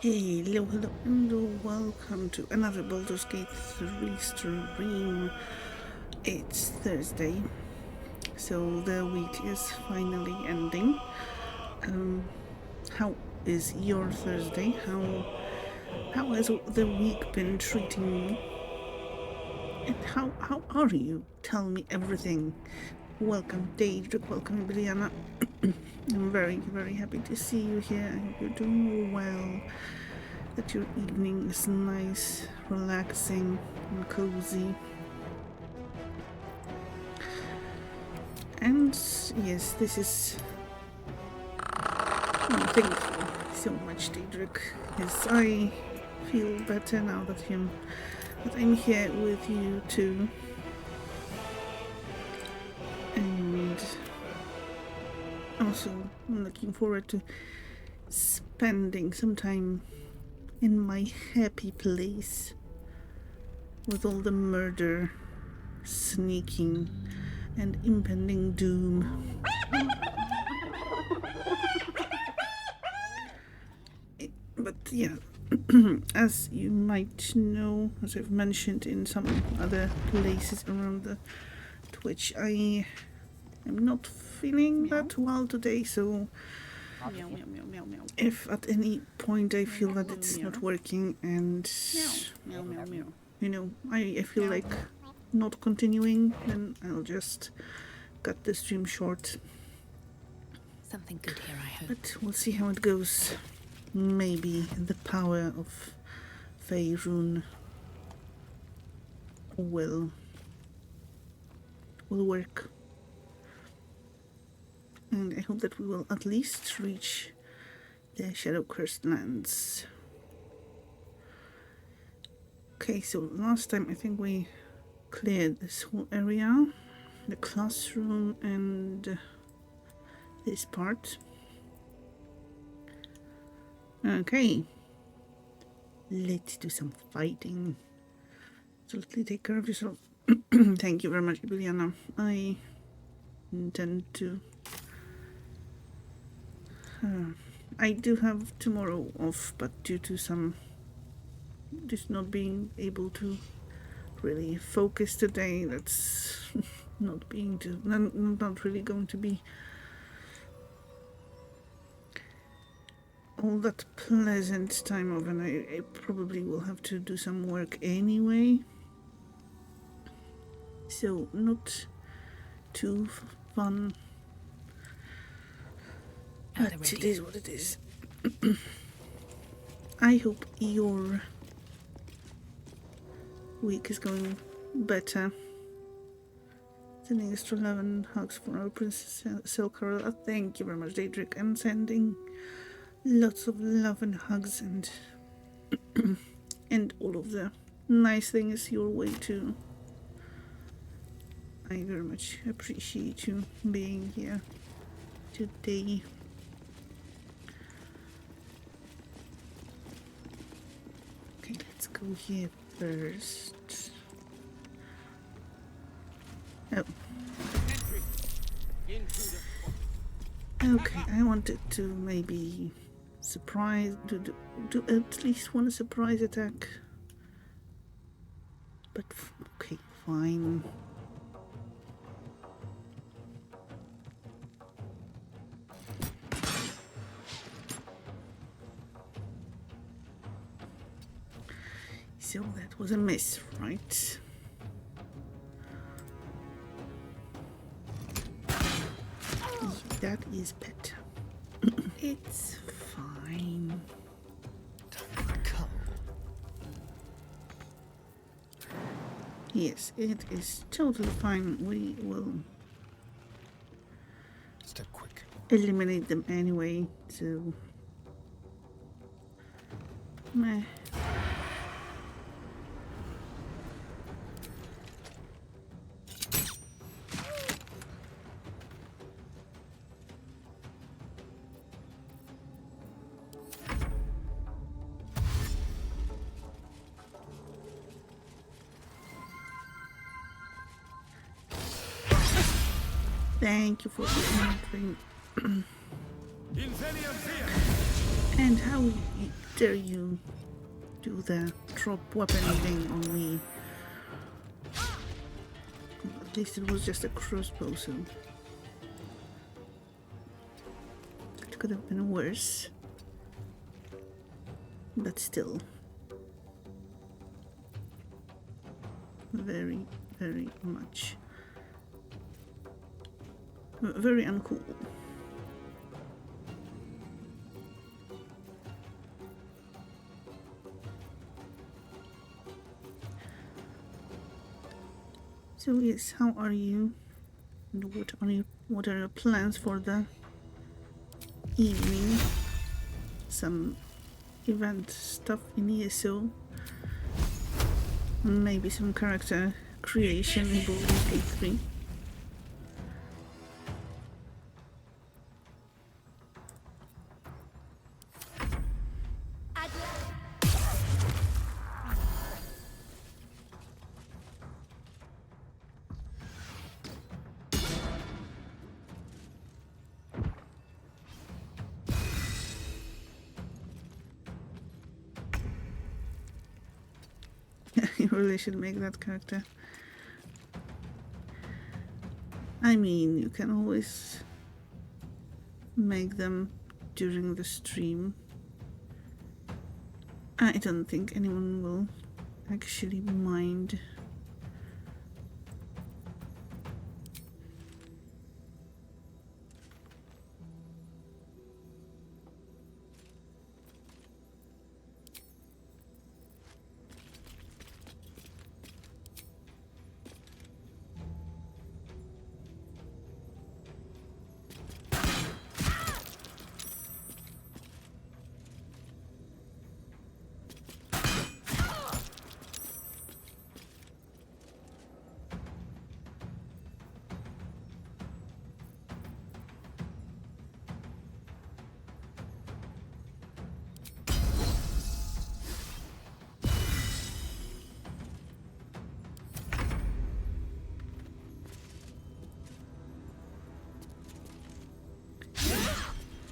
Hello, hello, and welcome to another Baldur's Gate 3 stream. It's Thursday, so the week is finally ending. How is your Thursday? How has the week been treating you? And how are you? Tell me everything. Welcome, Daedric. Welcome, Brianna. I'm very happy to see you here. I hope you're doing well. That your evening is nice, relaxing, and cozy. And yes, this is. I'm thankful so much, Daedric, as I feel better now that I'm here with you too. And also, I'm looking forward to spending some time in my happy place with all the murder, sneaking, and impending doom. But yeah, as you might know, as I've mentioned in some other places around the Twitch, I am not feeling that well today, so if at any point I feel that it's not working and I feel like not continuing, then I'll just cut the stream short. Something good here, I hope. But we'll see how it goes. Maybe the power of Faerun will work. And I hope that we will at least reach the Shadow-Cursed lands. Okay, so last time I think we cleared this whole area, the classroom and this part. Okay, let's do some fighting. So let me take care of yourself. Thank you very much, Juliana. I intend to. I do have tomorrow off, but due to some just not being able to really focus today, that's not really going to be all that pleasant time of, and I probably will have to do some work anyway. So not too fun. But it is what it is. I hope your week is going better. Sending extra love and hugs for our Princess Silkarl. Thank you very much, Daedric, and sending lots of love and hugs and and all of the nice things your way too. I very much appreciate you being here today. Okay, let's go here first. Oh. Okay, I wanted to maybe do at least one surprise attack. But okay, fine. So that was a miss, right? That is better. It's fine. Yes, it is totally fine. We will step quick. Eliminate them anyway, so meh. Thank you for the entering. And how dare you do the drop weapon thing on me? At least it was just a crossbow, so it could have been worse. But still, very, very much, very uncool. So yes, how are you? And what are your plans for the evening? Some event stuff in ESO. Maybe some character creation in Baldur's Gate 3. You really should make that character. I mean, you can always make them during the stream. I don't think anyone will actually mind.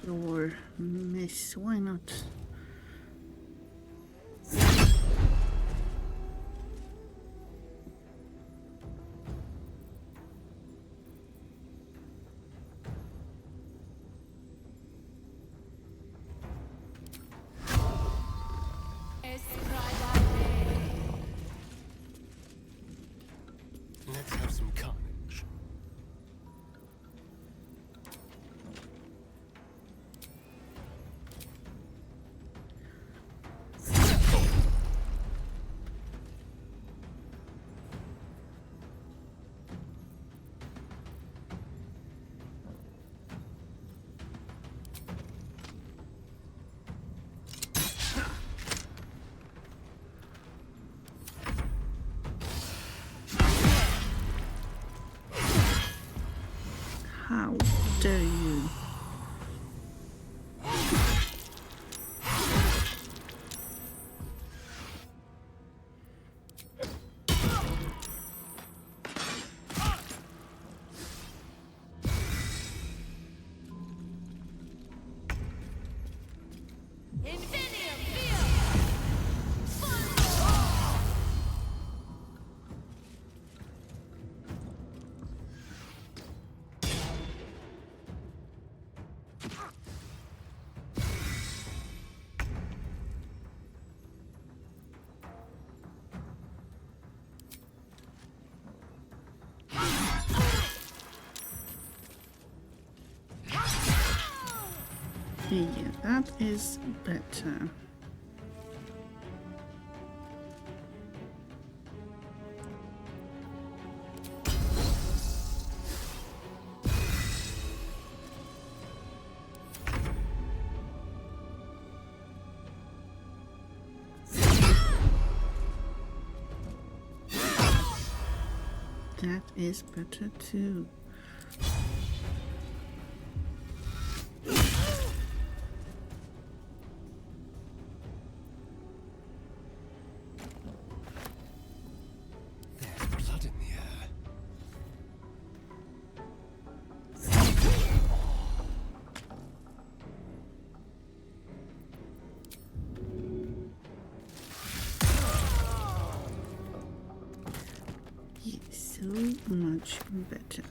Or miss, why not? Let's have some carnage. How dare you? Yeah, that is better. That is better too. There's blood in the air. So much better.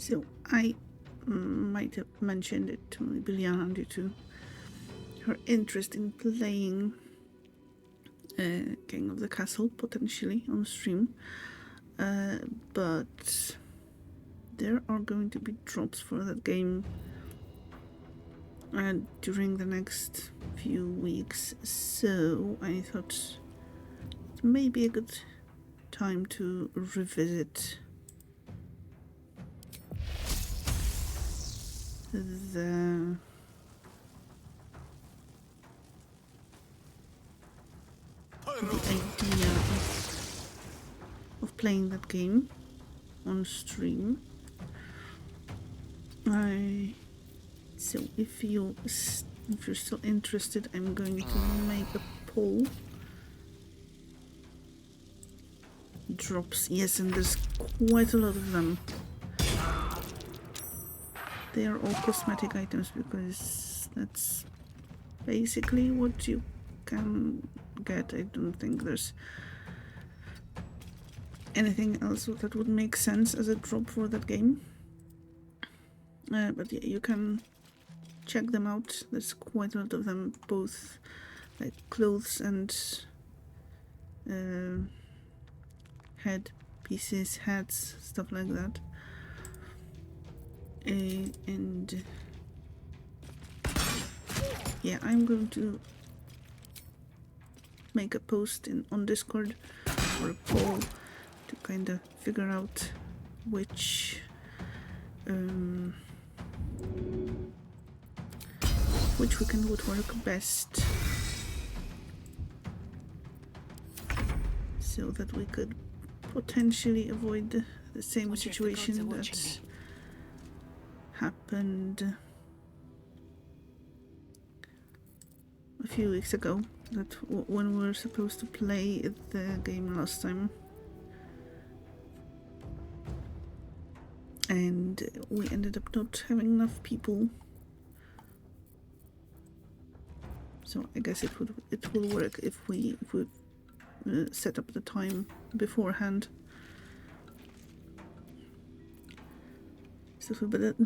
So I might have mentioned it to Biliana due to her interest in playing King of the Castle potentially on stream, but there are going to be drops for that game during the next few weeks, so I thought it may be a good time to revisit the idea of playing that game on stream. So if you're still interested, I'm going to make a poll. Drops, yes, and there's quite a lot of them. They are all cosmetic items because that's basically what you can get. I don't think there's anything else that would make sense as a drop for that game. But yeah, you can check them out. There's quite a lot of them, both like clothes and head pieces, hats, stuff like that. And yeah, I'm going to make a post on Discord or a poll to kind of figure out which weekend would work best, so that we could potentially avoid the same situation that happened a few weeks ago, that when we were supposed to play the game last time and we ended up not having enough people. So I guess it will work if we set up the time beforehand. So, but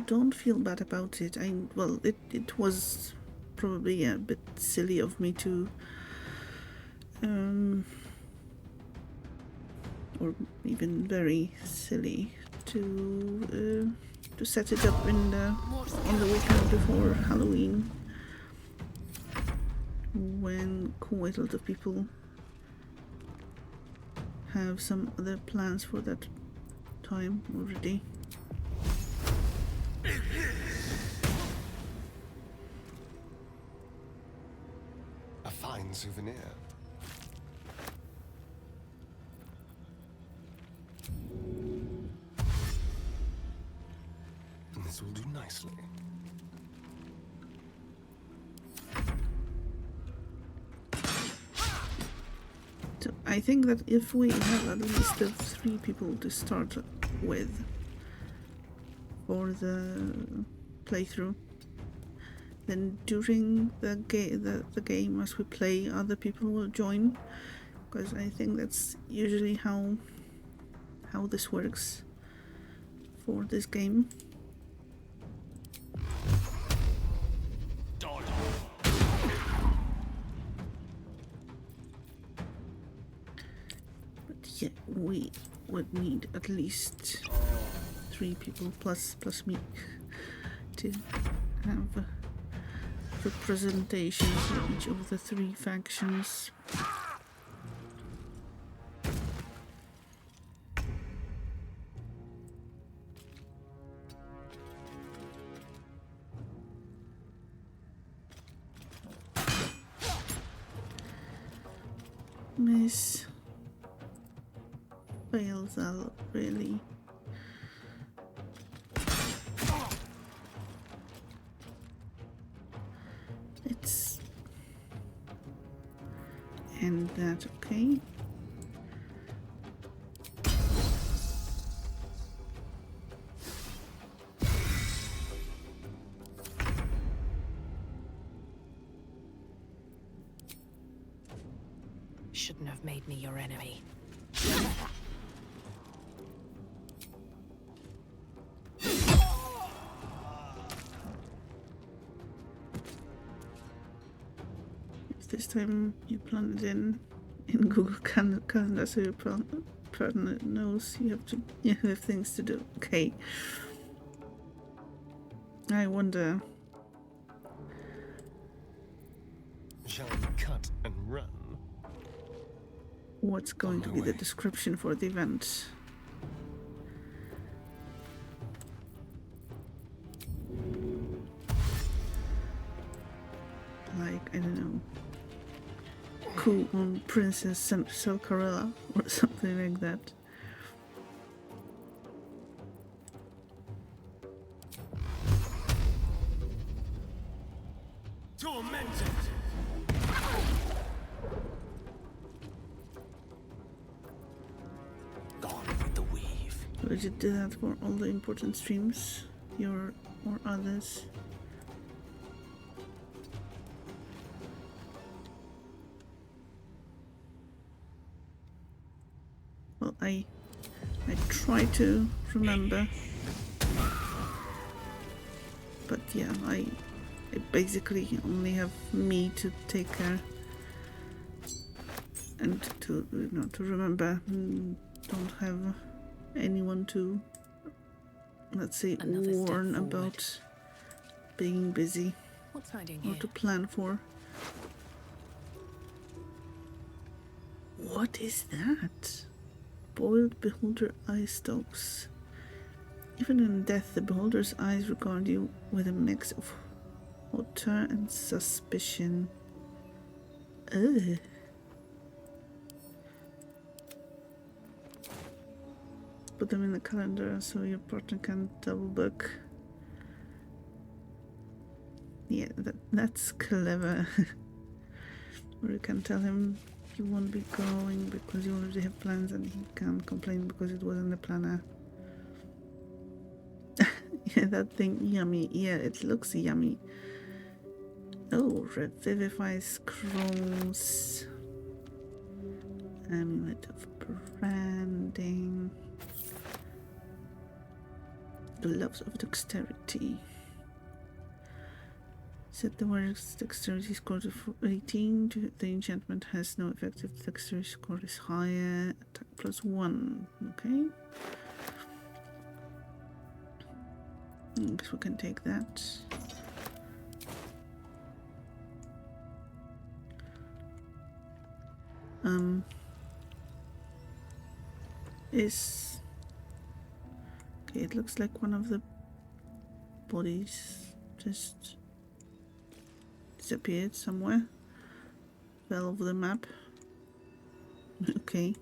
don't feel bad about it. It was probably a bit silly of me to or even very silly to set it up on the weekend before Halloween, when quite a lot of people have some other plans for that time already. A fine souvenir. This will do nicely. So I think that if we have at least 3 people to start with for the playthrough, then during the game as we play, other people will join, because I think that's usually how this works for this game. Yeah, we would need at least 3 people plus me to have the presentation for each of the 3 factions. Miss fails out, really. It's... And that, okay. Shouldn't have made me your enemy. If this time you plan it in Google Calendar, so your partner knows you have things to do. Okay. I wonder. Shall we cut and run? What's going to be the description for the event? Like, I don't know, coup on Princess Selcarella or something like that. Tormented! Gone with the weave. Would you do that for all the important streams? Your or others? Well, I try to remember, but yeah, I basically only have me to take care and to to remember. Don't have anyone to, let's say, Another step warn forward. about being busy What's hiding or here? to plan for. What is that? Boiled beholder eye stalks. Even in death, the beholder's eyes regard you with a mix of hauteur and suspicion. Ugh. Put them in the calendar so your partner can double book. Yeah, that's clever. Or you can tell him you won't be going because you already have plans and he can't complain because it wasn't the planner. Yeah, that thing, yummy. Yeah, it looks yummy. Oh, revivifies crows. Amulet of branding. Gloves of dexterity. Set the wearer's dexterity score to 18. The enchantment has no effect if the dexterity score is higher. Attack +1. Okay. I guess we can take that. Is okay, it looks like one of the bodies just disappeared somewhere. Fell over the map. Okay.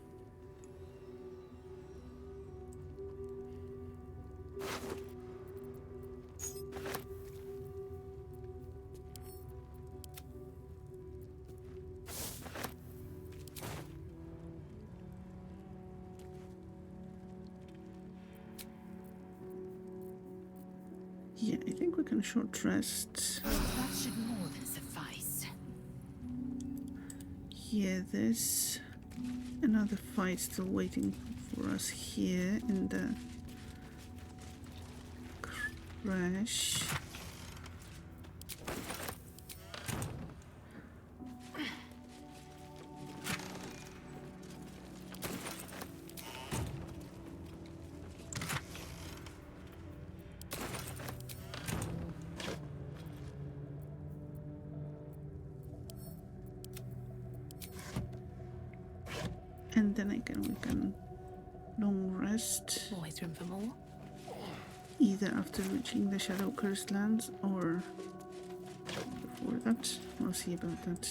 Yeah, I think we can short rest. That should more than suffice. Yeah, there's another fight still waiting for us here in the crash. And then we can long rest Always room for more. either after reaching the Shadow Cursed Lands or before that. We'll see about that.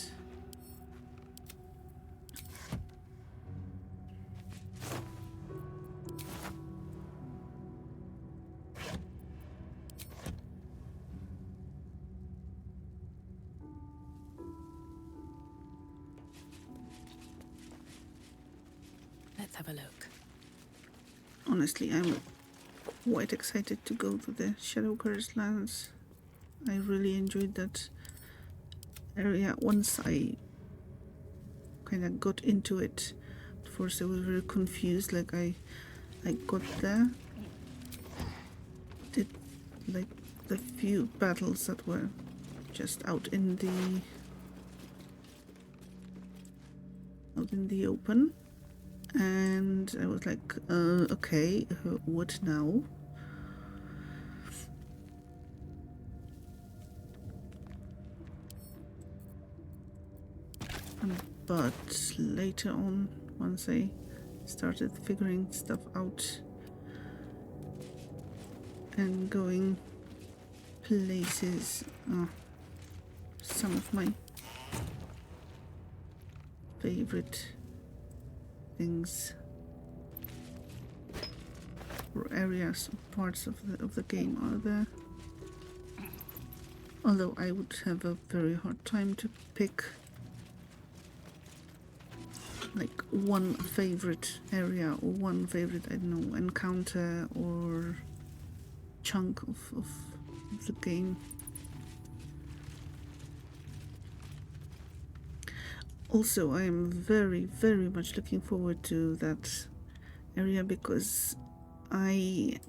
have a look. Honestly, I'm quite excited to go to the Shadow Curse lands. I really enjoyed that area once I kind of got into it. At first I was very confused, like I got there, did like the few battles that were just out in the open, and I was like, okay, what now? But later on, once I started figuring stuff out and going places, some of my favorite things or areas, parts of the game are there. Although I would have a very hard time to pick like one favorite area or one favorite, I don't know, encounter or chunk of the game. Also, I am very, very much looking forward to that area because I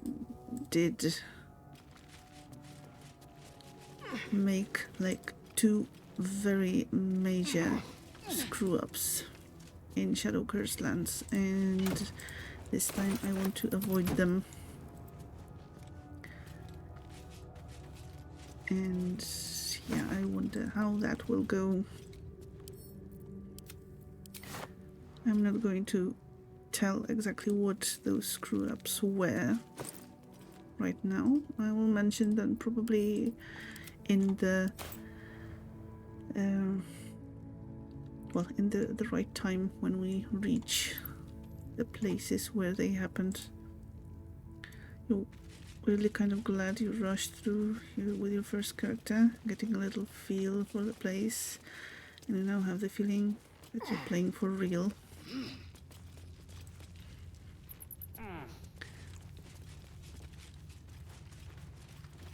did make like 2 very major screw-ups in Shadow Curse lands, and this time I want to avoid them. And yeah, I wonder how that will go. I'm not going to tell exactly what those screw-ups were right now. I will mention them probably in the in the right time when we reach the places where they happened. You're really kind of glad you rushed through with your first character, getting a little feel for the place, and you now have the feeling that you're playing for real.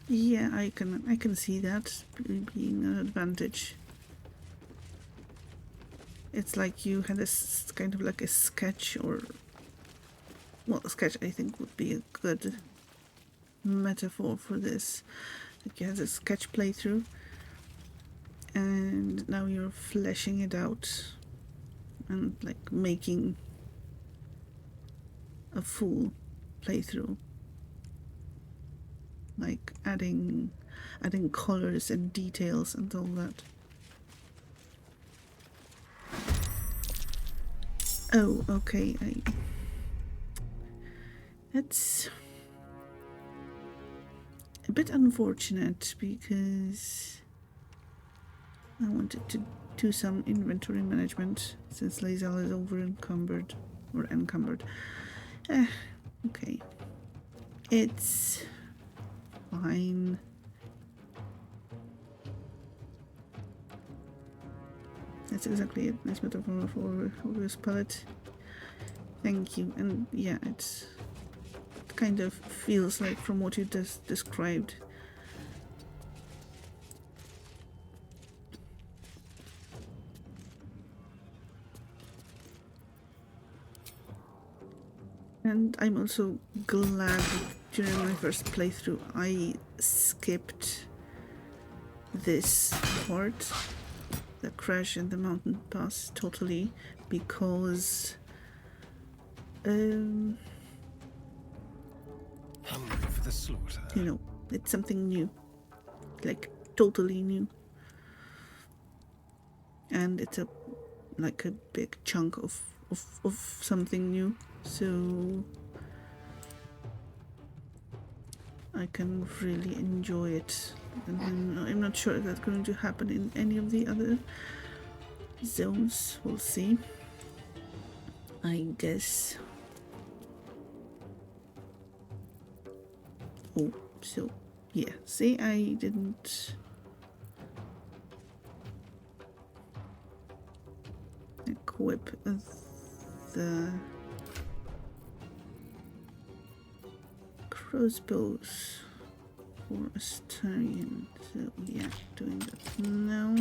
Yeah, I can see that being an advantage. It's like you had a kind of like a sketch, or well, a sketch I think would be a good metaphor for this. Like you had a sketch playthrough, and now you're fleshing it out and like making a full playthrough, like adding colors and details and all that. Oh, okay. That's a bit unfortunate because I wanted to do some inventory management since Lae'zel is over encumbered. Okay. It's fine. That's exactly it. Nice metaphor for this palette. Thank you. And yeah, it kind of feels like from what you just described. And I'm also glad that during my first playthrough I skipped this part, the crash in the mountain pass, totally, because Hungry for the slaughter. you know, it's something new, like totally new, and it's a big chunk of something new, so I can really enjoy it. And I'm not sure if that's going to happen in any of the other zones. We'll see, I guess. Oh, so yeah, see, I didn't equip the crossbows for Astarian. So yeah, doing that now.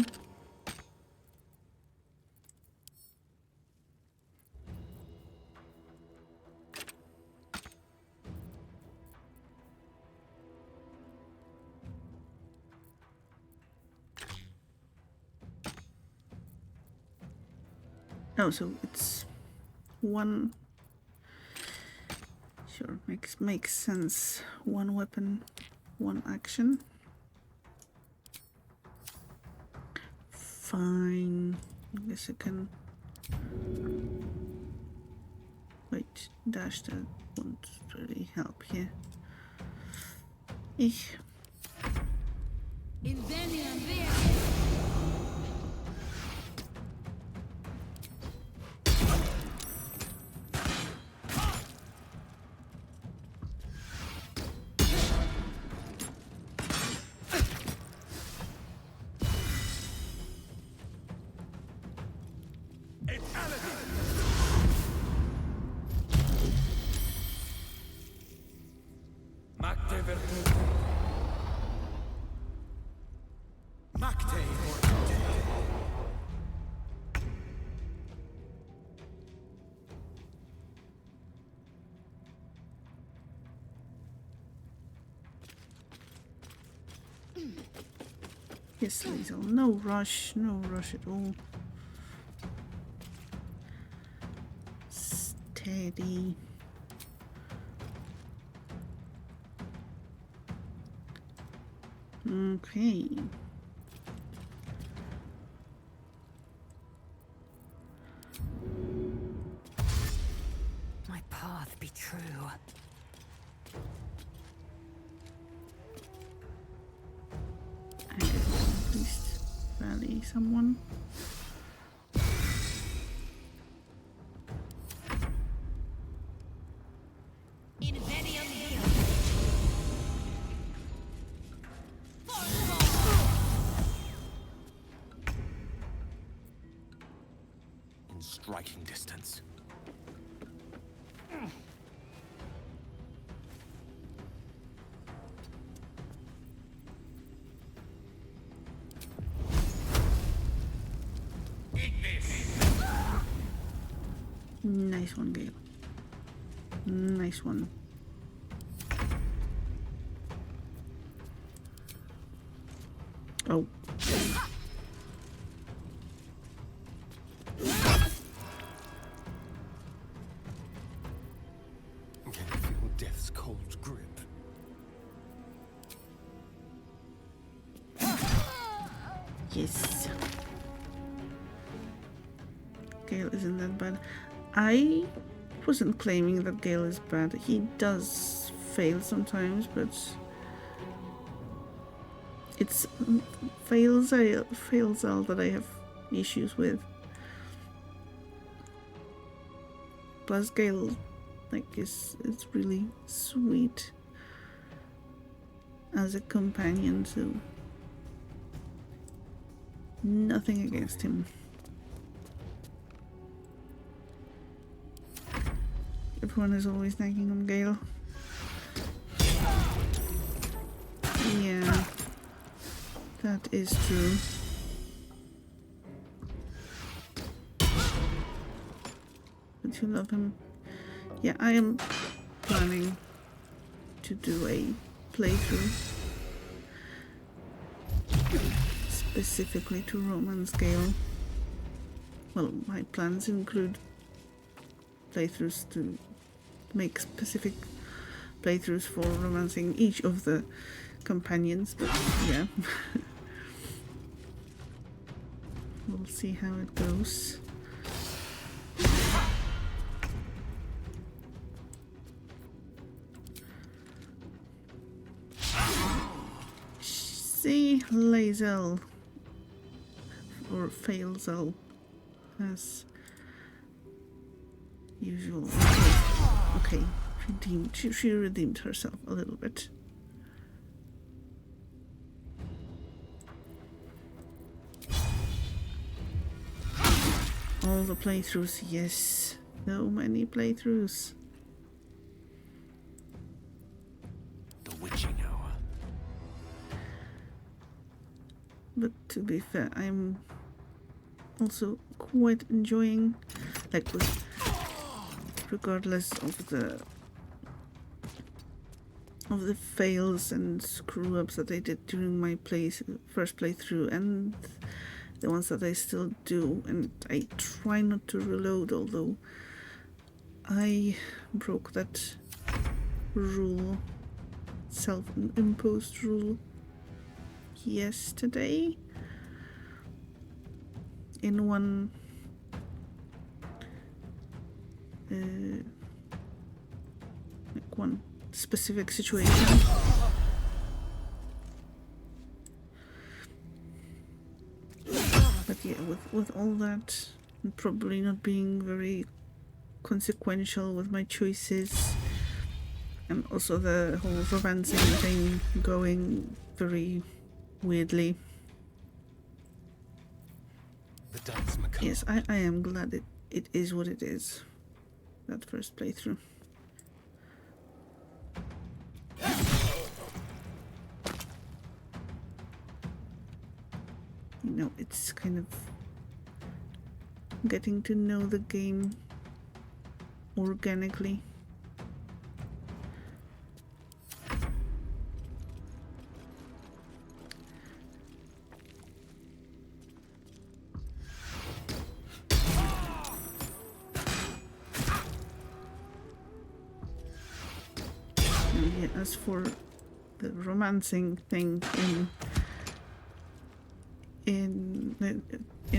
Oh, so it's one. Sure, makes sense. One weapon, one action. Fine. I guess I can. Wait, dash that won't really help here. Ich. Yes, Liesel. No rush at all. Steady. Okay. My path be true. I can at least rally someone. In striking distance. Nice one, Gale. Nice one. Oh. Can you feel death's cold grip? Yes. Gale isn't that bad. I wasn't claiming that Gale is bad. He does fail sometimes, but it's fails all that I have issues with. Plus Gale, like, is really sweet as a companion, so nothing against him. Everyone is always nagging on Gale. Yeah, that is true. But you love him. Yeah, I am planning to do a playthrough specifically to romance Gale. Well, my plans include playthroughs to make specific playthroughs for romancing each of the companions, but yeah. We'll see how it goes. See Lae'zel or Failzel as usual. Okay. She redeemed herself a little bit. All the playthroughs, yes. So many playthroughs. witching hour. But to be fair, I'm also quite enjoying, like, regardless of the fails and screw ups that I did during my first playthrough, and the ones that I still do, and I try not to reload, although I broke that rule, self-imposed rule, yesterday in one one specific situation. But yeah, with all that, and probably not being very consequential with my choices, and also the whole romancing thing going very weirdly. The dance macabre. Yes, I am glad it is what it is. That first playthrough. You know, it's kind of getting to know the game organically. And yeah, as for the romancing thing in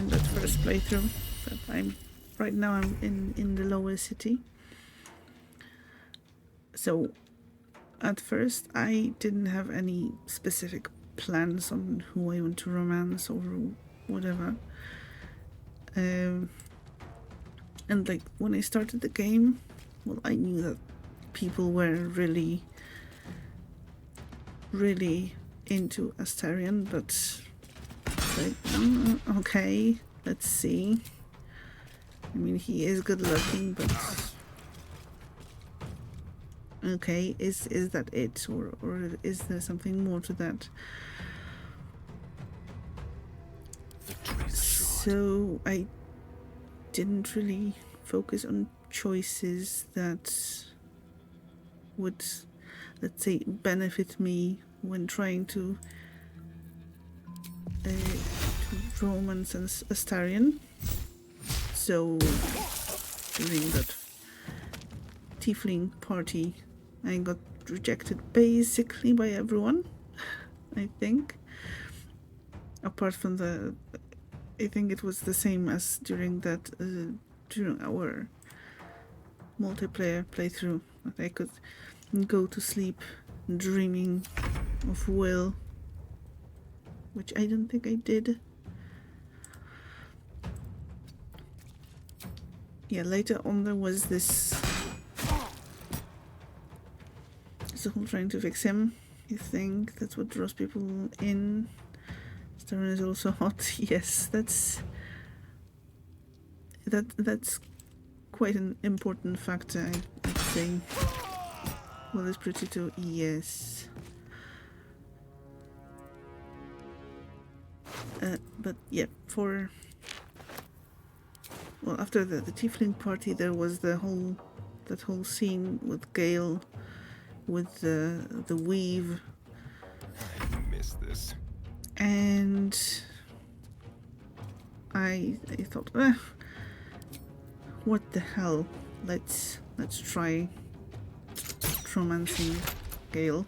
that first playthrough, that I'm right now I'm in the lower city. So at first I didn't have any specific plans on who I want to romance or whatever. And like when I started the game, well, I knew that people were really into Astarion, but like, okay, let's see. I mean, he is good looking, but okay, is that it, or is there something more to that? So I didn't really focus on choices that would, let's say, benefit me when trying to romance Astarion. So during that tiefling party, I got rejected basically by everyone, I think. Apart from I think it was the same as during our multiplayer playthrough, that I could go to sleep dreaming of Will, which I don't think I did. Yeah, later on there was this whole trying to fix him. You think that's what draws people in? Stern is also hot. Yes, that's quite an important factor, I'd say. Well, it's pretty too. Yes. But yeah, after the tiefling party, there was that whole scene with Gale, with the weave. I miss this. And I thought, what the hell? Let's try romancing Gale.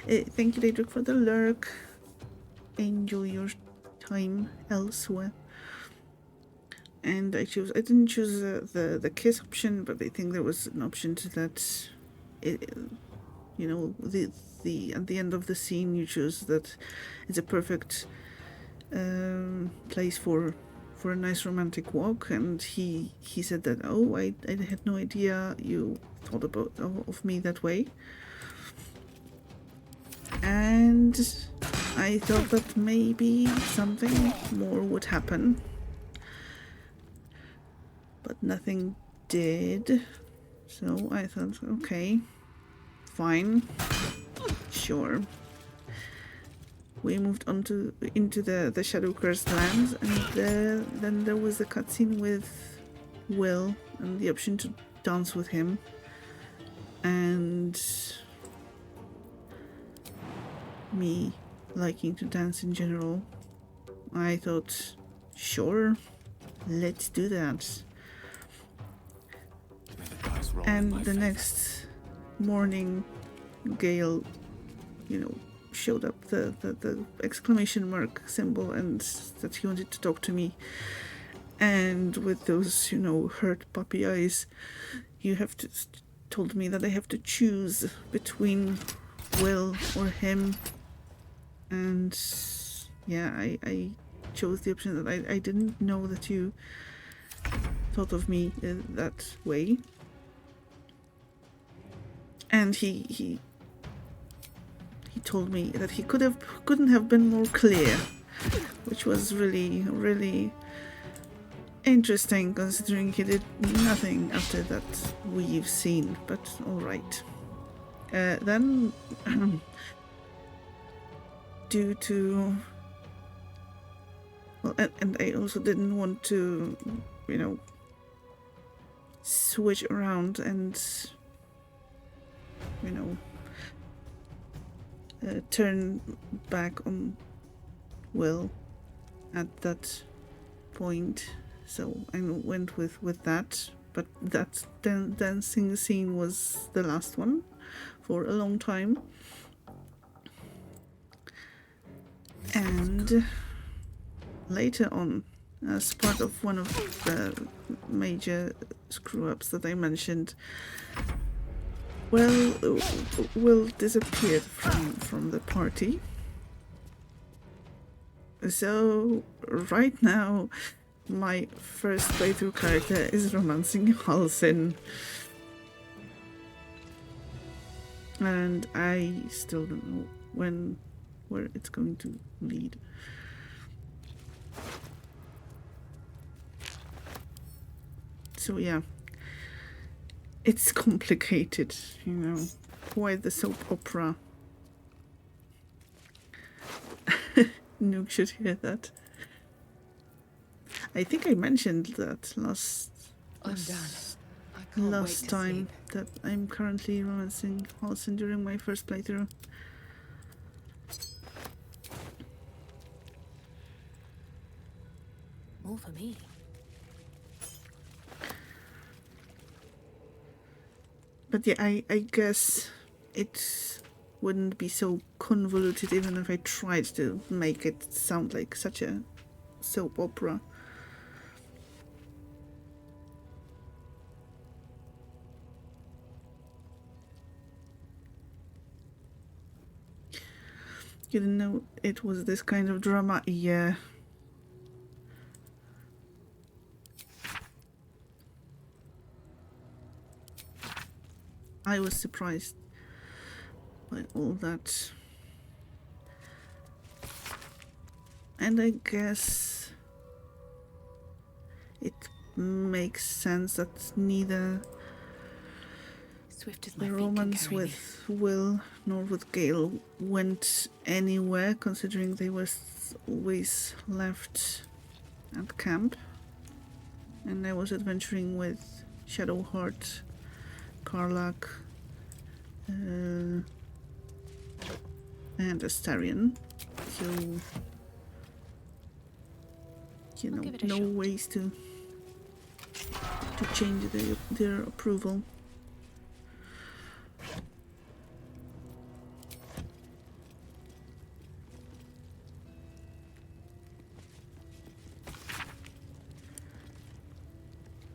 Thank you, Daedric, for the lurk. Enjoy your time elsewhere. And I didn't choose the kiss option, but I think there was an option to that. At the end of the scene, you choose that it's a perfect place for a nice romantic walk, and he said that, oh, I had no idea you thought of me that way. And I thought that maybe something more would happen, but nothing did. So I thought, okay, fine, Sure. We moved on into the Shadow Cursed lands, and then there was the cutscene with Will and the option to dance with him. And me liking to dance in general. I thought, sure, let's do that. And the next morning, Gale, showed up the exclamation mark symbol and that he wanted to talk to me. And with those, hurt puppy eyes, told me that I have to choose between Will or him. And yeah, I chose the option that I didn't know that you thought of me that way. And he told me that he couldn't have been more clear, which was really, really interesting considering he did nothing after that we've seen, but alright. Then due to and I also didn't want to switch around and turn back on Will at that point, so I went with that. But that dancing scene was the last one for a long time. And later on, as part of one of the major screw-ups that I mentioned, Will disappeared from the party. So right now, my first playthrough character is romancing Halsin. And I still don't know where it's going to lead. So yeah, it's complicated, quite the soap opera. Nuke should hear that. I think I mentioned that last time that I'm currently romancing Halsin during my first playthrough. More for me. But yeah, I guess it wouldn't be so convoluted even if I tried to make it sound like such a soap opera. You didn't know it was this kind of drama? Yeah. I was surprised by all that. And I guess it makes sense that neither the romance with Will nor with Gale went anywhere, considering they were always left at camp. And I was adventuring with Shadowheart, Karlach, and Astarion. So, no ways to change their approval.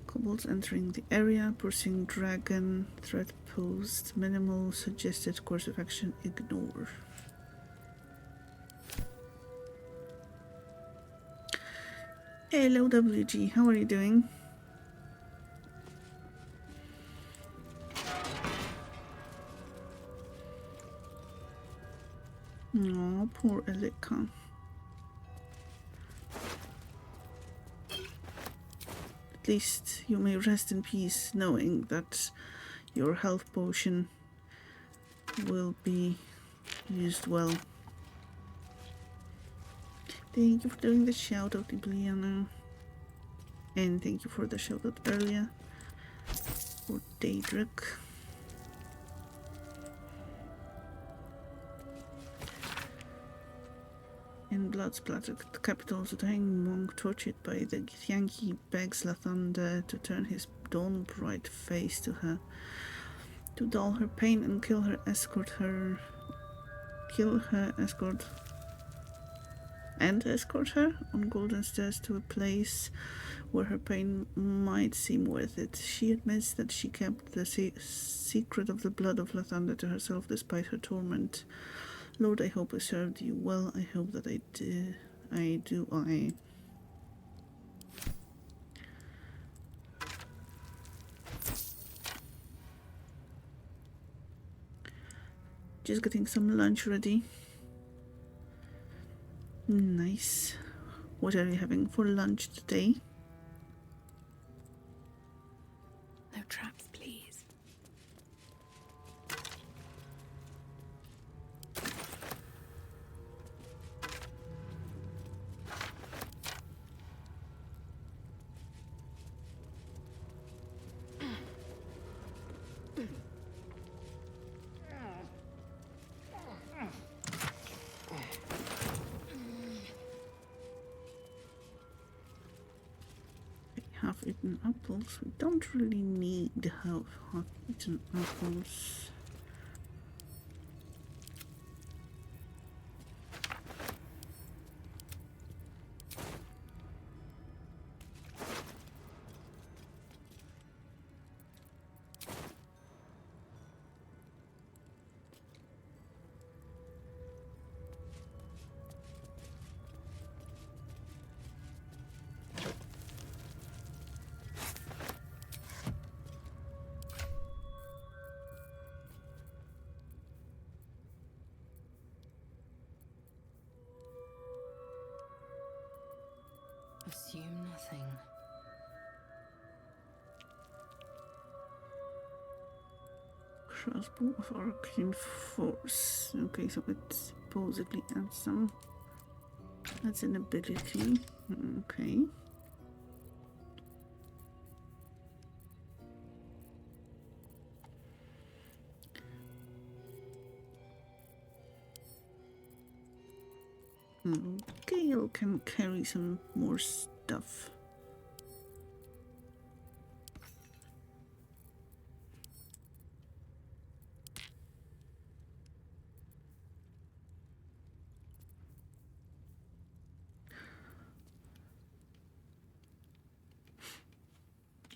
Kobolds entering the area, pursuing dragon, threat posed, minimal, suggested course of action, ignore. Hello WG, how are you doing? Oh, poor Elika. At least you may rest in peace knowing that your health potion will be used well. Thank you for doing the shout out, Ibliana. And thank you for the shout out earlier for Daedric. In blood splattered capitals, the dying monk tortured by the Yankee begs Lathander to turn his dawn bright face to her, to dull her pain and kill her escort, escort her on golden stairs to a place where her pain might seem worth it. She admits that she kept the secret of the blood of Lathander to herself despite her torment. Lord, I hope I served you well. I hope that I do. Just getting some lunch ready. Nice. What are you having for lunch today? No traps, please. Half-eaten apples. We don't really need half-eaten apples. Assume nothing. Crossbow of arcane force. Okay, so it supposedly adds some. That's an ability. Okay. Gale can carry some more stuff.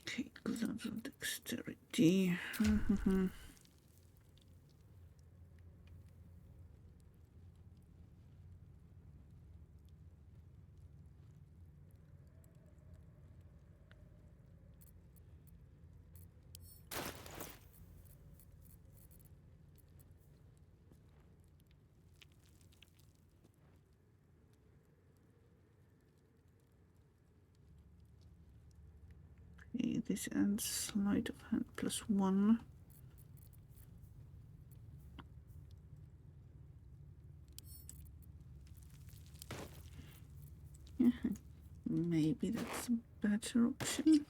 Okay, gloves of dexterity. Okay, this adds sleight of hand +1. Maybe that's a better option.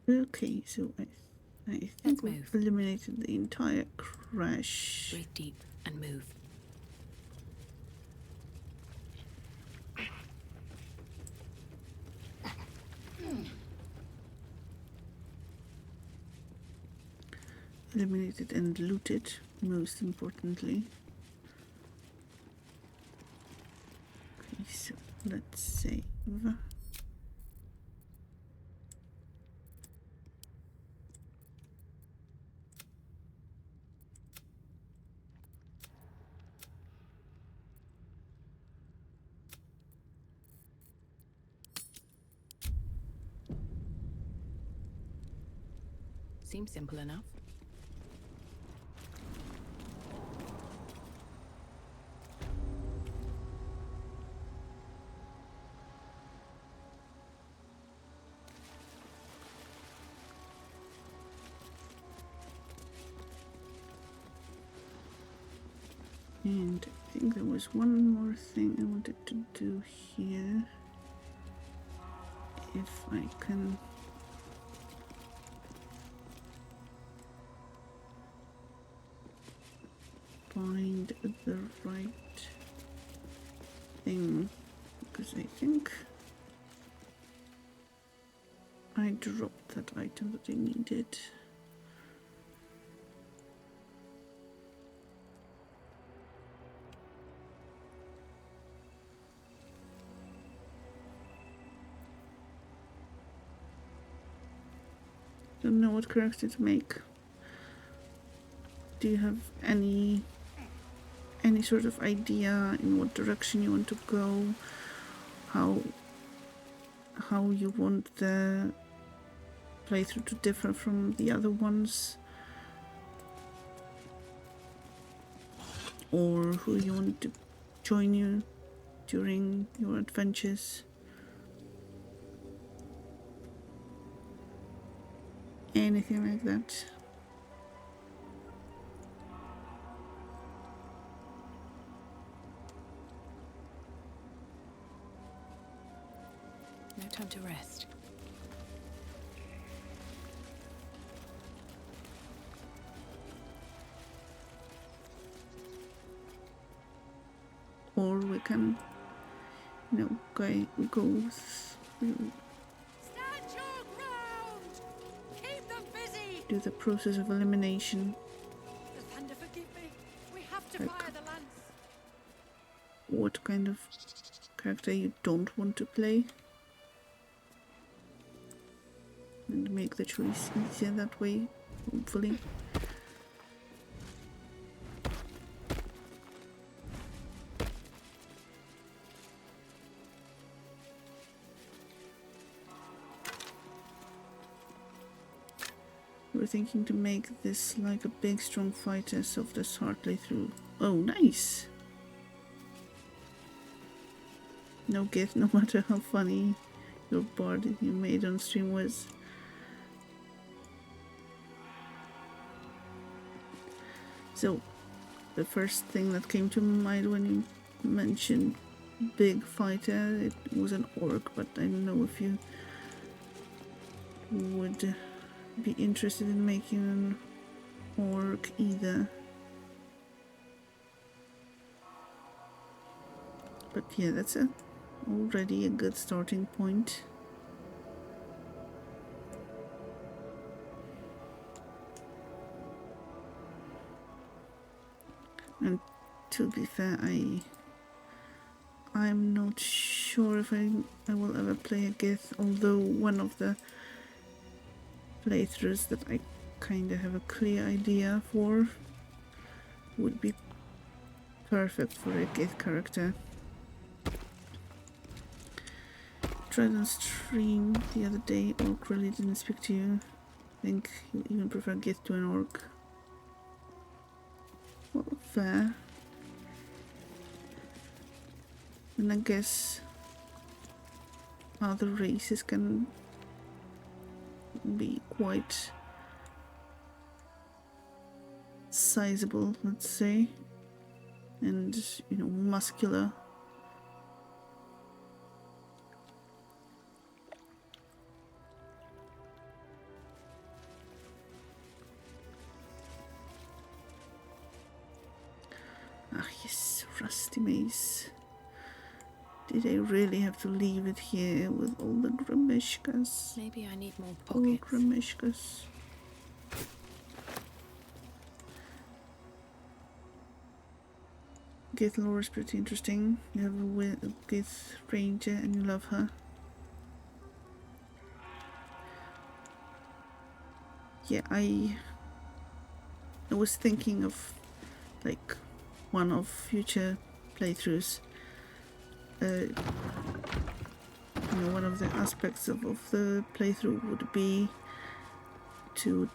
Okay, so I think we've eliminated the entire crash. Breathe deep and move. Eliminated and looted, most importantly. Okay, so let's save. Seems simple enough. And I think there was one more thing I wanted to do here. If I can find the right thing, because I think I dropped that item that I needed. Don't know what character to make. Do you have any sort of idea in what direction you want to go? How you want the playthrough to differ from the other ones? Or who you want to join you during your adventures? Anything like that. No time to rest. Or we can, go through. Stand your ground! Keep them busy! Do the process of elimination. The thunder forgive me. We have to Like- fire the lance. What kind of character you don't want to play. And make the choice easier that way, hopefully. We're thinking to make this like a big strong fighter, soft as heart playthrough. Oh, nice! No gift, no matter how funny your bard you made on stream was. So, the first thing that came to mind when you mentioned big fighter, it was an orc, but I don't know if you would be interested in making an orc either. But yeah, that's already a good starting point. And to be fair, I'm not sure if I will ever play a Gith, although one of the playthroughs that I kind of have a clear idea for would be perfect for a Gith character. Tried on stream the other day, Orc really didn't speak to you. I think you even prefer Gith to an Orc. Well, fair. And I guess other races can be quite sizable, let's say, and muscular. Ah yes, rusty mace. Did I really have to leave it here with all the Grimishkas? Maybe I need more All pockets. Grimishkas. Gith lore is pretty interesting. You have a Gith ranger and you love her. Yeah, I was thinking of like one of future playthroughs. One of the aspects of the playthrough would be to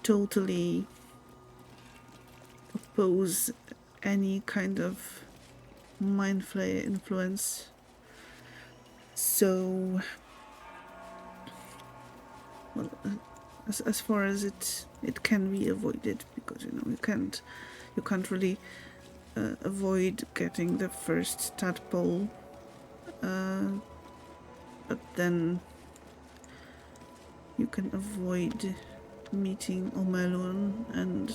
totally oppose any kind of mind flayer influence. So, well, as far as it can be avoided, because you can't really avoid getting the first tadpole, but then you can avoid meeting Omelun and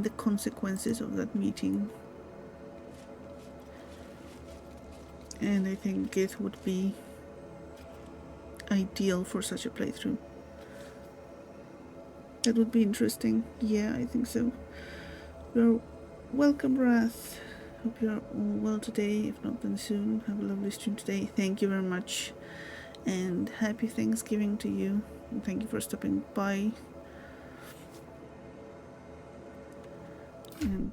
the consequences of that meeting. And I think it would be ideal for such a playthrough. That would be interesting. Yeah, I think so. You're welcome, Wrath. Hope you're all well today. If not, then soon. Have a lovely stream today. Thank you very much. And happy Thanksgiving to you. And thank you for stopping by. And,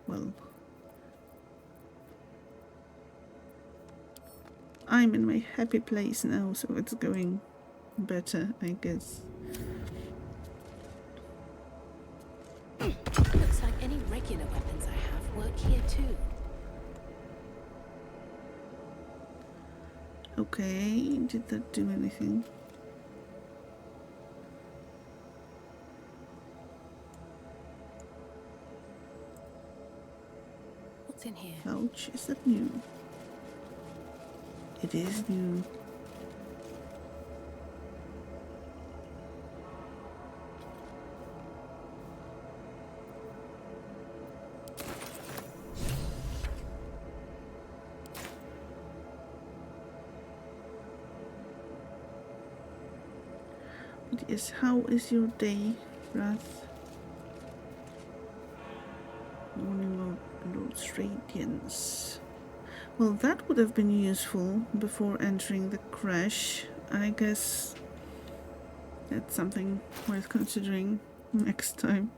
well, I'm in my happy place now, so it's going better, I guess. Looks like any regular weapons I have work here too. Okay, did that do anything? What's in here? Ouch, is that new? It is new. But yes, how is your day, Wrath? Morning Lord's Radiance. Well, that would have been useful before entering the crash. I guess that's something worth considering next time.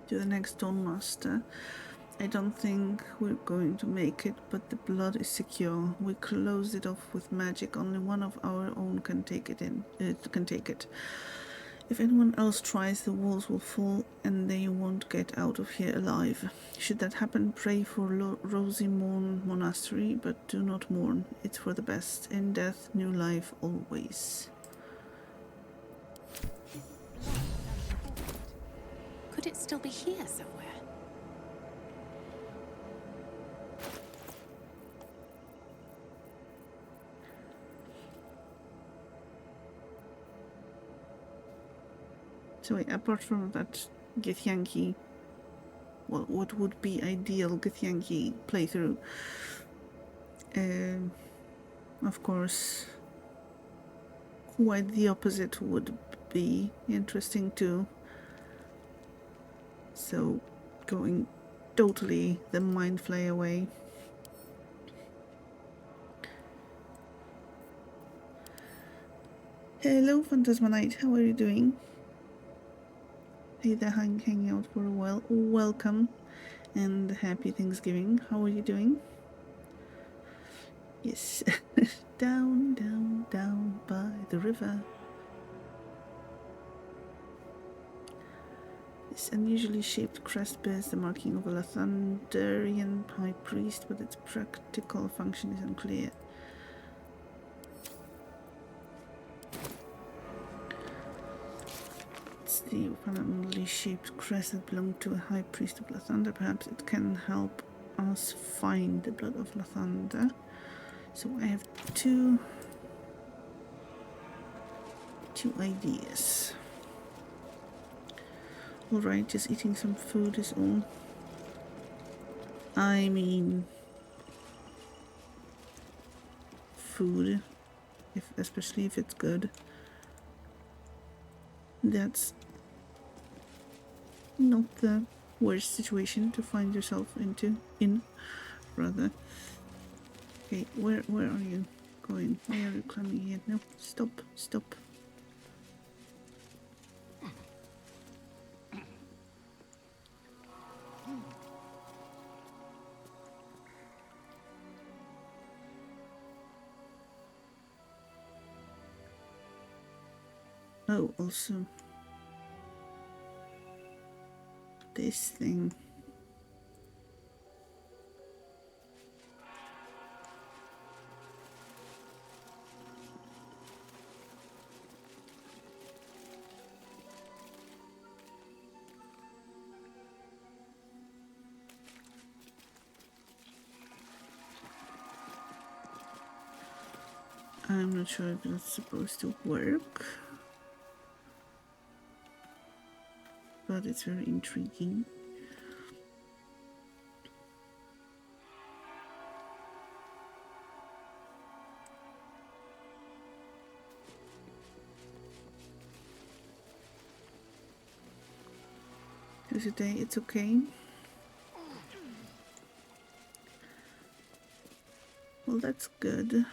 To the next Dawn Master. I don't think we're going to make it, but the blood is secure. We closed it off with magic. Only one of our own can take it in. Can take it. If anyone else tries, the walls will fall and they won't get out of here alive. Should that happen, pray for Rosy Morn Monastery, but do not mourn. It's for the best. In death, new life always. Could it still be here somewhere? So apart from that Githyanki, well, what would be ideal Githyanki playthrough? Of course, quite the opposite would be interesting too. So, going totally the mind flayer way. Hello, Phantasma Knight, how are you doing? Hey there, hanging out for a while. Welcome and happy Thanksgiving. How are you doing? Yes, down, down, down by the river. This unusually shaped crest bears the marking of a Lathanderian high priest, but its practical function is unclear. It's the randomly shaped crest that belonged to a high priest of Lathander. Perhaps it can help us find the blood of Lathander. So I have two ideas. Alright, just eating some food is all. I mean, food, especially if it's good. That's not the worst situation to find yourself in, rather. Okay, where are you going? Why are you climbing here? No, stop. Oh, also this thing. I'm not sure if that's supposed to work, but it's very intriguing. So today it's okay. Well, that's good.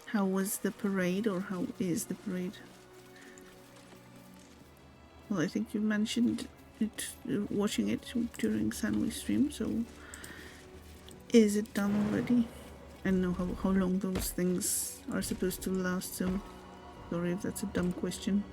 How was the parade, or how is the parade? Well, I think you mentioned it, watching it during Sunway stream, so is it done already? I don't know how long those things are supposed to last, so sorry if that's a dumb question.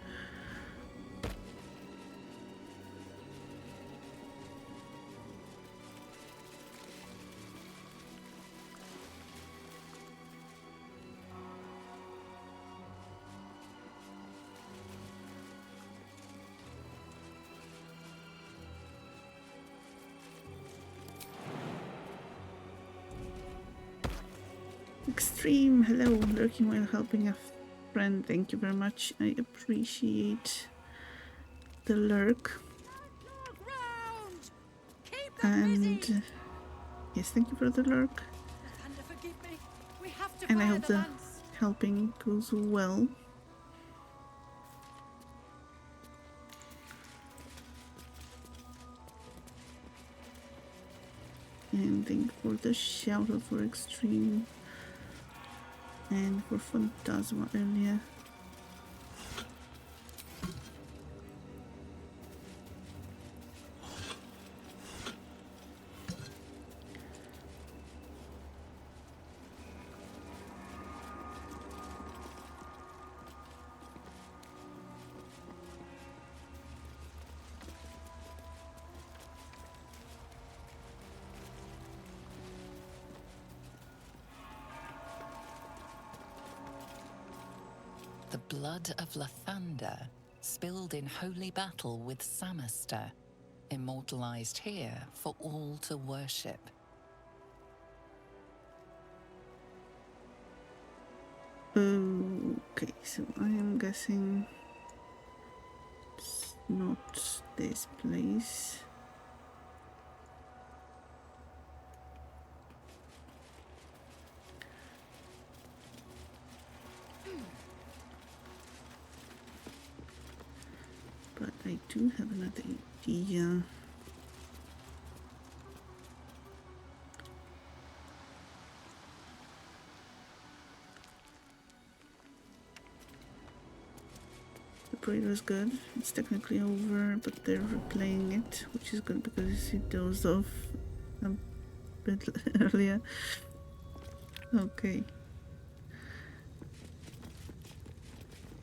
Extreme, hello, lurking while helping a friend. Thank you very much. I appreciate the lurk. Ground! Keep them And busy! yes, thank you for the lurk. Thunder, forgive me. We have to And I fire hope the the lance. helping goes well. And thank you for the shout out for Extreme and for Phantasma earlier. The blood of Lathander, spilled in holy battle with Samaster, immortalized here for all to worship. Okay, so I am guessing it's not this place. But I do have another idea. The parade was good. It's technically over, but they're replaying it, which is good because it dozed off a bit earlier. Okay.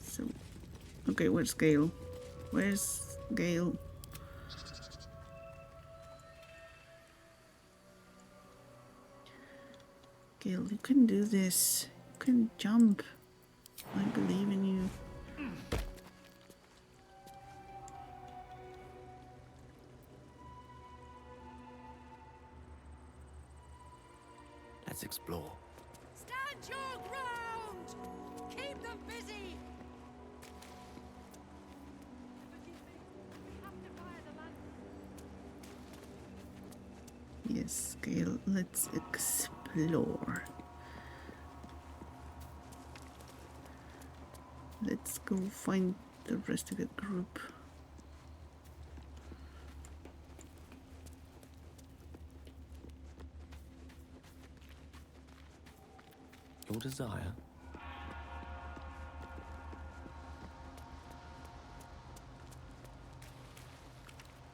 So, okay, where's Gale? Where's Gale? Gale, you can do this. You can jump. I believe in you. Let's explore. Stand your ground! Keep them busy! Forgive me. We have to fire the lance. Yes, Gale, let's explore. Let's go find the rest of the group. Your desire?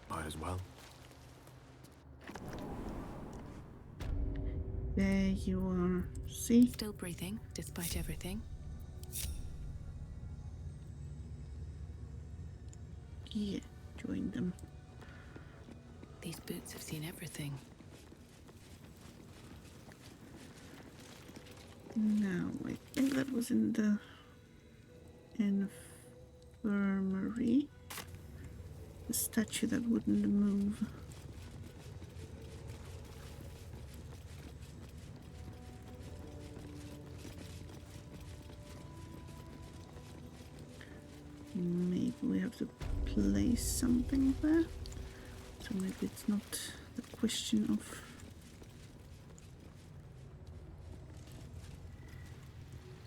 Might as well. There you are. See? Still breathing, despite everything. Yeah, join them. These boots have seen everything. Now, I think that was in the infirmary. The statue that wouldn't move. Maybe we have to place something there. So maybe it's not the question of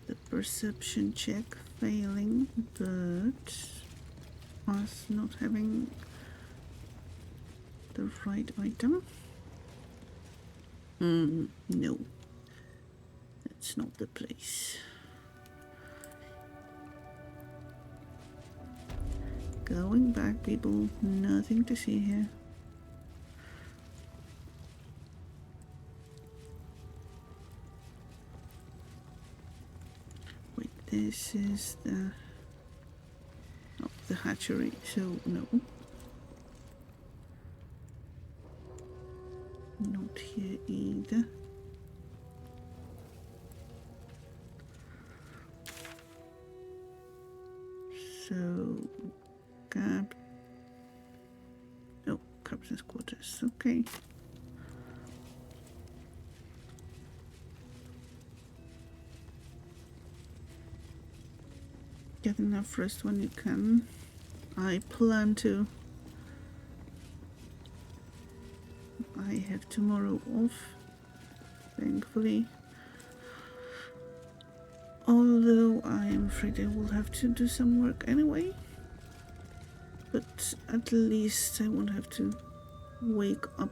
the perception check failing, but us not having the right item. No, that's not the place. Going back, people. Nothing to see here. Wait, this is the... Oh, the hatchery, so no. Not here either. So... Cab... Oh, captain's quarters, okay. Get enough rest when you can. I plan to. I have tomorrow off, thankfully. Although I am afraid I will have to do some work anyway. But at least I won't have to wake up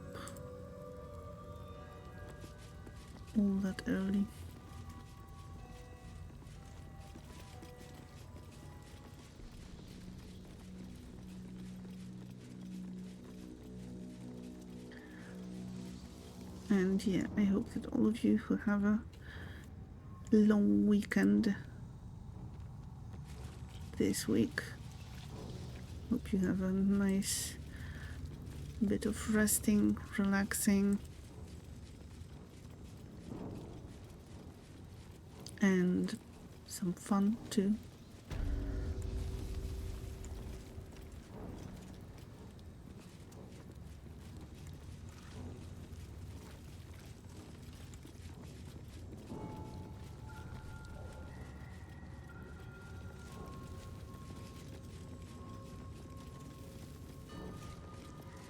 all that early. And yeah, I hope that all of you who have a long weekend this week, hope you have a nice bit of resting, relaxing, and some fun too.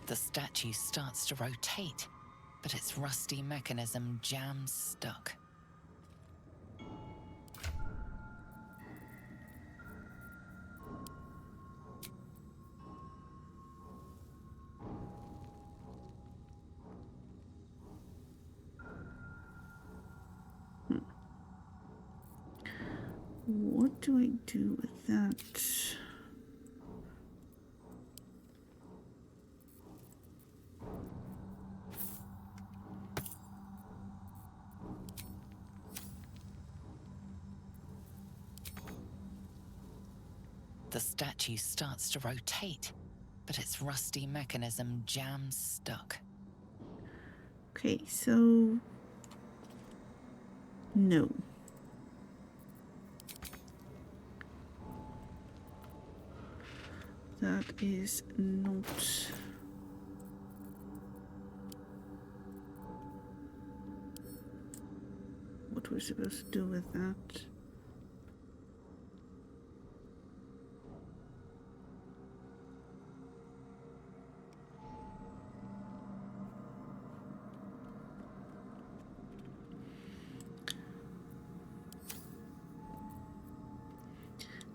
The statue starts to rotate, but its rusty mechanism jams stuck. What do I do with that? The statue starts to rotate, but its rusty mechanism jams stuck. Okay, so no. That is not... what we're supposed to do with that.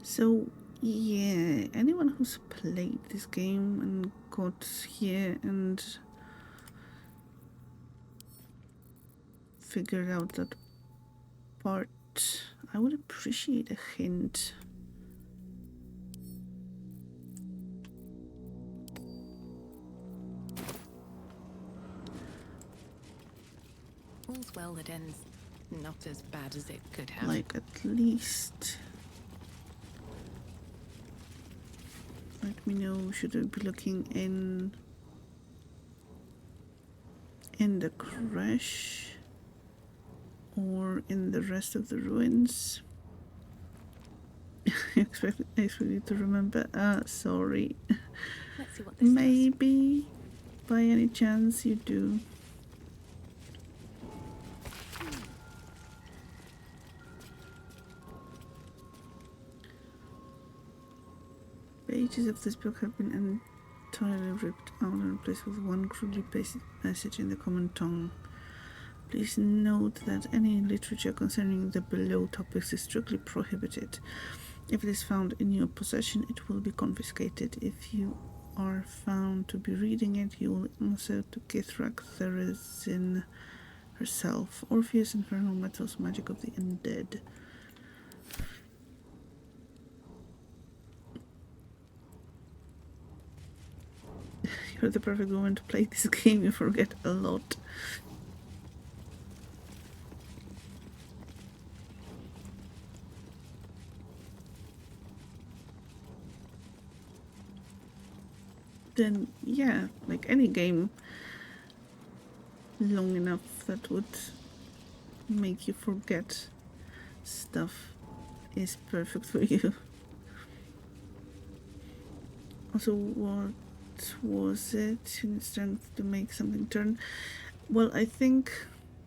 So yeah, anyone who's played this game and got here and figured out that part, I would appreciate a hint. All all's well that ends not as bad as it could have. Like, at least... Let me know, should I be looking in the crash or in the rest of the ruins? I expect you to remember. Sorry. Let's see what this does. Maybe by any chance you do. Pages of this book have been entirely ripped out and replaced with one crudely pasted message in the common tongue. Please note that any literature concerning the below topics is strictly prohibited. If it is found in your possession, it will be confiscated. If you are found to be reading it, you will answer to Kithrak Theresin herself, Orpheus, Infernal Metals, Magic of the Undead. You're the perfect woman to play this game. You forget a lot. Then, yeah, like any game long enough that would make you forget stuff is perfect for you. Also, what was it? You need strength to make something turn. Well, I think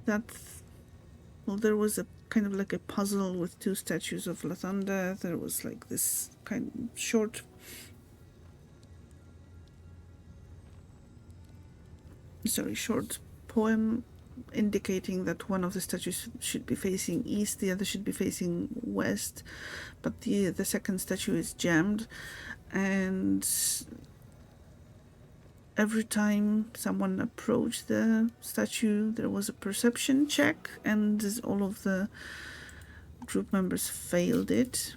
that, well, there was a kind of like a puzzle with two statues of Lathander. There was like this kind of short poem indicating that one of the statues should be facing east, the other should be facing west, but the second statue is jammed, and every time someone approached the statue there was a perception check, and all of the group members failed it.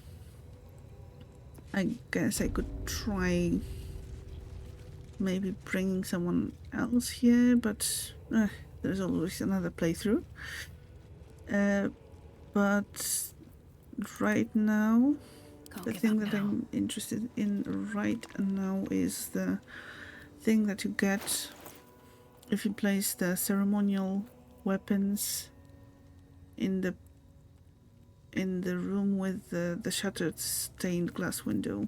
I guess I could try maybe bringing someone else here, but there's always another playthrough. But right now, the thing that I'm interested in right now is the thing that you get if you place the ceremonial weapons in the room with the shattered stained glass window.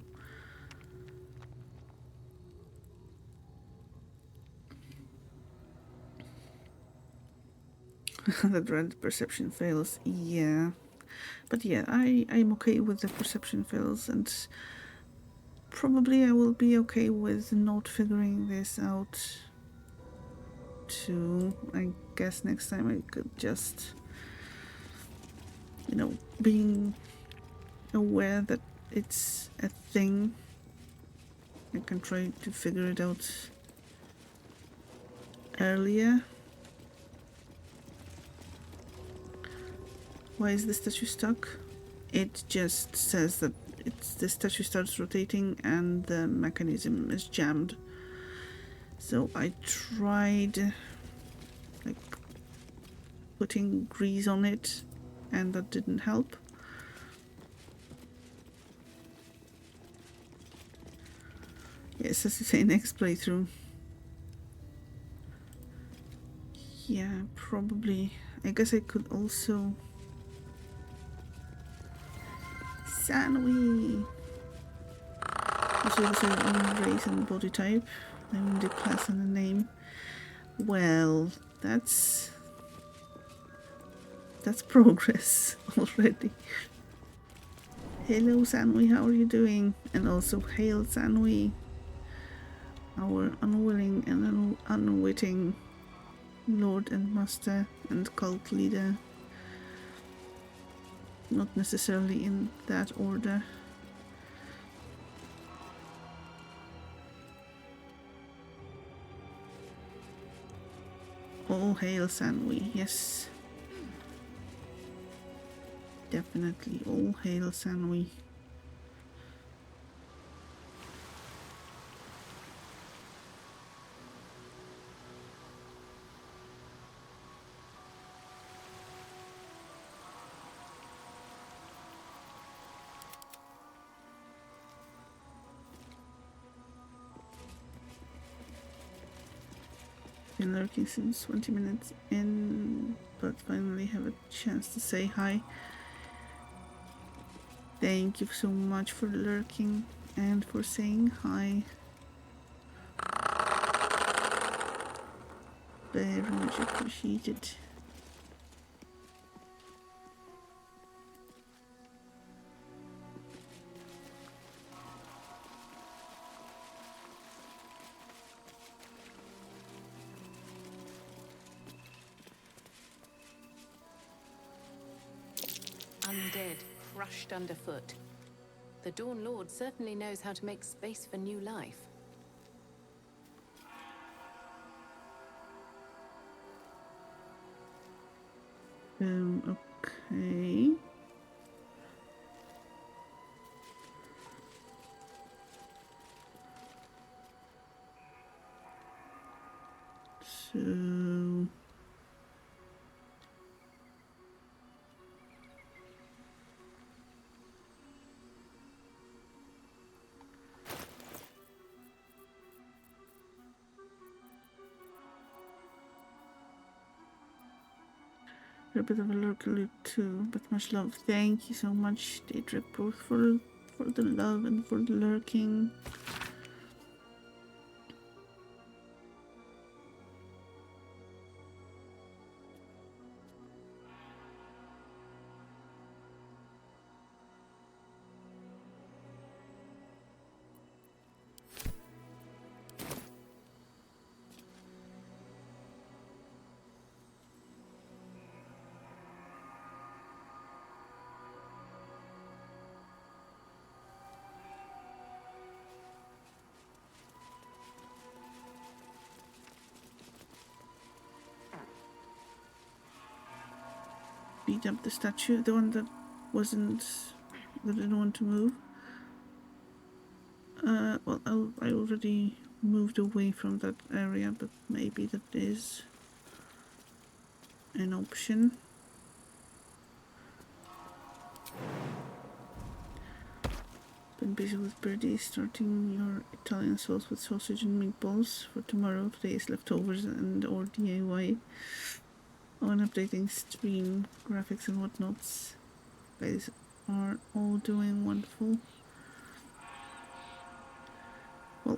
The dread perception fails, yeah. But yeah, I'm okay with the perception fails, and probably I will be okay with not figuring this out too. I guess next time I could just, being aware that it's a thing, I can try to figure it out earlier. Why is the statue stuck? It just says that the statue starts rotating and the mechanism is jammed. So I tried like putting grease on it, and that didn't help. Yes, as you say, next playthrough. Yeah, probably. I guess I could also... Sanui! This is your own race and body type. I mean the class and the name. Well, that's progress already. Hello Sanui, how are you doing? And also hail Sanui, our unwilling and unwitting lord and master and cult leader. Not necessarily in that order. All hail Sanui, yes. Definitely, all hail Sanui. Been lurking since 20 minutes in, but finally have a chance to say hi. Thank you so much for lurking and for saying hi. Very much appreciated. Undead, crushed underfoot. The Dawn Lord certainly knows how to make space for new life. Okay. So you're a bit of a lurker too, but much love. Thank you so much, Daedric, both for the love and for the lurking. Beat up the statue, the one that didn't want to move. Well, I already moved away from that area, but maybe that is an option. Been busy with Birdie, starting your Italian sauce with sausage and meatballs for tomorrow. Today's leftovers and or DIY. On updating stream graphics and whatnots. Guys are all doing wonderful. Well,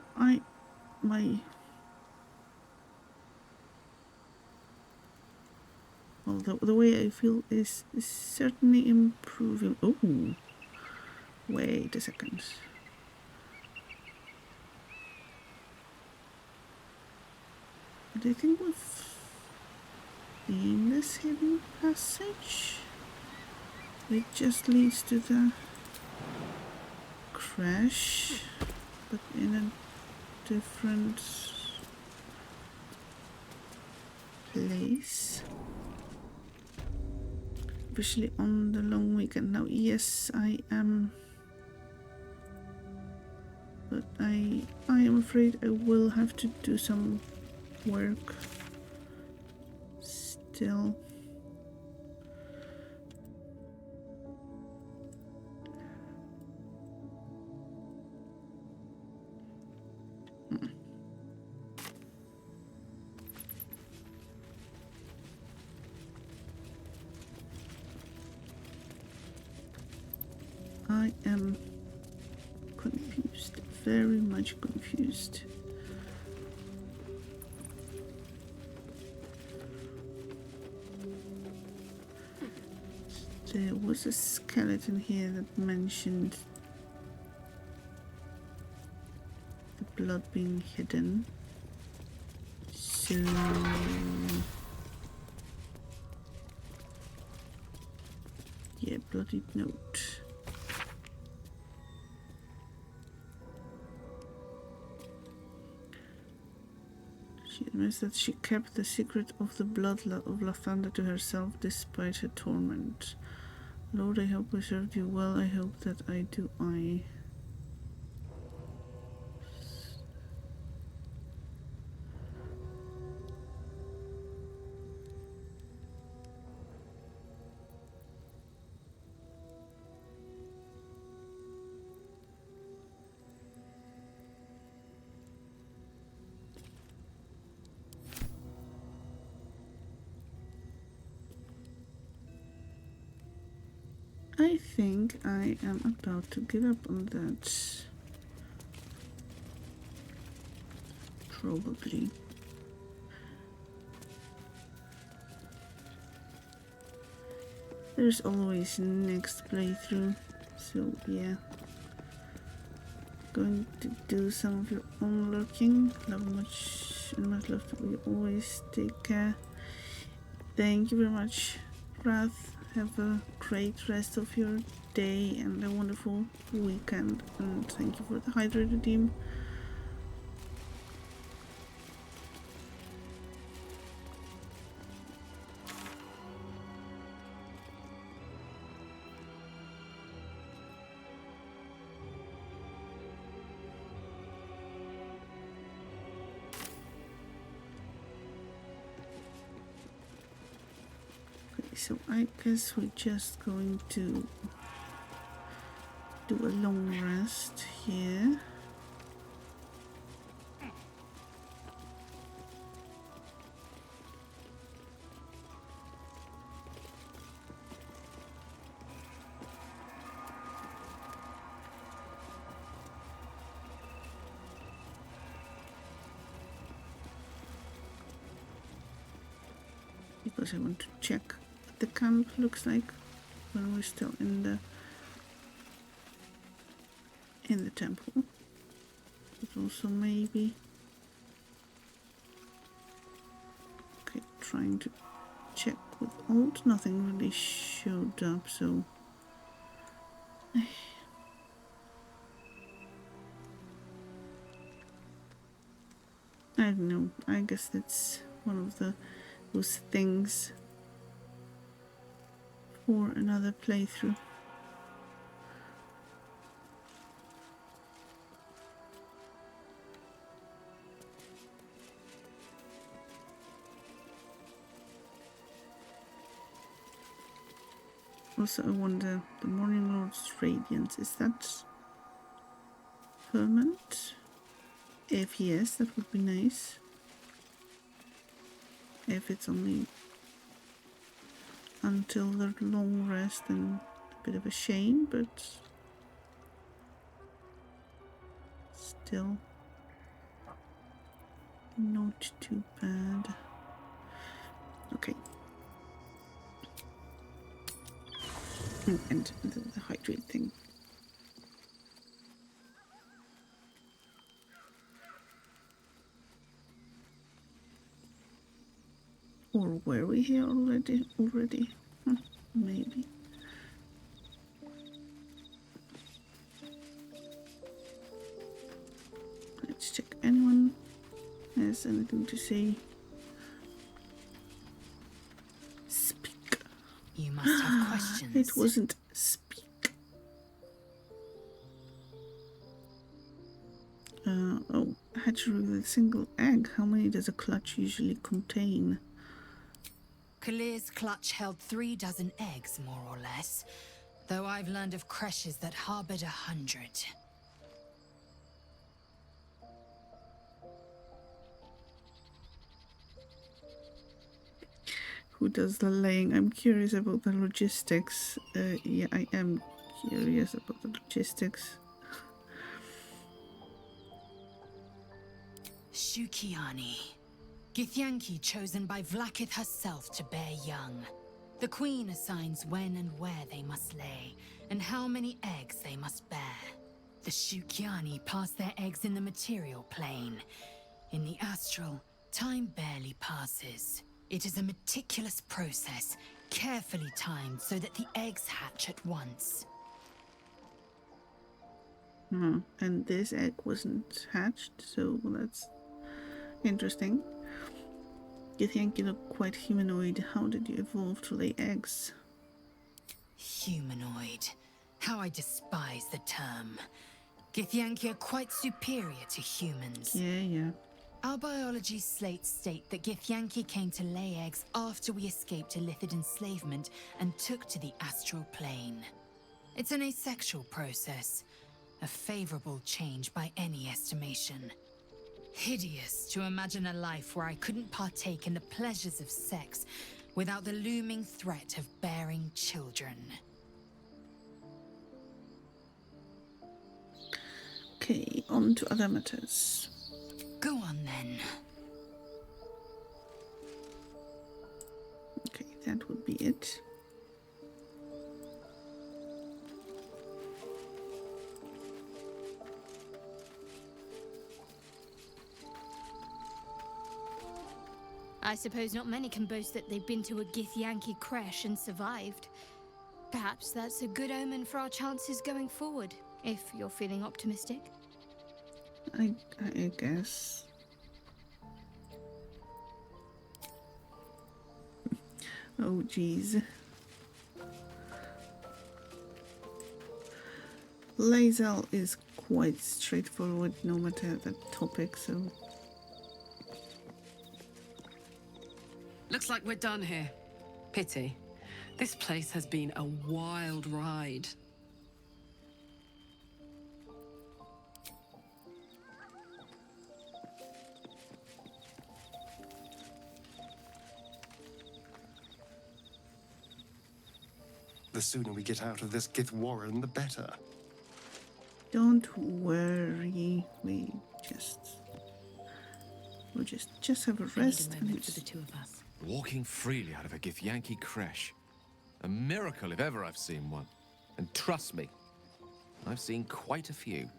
the way I feel is certainly improving. Oh, wait a second. But I think we've seen this hidden passage. It just leads to the crash, but in a different place. Especially on the long weekend. Now, yes, I am, but I am afraid I will have to do some work still. I am confused, very much confused. There was a skeleton here that mentioned the blood being hidden. So yeah, bloodied note. She admits that she kept the secret of the blood of Lathander to herself despite her torment. Lord, I hope I served you well. I hope that I do. I think I am about to give up on that. Probably. There's always next playthrough, so yeah. Going to do some of your own lurking. Love much and much love to you always. Take care. Thank you very much, Wrath. Have a great rest of your day and a wonderful weekend. And thank you for the hydrated team. So I guess we're just going to do a long rest here. Because I want to check what the camp looks like when we're still in the temple. But also maybe okay, trying to check with old. Nothing really showed up, so I don't know. I guess that's one of those things for another playthrough. Also, I wonder, the Morning Lord's Radiance, is that permanent? If yes, that would be nice. If it's only until their long rest, then a bit of a shame, but still not too bad. Okay. And the hydrate thing. Or were we here already? Maybe. Let's check. Anyone has anything to say? Speak. You must have questions. It wasn't speak. Oh, hatchery with a single egg. How many does a clutch usually contain? Kalir's clutch held 36 eggs, more or less. Though I've learned of creches that harbored 100. Who does the laying? I'm curious about the logistics. Yeah, I am curious about the logistics. Shukiani. Githyanki chosen by Vlakith herself to bear young. The queen assigns when and where they must lay, and how many eggs they must bear. The Shukiani pass their eggs in the material plane. In the astral, time barely passes. It is a meticulous process, carefully timed so that the eggs hatch at once. And this egg wasn't hatched, so that's interesting. Githyanki look quite humanoid. How did you evolve to lay eggs? Humanoid. How I despise the term. Githyanki are quite superior to humans. Yeah. Our biology slates state that Githyanki came to lay eggs after we escaped Illithid enslavement and took to the astral plane. It's an asexual process, a favorable change by any estimation. Hideous to imagine a life where I couldn't partake in the pleasures of sex without the looming threat of bearing children. Okay, on to other matters. Go on then. Okay, that would be it. I suppose not many can boast that they've been to a Githyanki crash and survived. Perhaps that's a good omen for our chances going forward, if you're feeling optimistic. I guess. Oh, jeez. Lae'zel is quite straightforward no matter the topic, so... Looks like we're done here. Pity. This place has been a wild ride. The sooner we get out of this Gith Warren, the better. Don't worry, we'll just have a rest and moment for it's... the two of us. Walking freely out of a Githyanki crash. A miracle if ever I've seen one. And trust me, I've seen quite a few.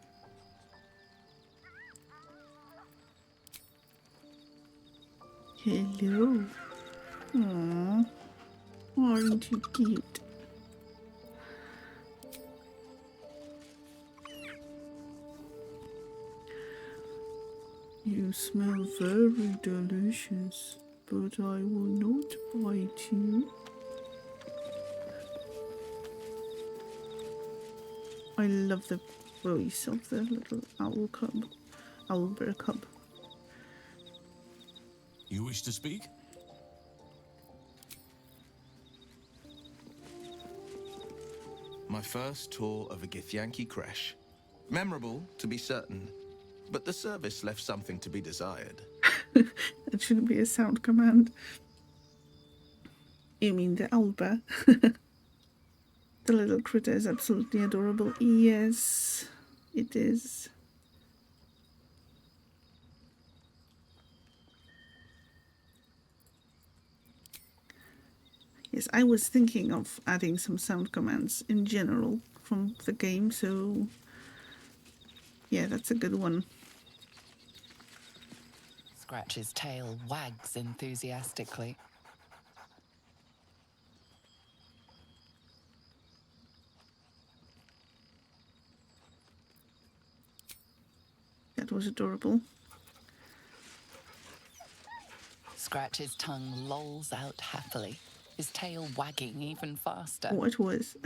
Hello. Aww. Aren't you cute? You smell very delicious, but I will not bite you. I love the voice of the little owlbear cub. You wish to speak? My first tour of a Githyanki crash. Memorable, to be certain, but the service left something to be desired. That shouldn't be a sound command. You mean the owlbear? The little critter is absolutely adorable. Yes, it is. Yes, I was thinking of adding some sound commands in general from the game, so yeah, that's a good one. Scratch's tail wags enthusiastically. That was adorable. Scratch's tongue lolls out happily, his tail wagging even faster. Oh, it was.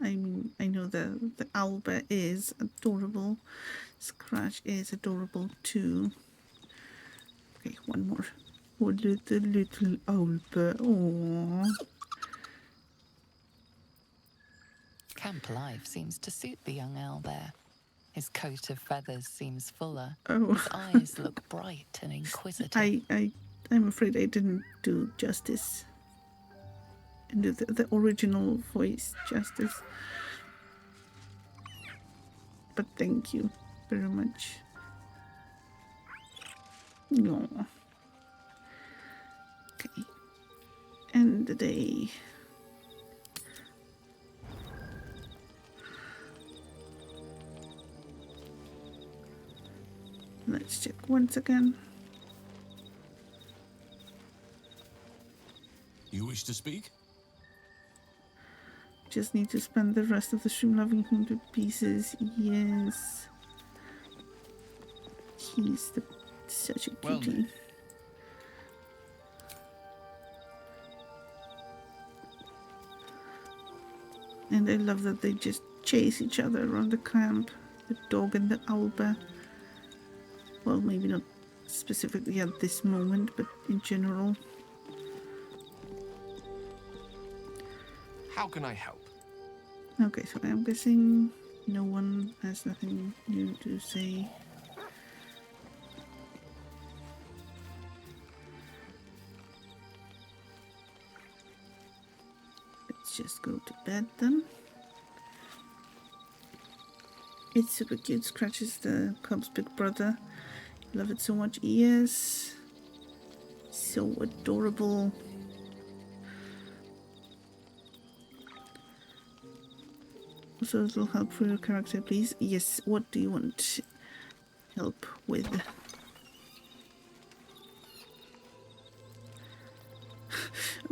I mean, I know the owlbear is adorable. Scratch is adorable too. Okay, one more. Oh, the little owlbear. Aww. Camp life seems to suit the young owlbear. His coat of feathers seems fuller. Oh. His eyes look bright and inquisitive. I'm afraid I didn't do justice. And do the original voice justice. But thank you very much. No. Okay. End the day. Let's check once again. You wish to speak? Just need to spend the rest of the stream loving him to pieces. Yes. He's such a Well cutie. then. And I love that they just chase each other around the camp. The dog and the owlbear. Well, maybe not specifically at this moment, but in general. How can I help? Okay, so I'm guessing no one has nothing new to say. Let's just go to bed then. It's super cute. Scratches the cub's big brother. Love it so much. Yes. So adorable. Also a little help for your character, please. Yes, what do you want help with?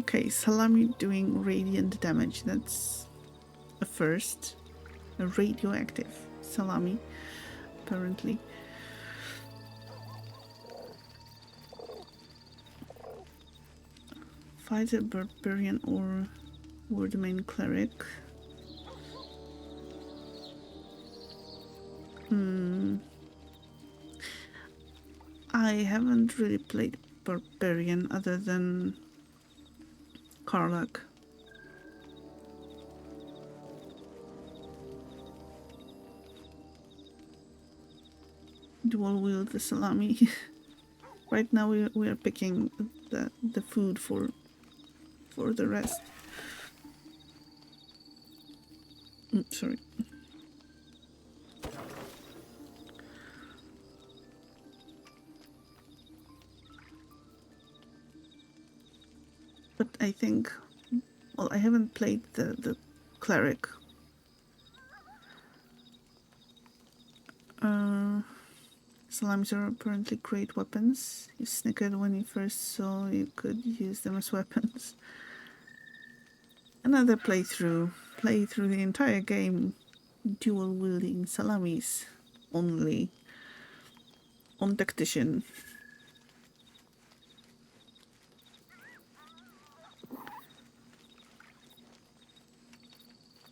Okay, salami doing radiant damage. That's a first. A radioactive salami, apparently. Fighter, barbarian, or the main cleric. I haven't really played barbarian other than Karlak. Dual wield the salami. Right now we are picking the food for the rest. Sorry. But I think, well, I haven't played the cleric. Salamis are apparently great weapons. You snickered when you first saw you could use them as weapons. Another playthrough. Play through the entire game dual wielding salamis only on tactician.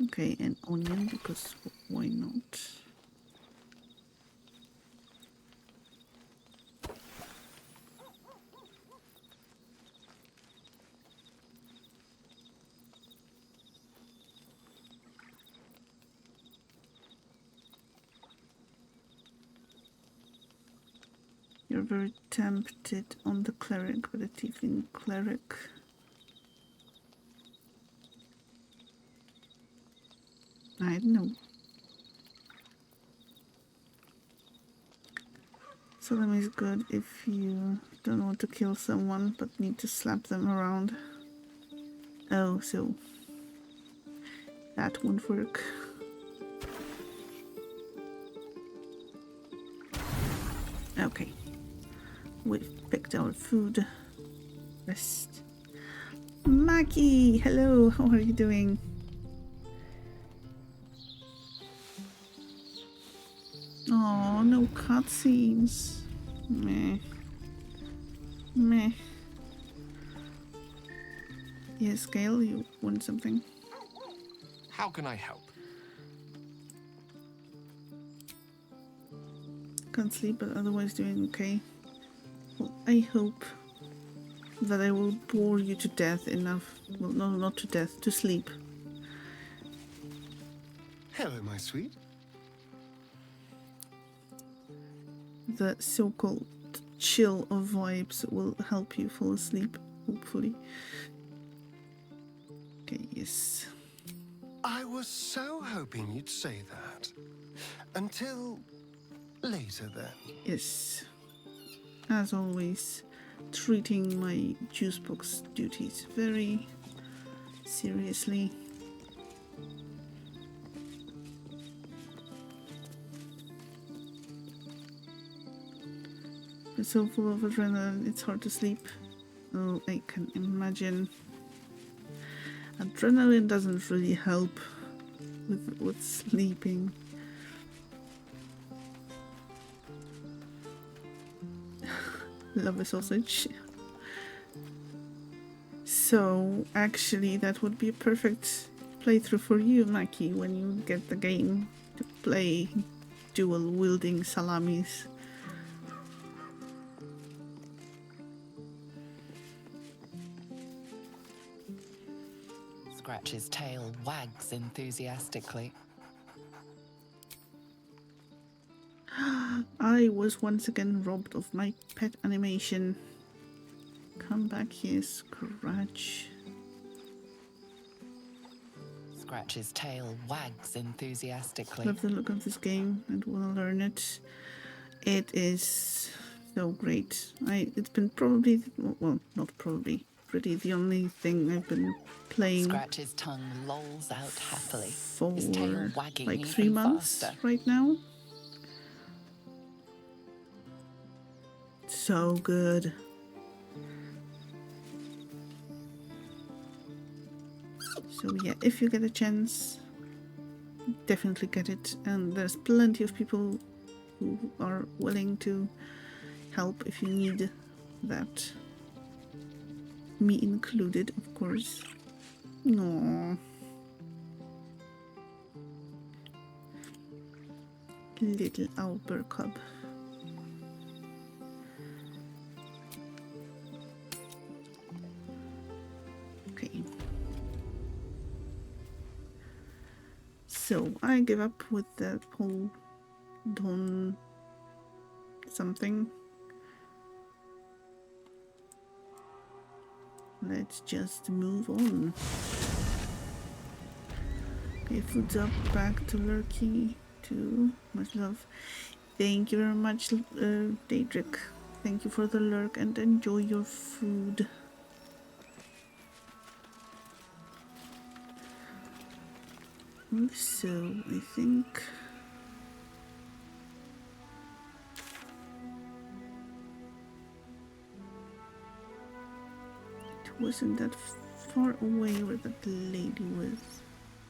Okay, and onion because why not? You're very tempted on the cleric, but a tiefling cleric. I don't know. Salami is good if you don't want to kill someone but need to slap them around. Oh, so that won't work. Okay. We've picked our food. Rest. Maki! Hello, how are you doing? Oh, no cutscenes. Meh. Meh. Yes, Gale, you want something? How can I help? Can't sleep, but otherwise doing okay. Well, I hope that I will bore you to death enough. Well, no, not to death, to sleep. Hello, my sweet. The so-called chill of vibes will help you fall asleep, hopefully. Okay, yes. I was so hoping you'd say that. Until later, then. Yes. As always, treating my juice box duties very seriously. I'm so full of adrenaline, it's hard to sleep. Oh, I can imagine. Adrenaline doesn't really help with sleeping. Love a sausage. So, actually, that would be a perfect playthrough for you, Maki, when you get the game to play dual wielding salamis. Scratch's tail wags enthusiastically. I was once again robbed of my pet animation. Come back here, Scratch. Scratch's tail wags enthusiastically. Love the look of this game and want to learn it. It is so great. It's been probably, well, not probably, pretty the only thing I've been playing Scratch's tongue lolls out happily, for his tail wagging like even 3 months faster. right now. So good. So yeah, if you get a chance, definitely get it. And there's plenty of people who are willing to help if you need that. Me included, of course. No. Little Albert cub. Okay. So I give up with that whole dawn something. Let's just move on. Okay, food's up, back to Lurky, to much love. Thank you very much, Daedric. Thank you for the lurk and enjoy your food. So, I think it wasn't that far away where that lady was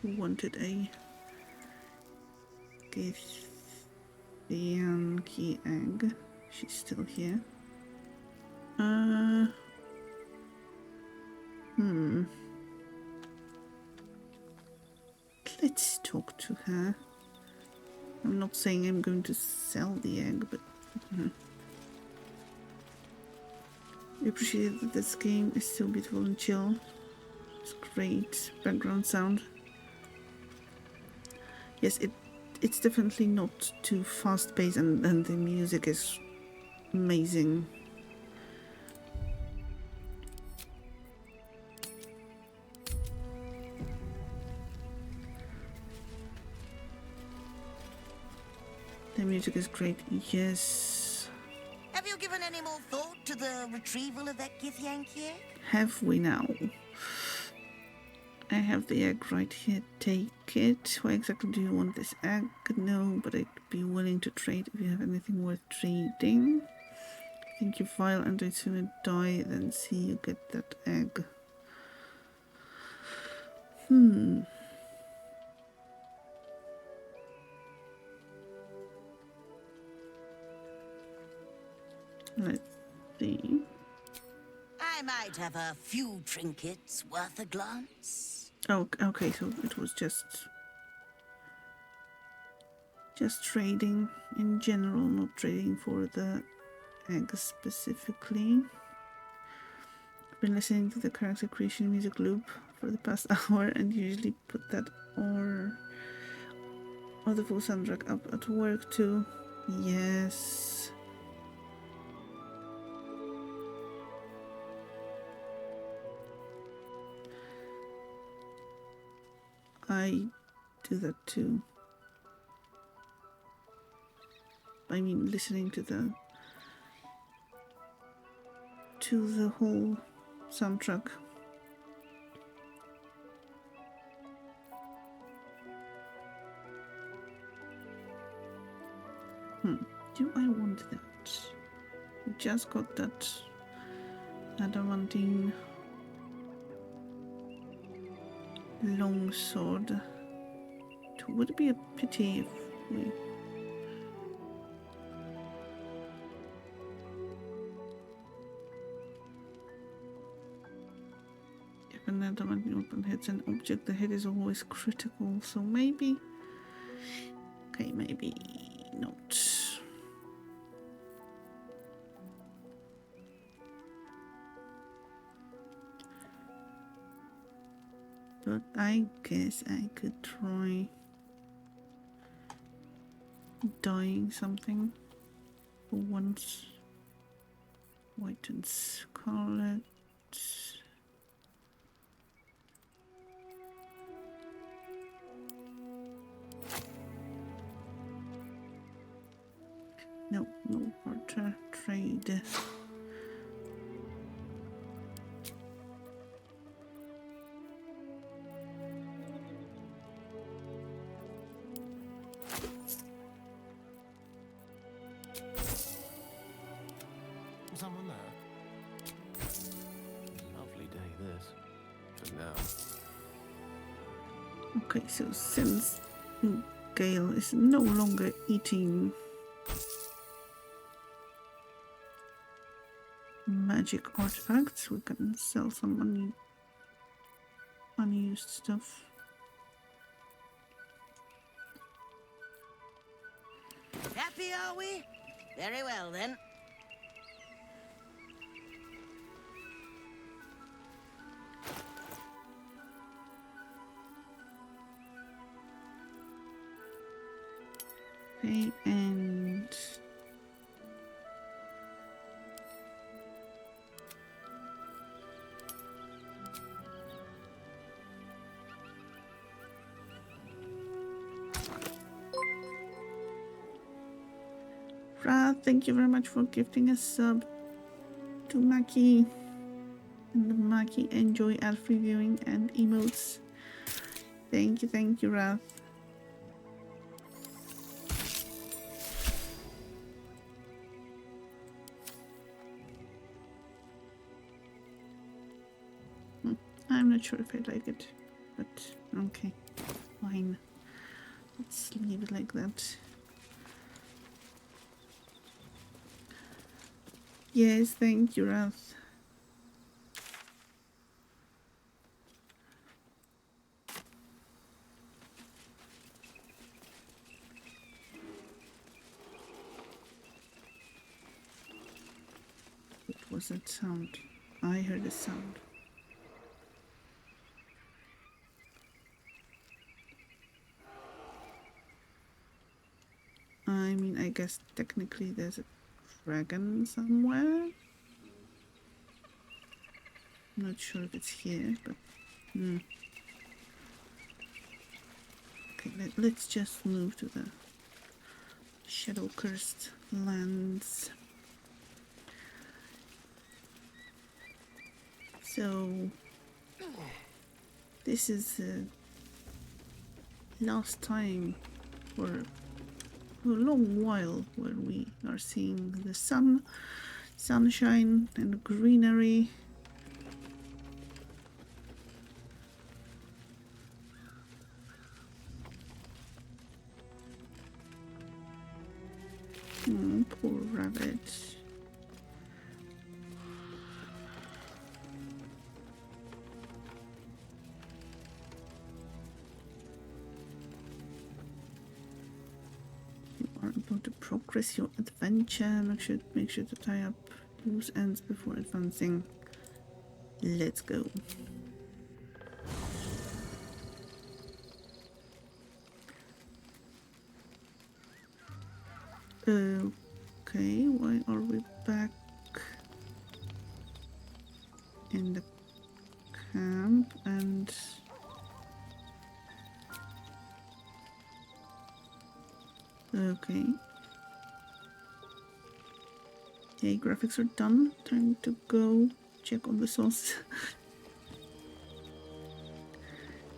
who wanted a Githyanki egg. She's still here. Let's talk to her. I'm not saying I'm going to sell the egg, but I appreciate that this game is so beautiful and chill. It's great background sound. Yes, it's definitely not too fast paced, and the music is amazing. The music is great, yes. Have you given any more thought to the retrieval of that Githyanki egg? Have we now? I have the egg right here. Take it. Why exactly do you want this egg? No, but I'd be willing to trade if you have anything worth trading. I think you file and I'd sooner die than see you get that egg. Let's see. I might have a few trinkets worth a glance. Oh, okay, so it was just trading in general, not trading for the egg specifically. I've been listening to the character creation music loop for the past hour and usually put that or the full soundtrack up at work too. Yes. I do that too. I mean, listening to the whole soundtrack. Do I want that? I just got that adamantine longsword. Would it be a pity if we... If an adamantine weapon hits an object, the hit is always critical, so maybe... Okay, maybe not. But I guess I could try dyeing something for once. White and scarlet. barter, trade. Someone there? Lovely day, this. For now. Okay, so since Gale is no longer eating magic artifacts, we can sell some unused stuff. Happy, are we? Very well, then. Okay, and Ra, thank you very much for gifting a sub to Maki. And Maki, enjoy elf reviewing and emotes. Thank you, Wrath. I'm not sure if I like it, but okay, fine. Let's leave it like that. Yes, thank you, Wrath. What was that sound? I heard a sound. I mean, I guess technically there's a dragon somewhere. I'm not sure if it's here, but okay, let's just move to the shadow cursed lands. So this is the last time for a long while where we are seeing the sunshine and greenery. Poor rabbit. Are about to progress your adventure. Make sure to tie up loose ends before advancing. Let's go. Okay, why are we back in the camp? And okay. Okay, graphics are done. Time to go check on the sauce.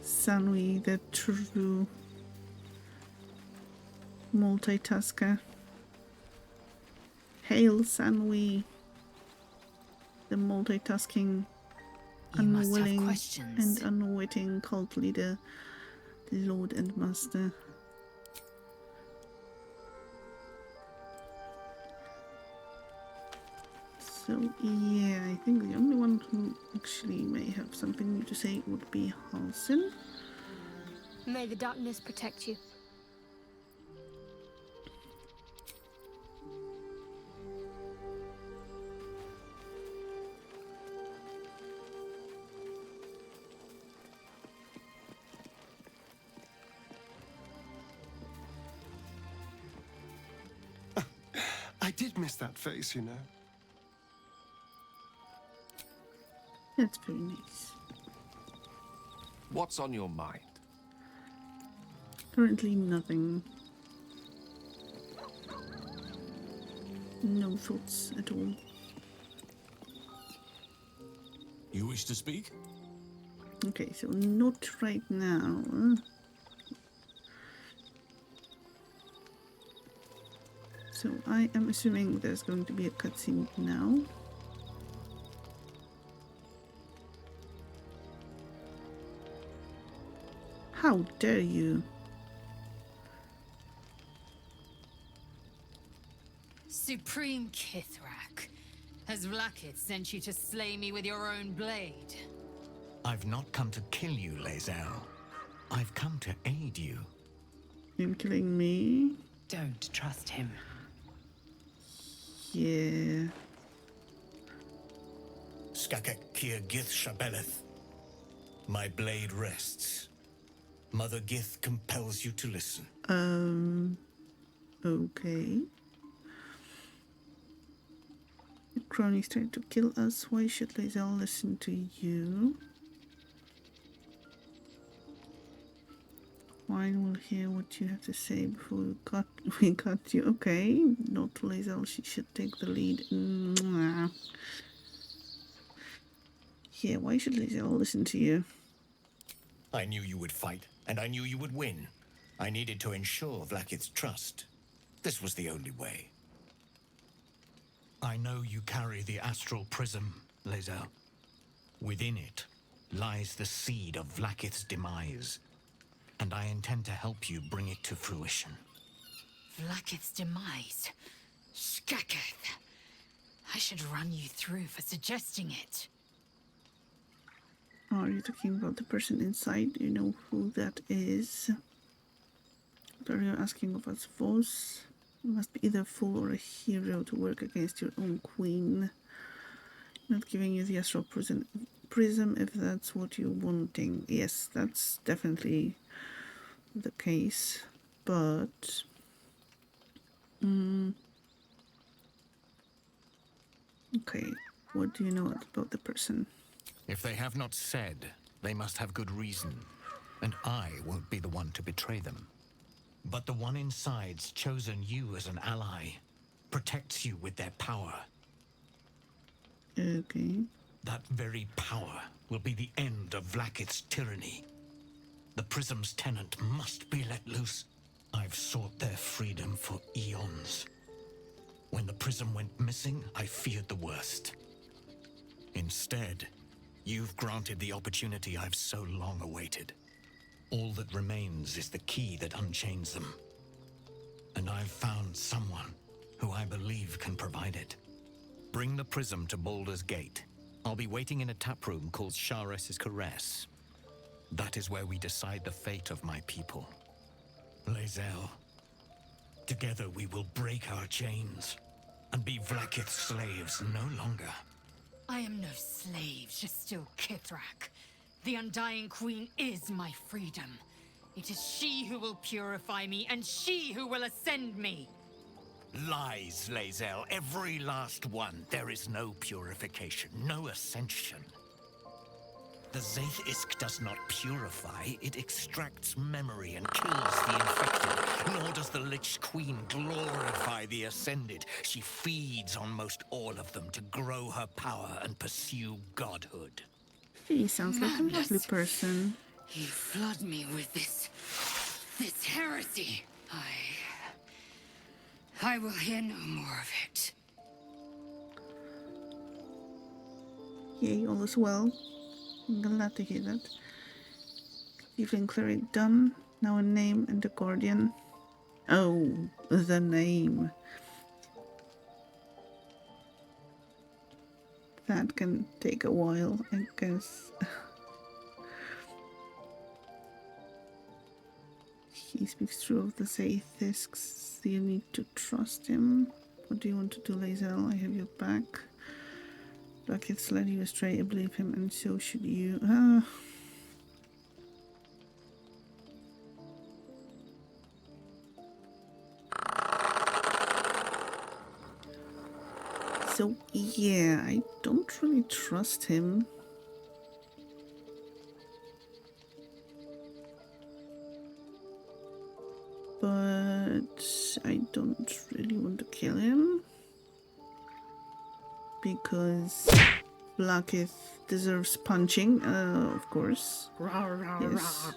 Sanwi, the true multitasker. Hail Sanwi, the multitasking, unwilling and unwitting cult leader, Lord and Master. So yeah, I think the only one who actually may have something new to say would be Halsin. May the darkness protect you. I did miss that face, you know. That's very nice. What's on your mind? Currently nothing. No thoughts at all. You wish to speak? Okay, so not right now. So I am assuming there's going to be a cutscene now. How dare you? Supreme Kithrak, has Vlakith sent you to slay me with your own blade? I've not come to kill you, Lae'zel. I've come to aid you. Him killing me? Don't trust him. Yeah. Skakek Kir Gith Shabeleth. My blade rests. Mother Gith compels you to listen. Okay. The cronies tried to kill us. Why should Lae'zel listen to you? Wine will hear what you have to say before we got you. Okay, not Lae'zel. She should take the lead. Mwah. Yeah, why should Lae'zel listen to you? I knew you would fight, and I knew you would win. I needed to ensure Vlakith's trust. This was the only way. I know you carry the astral prism, Lae'zel. Within it lies the seed of Vlakith's demise, and I intend to help you bring it to fruition. Vlakith's demise? Skaketh! I should run you through for suggesting it. Are you talking about the person inside? Do you know who that is? What are you asking of us, Vos? You must be either a fool or a hero to work against your own queen. Not giving you the astral prism if that's what you're wanting. Yes, that's definitely the case. But... okay, what do you know about the person? If they have not said, they must have good reason, and I won't be the one to betray them. But the one inside's chosen you as an ally, protects you with their power. Okay. That very power will be the end of Vlakith's tyranny. The Prism's tenant must be let loose. I've sought their freedom for eons. When the Prism went missing, I feared the worst. Instead, you've granted the opportunity I've so long awaited. All that remains is the key that unchains them. And I've found someone who I believe can provide it. Bring the Prism to Baldur's Gate. I'll be waiting in a taproom called Shares's Caress. That is where we decide the fate of my people. Lae'zel, together we will break our chains and be Vlakith's slaves no longer. I am no slave, just still Kithrak. The Undying Queen is my freedom. It is she who will purify me, and she who will ascend me. Lies, Lae'zel, every last one. There is no purification, no ascension. The Zaith Isk does not purify, it extracts memory and kills the infected. Nor does the Lich Queen glorify the ascended. She feeds on most all of them to grow her power and pursue godhood. He sounds like a lovely person. You flood me with this heresy. I will hear no more of it. Yay, all is well. I'm glad to hear that. Evelyn Cleric done. Now a name and a guardian. Oh, the name. That can take a while, I guess. He speaks true of the Zaithisks. You need to trust him. What do you want to do, Lae'zel? I have your back. Buckets led you astray. I believe him, and so should you. So, yeah, I don't really trust him. But I don't really want to kill him. because Blackith deserves punching, of course. Yes.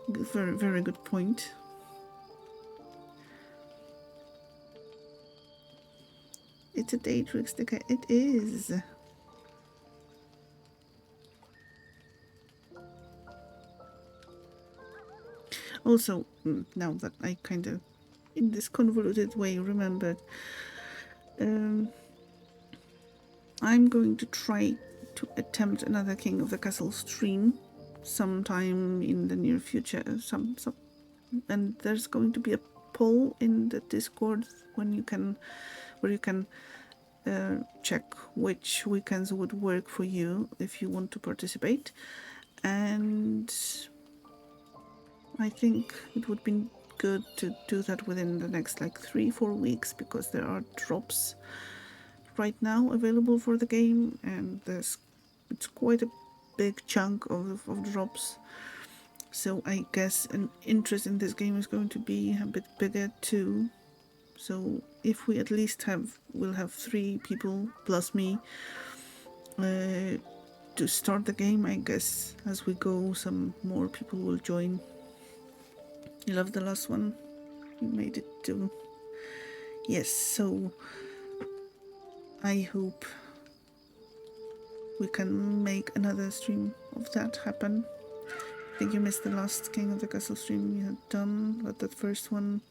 Very, very good point. It's a Daedrix decay. It is. Also, now that I kind of, in this convoluted way, remembered, I'm going to try to attempt another King of the Castle stream sometime in the near future. And there's going to be a poll in the Discord where you can check which weekends would work for you if you want to participate. And I think it would be good to do that within the next like 3-4 weeks, because there are drops right now available for the game, and it's quite a big chunk of drops. So I guess an interest in this game is going to be a bit bigger too. So if we at least we'll have 3 people plus me to start the game, I guess as we go some more people will join. You love the last one? You made it too. Yes, so I hope we can make another stream of that happen. I think you missed the last King of the Castle stream you had done, but that first one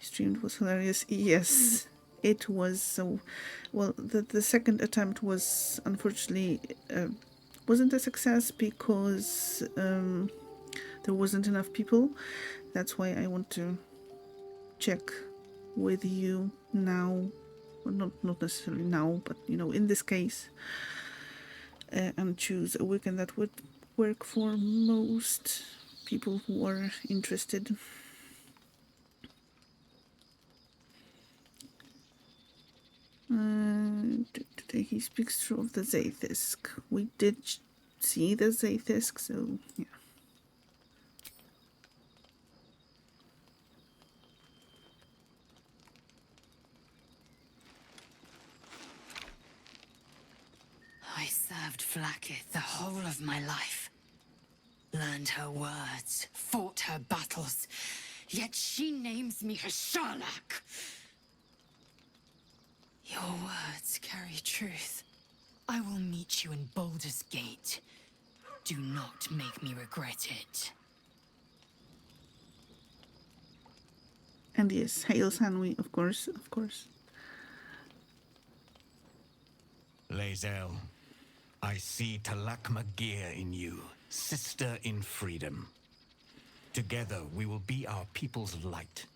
you streamed was hilarious. Yes, it was. So, well, the second attempt was unfortunately wasn't a success because there wasn't enough people. That's why I want to check with you now, well, not necessarily now, but in this case, and choose a weekend that would work for most people who are interested. Today he speaks true of the Zaithisk. We did see the Zaithisk, so yeah. I served Vlaakith the whole of my life. Learned her words, fought her battles, yet she names me her Sharlak. Your words carry truth. I will meet you in Baldur's Gate. Do not make me regret it. And yes, hail Sanwi, of course. Lae'zel, I see Talak Magir in you, sister in freedom. Together we will be our people's light.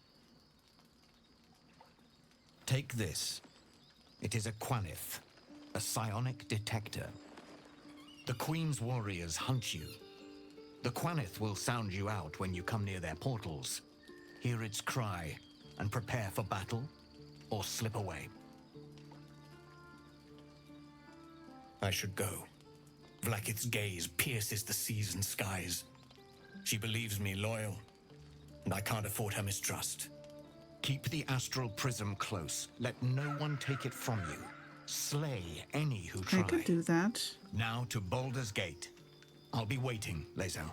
Take this. It is a Quanith, a psionic detector. The Queen's warriors hunt you. The Quanith will sound you out when you come near their portals. Hear its cry and prepare for battle, or slip away. I should go. Vlaakith's gaze pierces the seas and skies. She believes me loyal, and I can't afford her mistrust. Keep the astral prism close. Let no one take it from you. Slay any who try. I could do that. Now to Baldur's Gate. I'll be waiting, Lae'zel.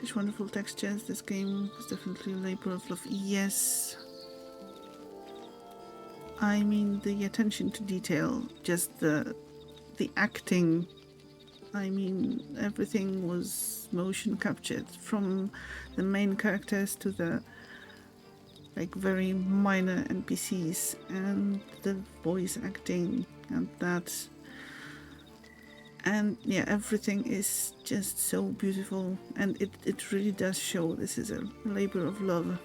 Such wonderful textures. This game was definitely a labor of love. Yes. I mean, the attention to detail, just the acting. I mean, everything was motion captured, from the main characters to the very minor NPCs, and the voice acting and that. And yeah, everything is just so beautiful, and it really does show this is a labor of love.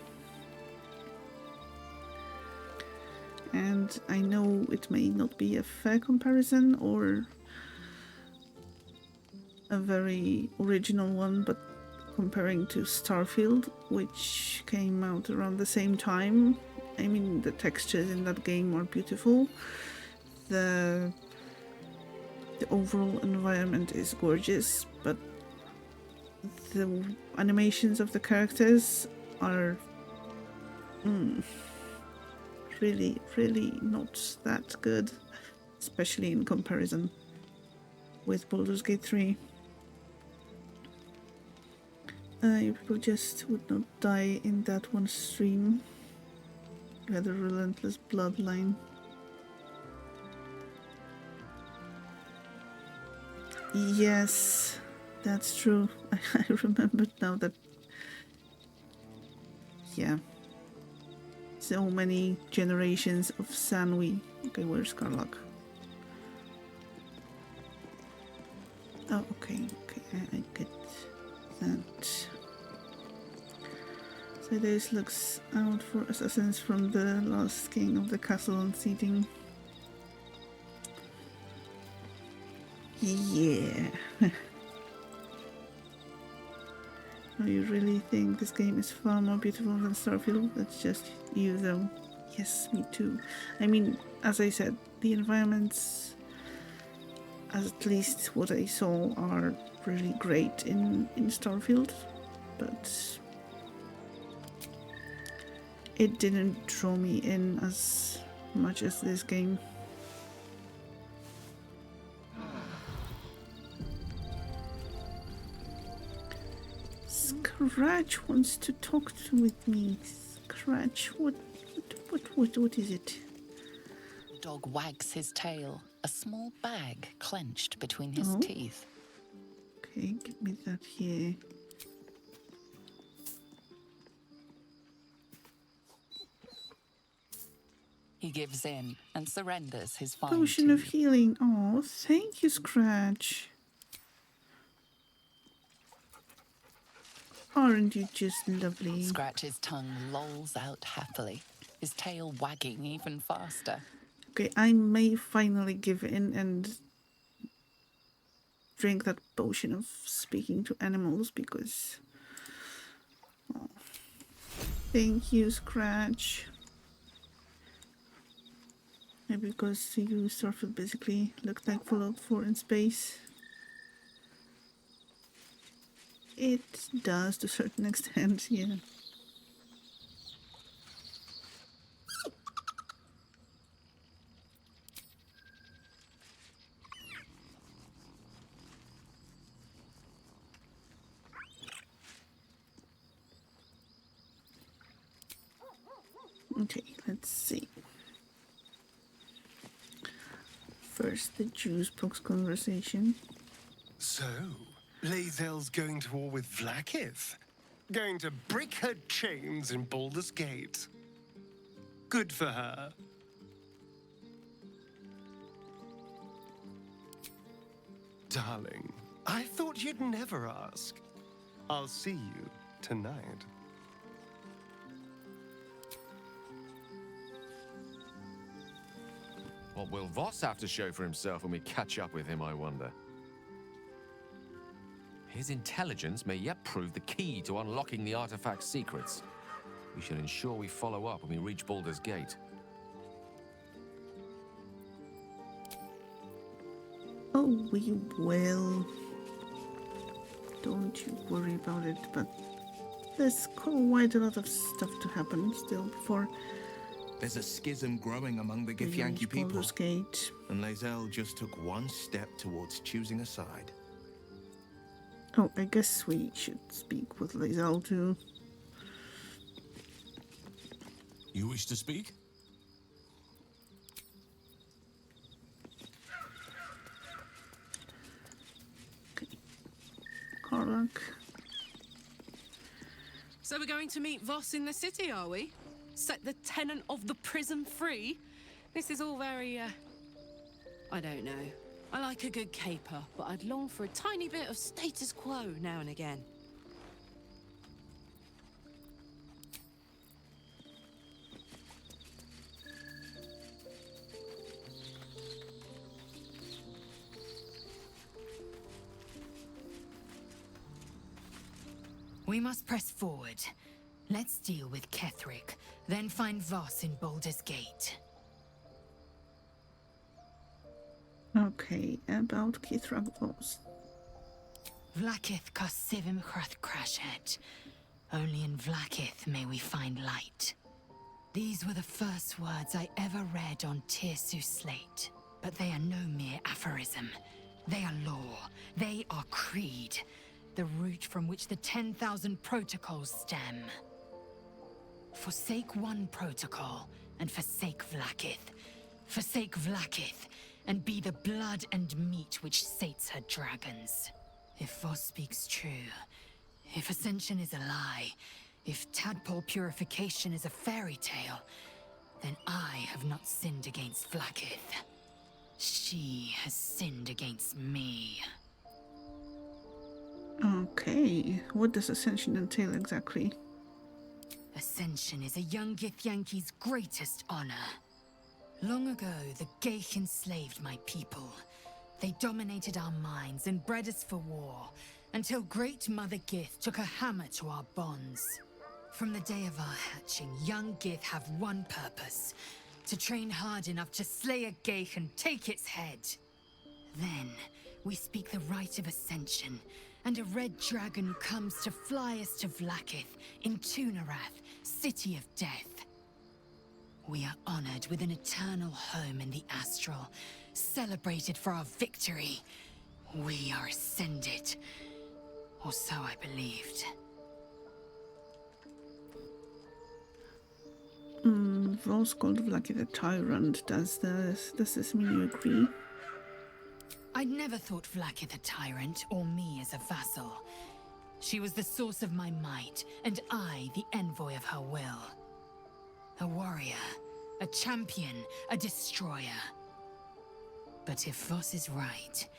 And I know it may not be a fair comparison, or a very original one, but comparing to Starfield, which came out around the same time, I mean, the textures in that game are beautiful. The overall environment is gorgeous, but the animations of the characters are really, really not that good, especially in comparison with Baldur's Gate 3. People just would not die in that one stream. You had a relentless bloodline. Yes, that's true. I remembered now that... Yeah. So many generations of Sanwi. Okay, where's Karlach? Oh, okay, I get that. So this looks out for assassins from the last king of the castle and seating. Yeah. Oh, you really think this game is far more beautiful than Starfield? That's just you, though. Yes, me too. I mean, as I said, the environments, at least what I saw, are really great in Starfield, but it didn't draw me in as much as this game. Scratch wants to talk with me. Scratch, what is it? Dog wags his tail, a small bag clenched between his teeth. Okay, give me that here. He gives in and surrenders his fine Potion of tooth. healing. Oh, thank you, Scratch. Aren't you just lovely? Scratch's tongue lolls out happily, his tail wagging even faster. Okay, I may finally give in and drink that potion of speaking to animals because... Oh. Thank you, Scratch. Maybe because you Starfield basically looked like Fallout 4 in space. It does to a certain extent, yeah. Okay, let's see. First, the juice box conversation. So, Lae'zel's going to war with Vlaakith? Going to break her chains in Baldur's Gate? Good for her. Darling, I thought you'd never ask. I'll see you tonight. What will Voss have to show for himself when we catch up with him, I wonder? His intelligence may yet prove the key to unlocking the artifact's secrets. We should ensure we follow up when we reach Baldur's Gate. Oh, we will. Don't you worry about it, but there's quite a lot of stuff to happen still before... There's a schism growing among the Githyanki people, Baldur's Gate. and Lae'zel just took one step towards choosing a side. Oh, I guess we should speak with Lae'zel too. You wish to speak? Okay. Karlach. So we're going to meet Voss in the city, are we? Set the tenant of the prison free? This is all very, I don't know. I like a good caper, but I'd long for a tiny bit of status quo now and again. We must press forward. Let's deal with Ketheric, then find Voss in Baldur's Gate. Okay, about Kithrak Voss. Vlakith Kosivim Hrath Crashet. Only in Vlakith may we find light. These were the first words I ever read on Tirsu's slate. But they are no mere aphorism. They are law. They are creed. The root from which the 10,000 protocols stem. Forsake one protocol, and forsake Vlakith. Forsake Vlakith, and be the blood and meat which sates her dragons. If Voss speaks true, if Ascension is a lie, if tadpole purification is a fairy tale, then I have not sinned against Vlakith. She has sinned against me. Okay, what does Ascension entail exactly? Ascension is a young Githyanki's greatest honor. Long ago, the Geich enslaved my people. They dominated our minds and bred us for war, until Great Mother Gith took a hammer to our bonds. From the day of our hatching, young Gith have one purpose: to train hard enough to slay a Geich and take its head. Then, we speak the rite of Ascension, and a red dragon comes to fly us to Vlakith, in Tunarath, City of Death. We are honored with an eternal home in the Astral, celebrated for our victory. We are ascended. Or so I believed. Voss called Vlakith a tyrant. Does this mean you agree? I'd never thought Vlakith a tyrant, or me as a vassal. She was the source of my might, and I the envoy of her will. A warrior, a champion, a destroyer. But if Voss is right,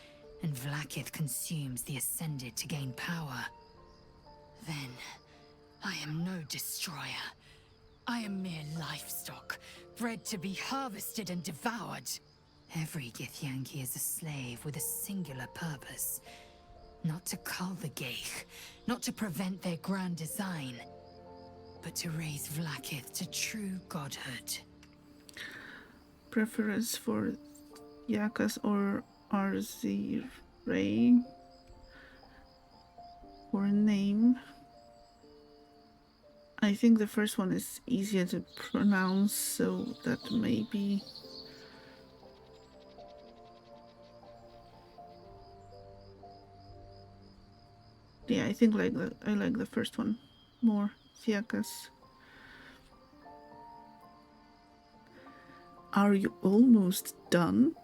and Vlakith consumes the Ascended to gain power, then I am no destroyer. I am mere livestock, bred to be harvested and devoured. Every Githyanki is a slave with a singular purpose. Not to cull the Geich, not to prevent their grand design, but to raise Vlakith to true godhood. Preference for Yakas or Arziray? For a name? I think the first one is easier to pronounce, so that maybe... Yeah, I think I like the first one more. Thiakas. Are you almost done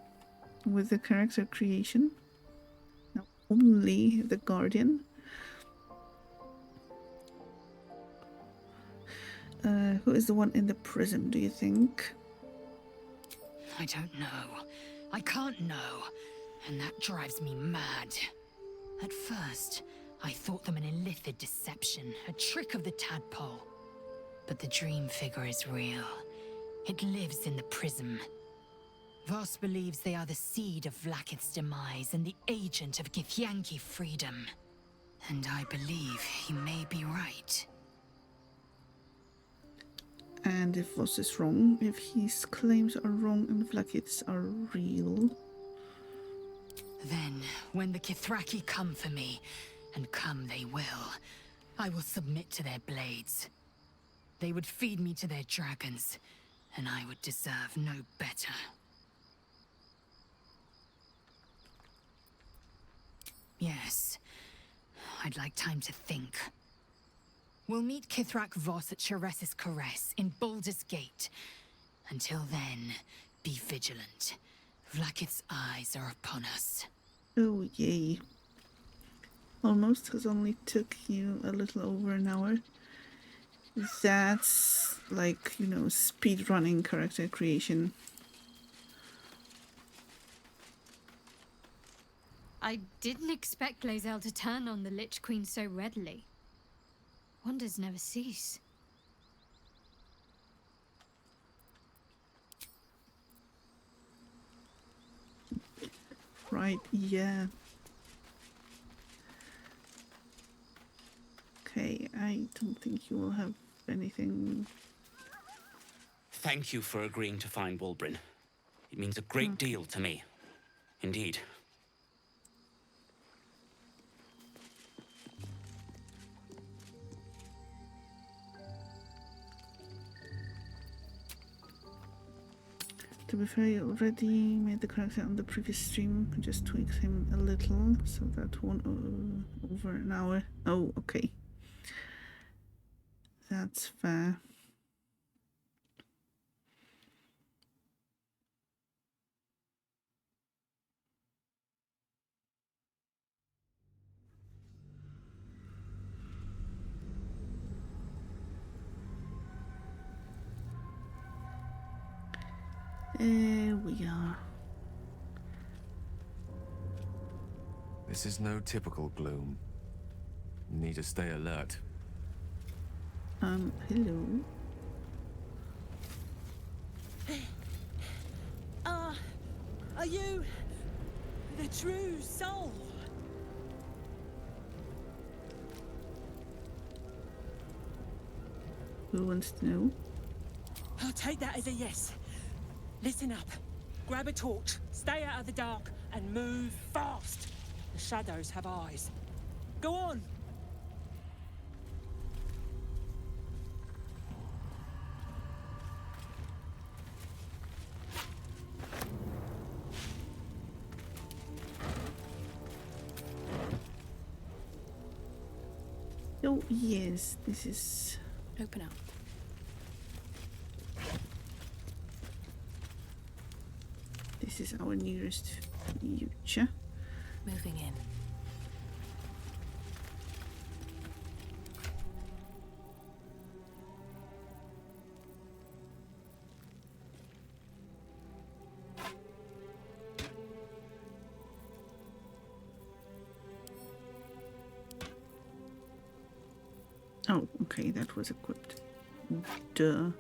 with the character creation? Now only the Guardian. Who is the one in the prism, do you think? I don't know. I can't know. And that drives me mad. At first, I thought them an illithid deception, a trick of the tadpole. But the dream figure is real. It lives in the prism. Voss believes they are the seed of Vlakith's demise and the agent of Githyanki freedom. And I believe he may be right. And if Voss is wrong, if his claims are wrong and Vlakith's are real... Then, when the Kithraki come for me, and come they I will submit to their blades. They would feed me to their dragons, and I would deserve no better. Yes, I'd like time to think. We'll meet Kithrak Voss at Sheres's Caress in Baldur's Gate. Until then, be vigilant. Vlakith's eyes are upon us. Oh yay. Almost has only took you a little over an hour. That's like, you know, speed running character creation. I didn't expect Lae'zel to turn on the Lich Queen so readily. Wonders never cease. Right, yeah. Okay, I don't think you will have anything. Thank you for agreeing to find Wulbrin. It means a great deal to me. Indeed. To be fair, you already made the character on the previous stream. Just tweaked him a little, so that won't over an hour. Oh, okay. That's fair. There we are. This is no typical gloom. You need to stay alert. Hello. Are you the true soul? Who wants to know? I'll take that as a yes. Listen up. Grab a torch, stay out of the dark, and move fast. The shadows have eyes. Go on! Oh, yes, this is... Open up. This is our nearest future. Moving in. Oh, okay, that was equipped. Duh.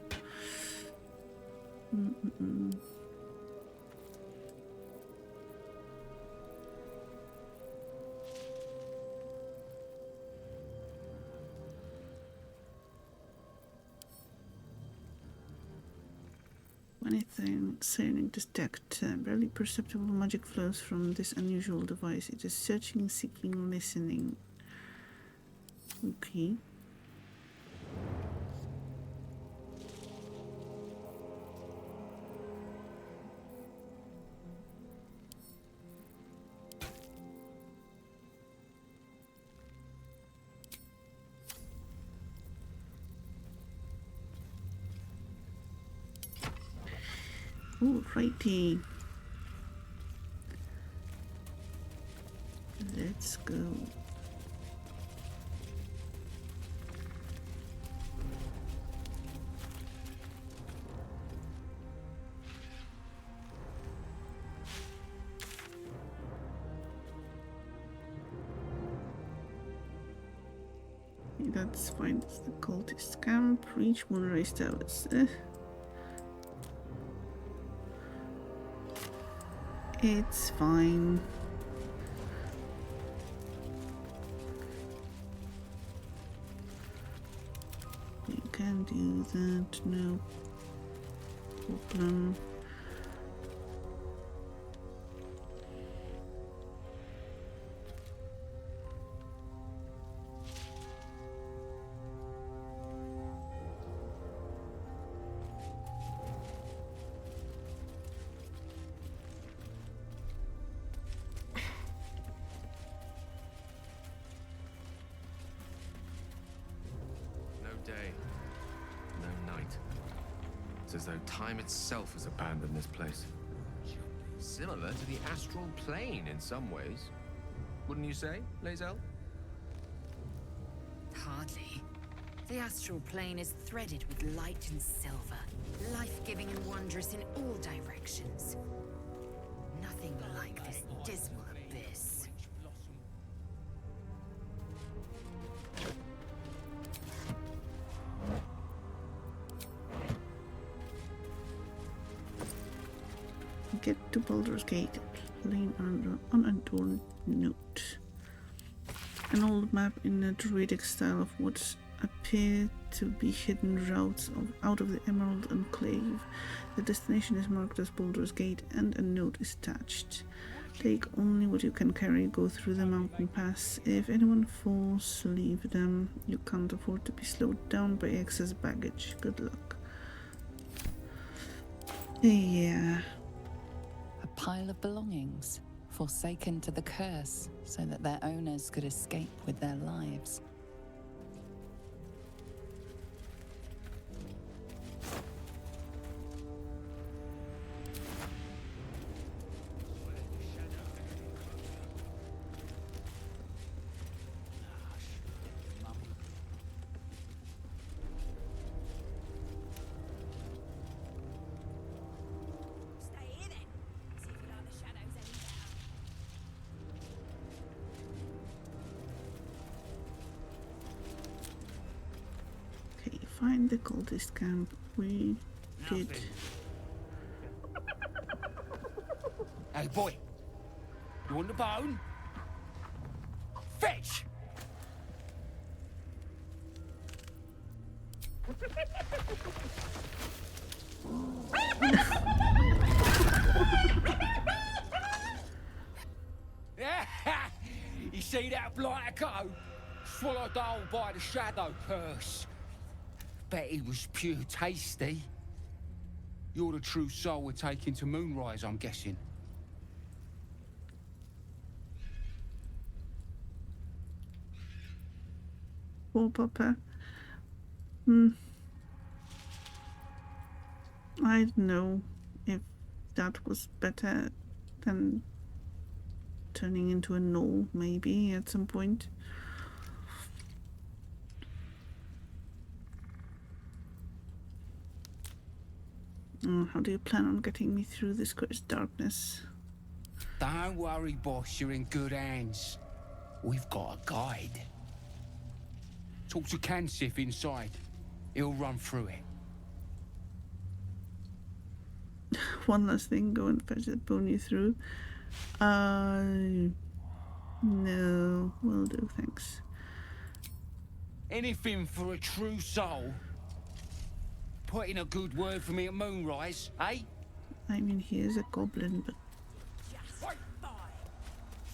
Anything concerning this detect barely perceptible magic flows from this unusual device. It is searching, seeking, listening. Okay. Alrighty. Let's go. That's fine. It's the cultist camp. Reach Moonrise Towers. It's fine. You can do that, no problem. As though time itself has abandoned this place. Similar to the astral plane in some ways. Wouldn't you say, Lae'zel? Hardly. The astral plane is threaded with light and silver, life-giving and wondrous in all directions. Nothing like this dismal abyss. Get to Baldur's Gate, plain under unadorned note. An old map in a druidic style of what's appear to be hidden routes out of the Emerald Enclave. The destination is marked as Baldur's Gate and a note is attached. Take only what you can carry, go through the mountain pass. If anyone falls, leave them. You can't afford to be slowed down by excess baggage. Good luck. Yeah. A pile of belongings, forsaken to the curse, so that their owners could escape with their lives. Find the cultist camp. We did. Hey, boy. You want the bone? Fetch! You see that blighter go? Swallowed whole by the shadow curse. Bet he was pure tasty. You're the true soul we're taking to Moonrise, I'm guessing. Poor Papa. I don't know if that was better than turning into a gnoll, maybe, at some point. How do you plan on getting me through this cursed darkness? Don't worry, boss, you're in good hands. We've got a guide. Talk to Kansif inside. He'll run through it. One last thing, go and fetch that pony through. No, will do, thanks. Anything for a true soul. Put in a good word for me at Moonrise, eh? I mean, he is a goblin, but...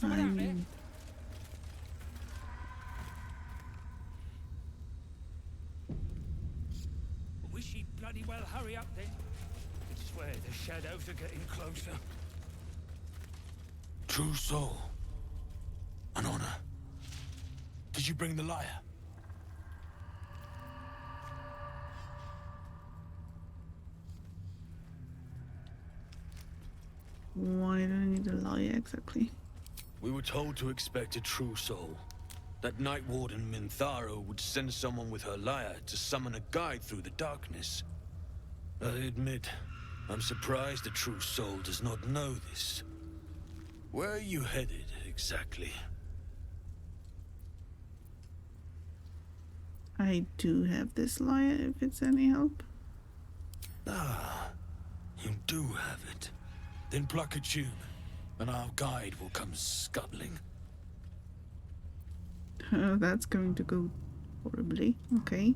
I mean... Wish he'd bloody well hurry up then. I swear the shadows are getting closer. True soul. An honor. Did you bring the lyre? Why do I need a lyre exactly? We were told to expect a true soul. That Night Warden Minthara would send someone with her lyre to summon a guide through the darkness. I admit, I'm surprised a true soul does not know this. Where are you headed, exactly? I do have this lyre, if it's any help. Ah, you do have it. Then pluck a tune, and our guide will come scuttling. That's going to go horribly. Okay.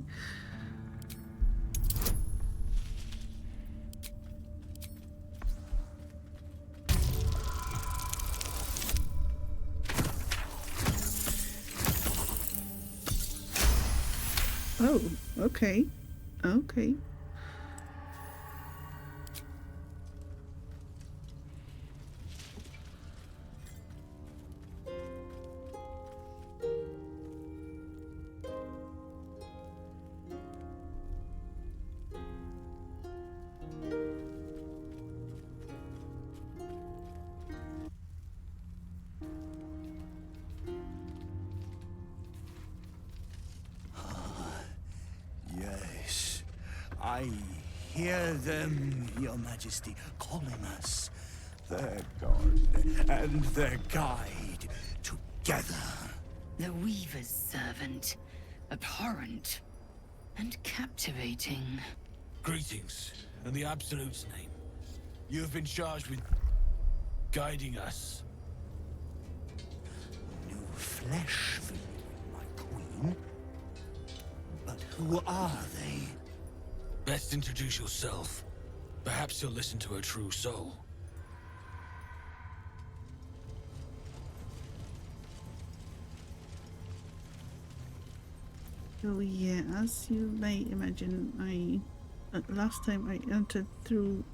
Oh, okay. Okay. Yes, I hear them, Your Majesty, calling us. Their god and their guide together. The Weaver's servant. Abhorrent. And captivating. Greetings, in the Absolute's name. You have been charged with guiding us. New flesh for you, my queen. Who are they? Best introduce yourself. Perhaps you'll listen to a true soul. So yeah, as you may imagine, last time I entered through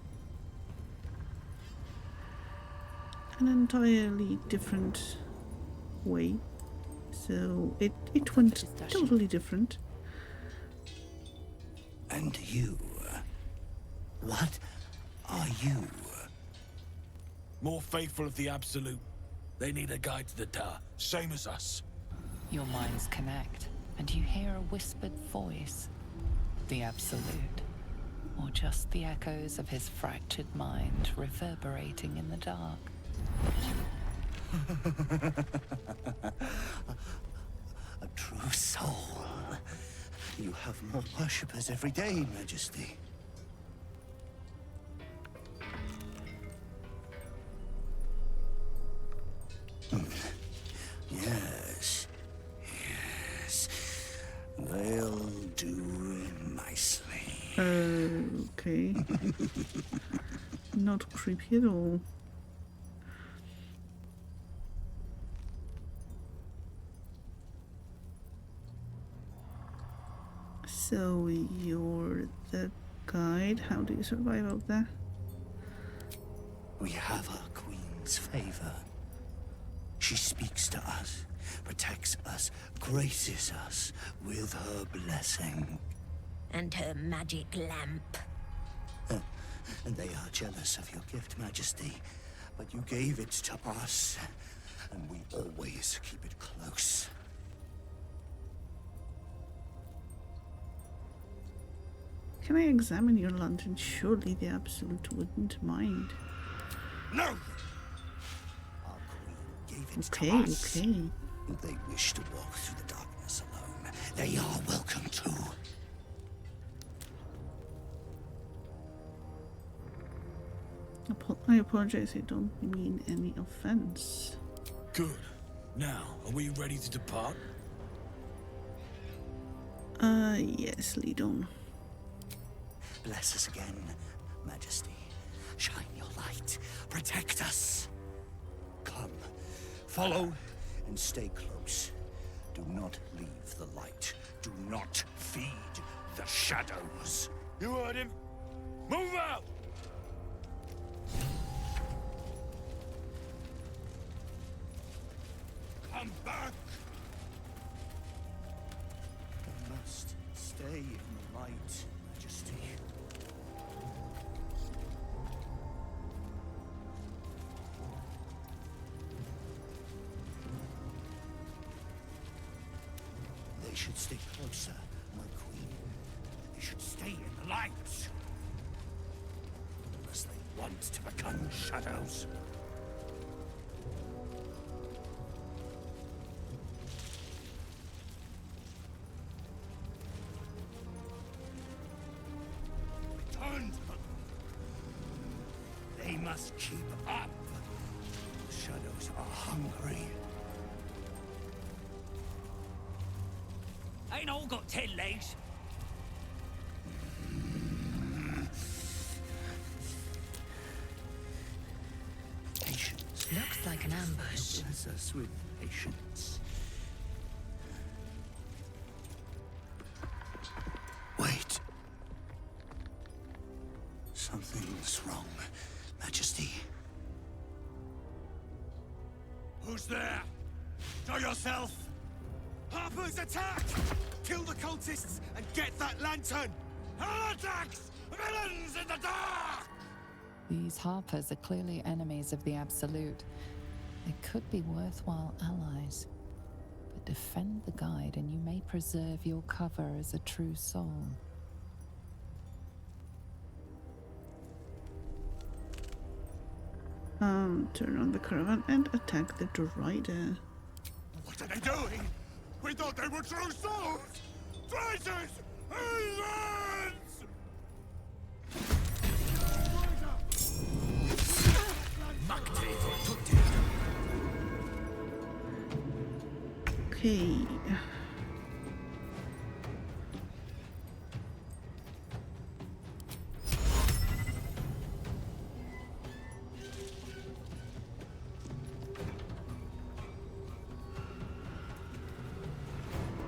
an entirely different way. So it went totally different. And you? What are you? More faithful of the Absolute. They need a guide to the tower, same as us. Your minds connect, and you hear a whispered voice. The Absolute. Or just the echoes of his fractured mind reverberating in the dark. A true soul. You have more worshippers every day, Majesty. Yes. Yes. They'll do nicely. Okay. Not creepy at all. So you're the guide. How do you survive out there? We have our queen's favor. She speaks to us, protects us, graces us with her blessing. And her magic lamp. And they are jealous of your gift, Majesty. But you gave it to us, and we always keep it close. Can I examine your lantern? Surely the Absolute wouldn't mind. No! Our queen gave it to us. Okay. If they wish to walk through the darkness alone, they are welcome to. I apologize, I don't mean any offense. Good. Now, are we ready to depart? Yes, lead on. Bless us again, Majesty. Shine your light. Protect us. Come, follow, and stay close. Do not leave the light. Do not feed the shadows. You heard him. Move out! Come back! We must stay in the light, Majesty. They should stay closer, my queen. They should stay in the light. Unless they want to become shadows. Return to them. They must keep up. The shadows are hungry. Ain't all got 10 legs. Patience. Looks like an ambush. Bless us with patience. Wait. Something's wrong, Majesty. Who's there? Show yourself! Harpers, attack! Kill the cultists and get that lantern! Heretics! Villains in the dark! These Harpers are clearly enemies of the Absolute. They could be worthwhile allies. But defend the guide and you may preserve your cover as a true soul. Turn on the caravan and attack the Drider. What are they doing? We thought they were true souls! Traitors! Heathens! Okay.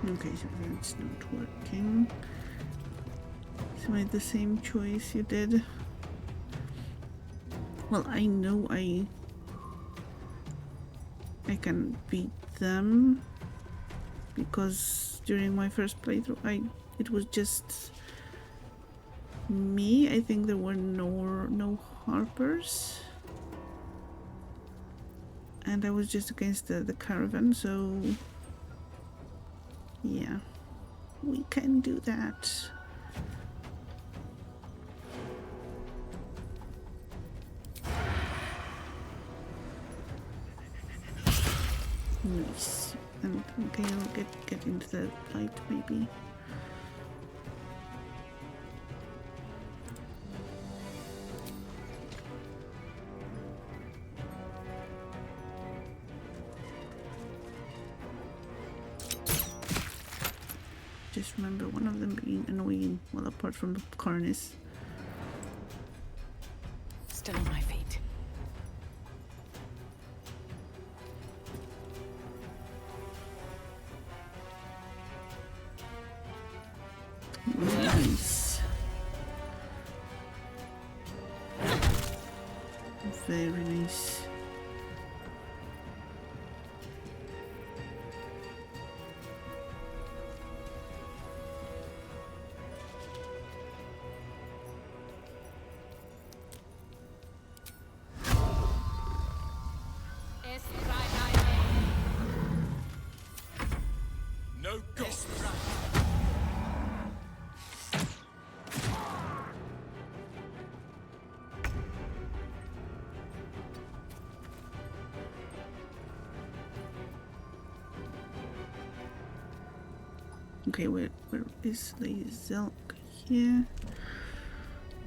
Okay, so that's not working. So I made the same choice you did. Well, I know I can beat them because during my first playthrough it was just me. I think there were no harpers. And I was just against the caravan, so yeah, we can do that. Nice. And okay, I'll get into the light maybe. Just remember one of them being annoying, well, apart from the cornice. Still on my feet. Nice. Very nice. No go. Okay, where is Lae'zel? Here.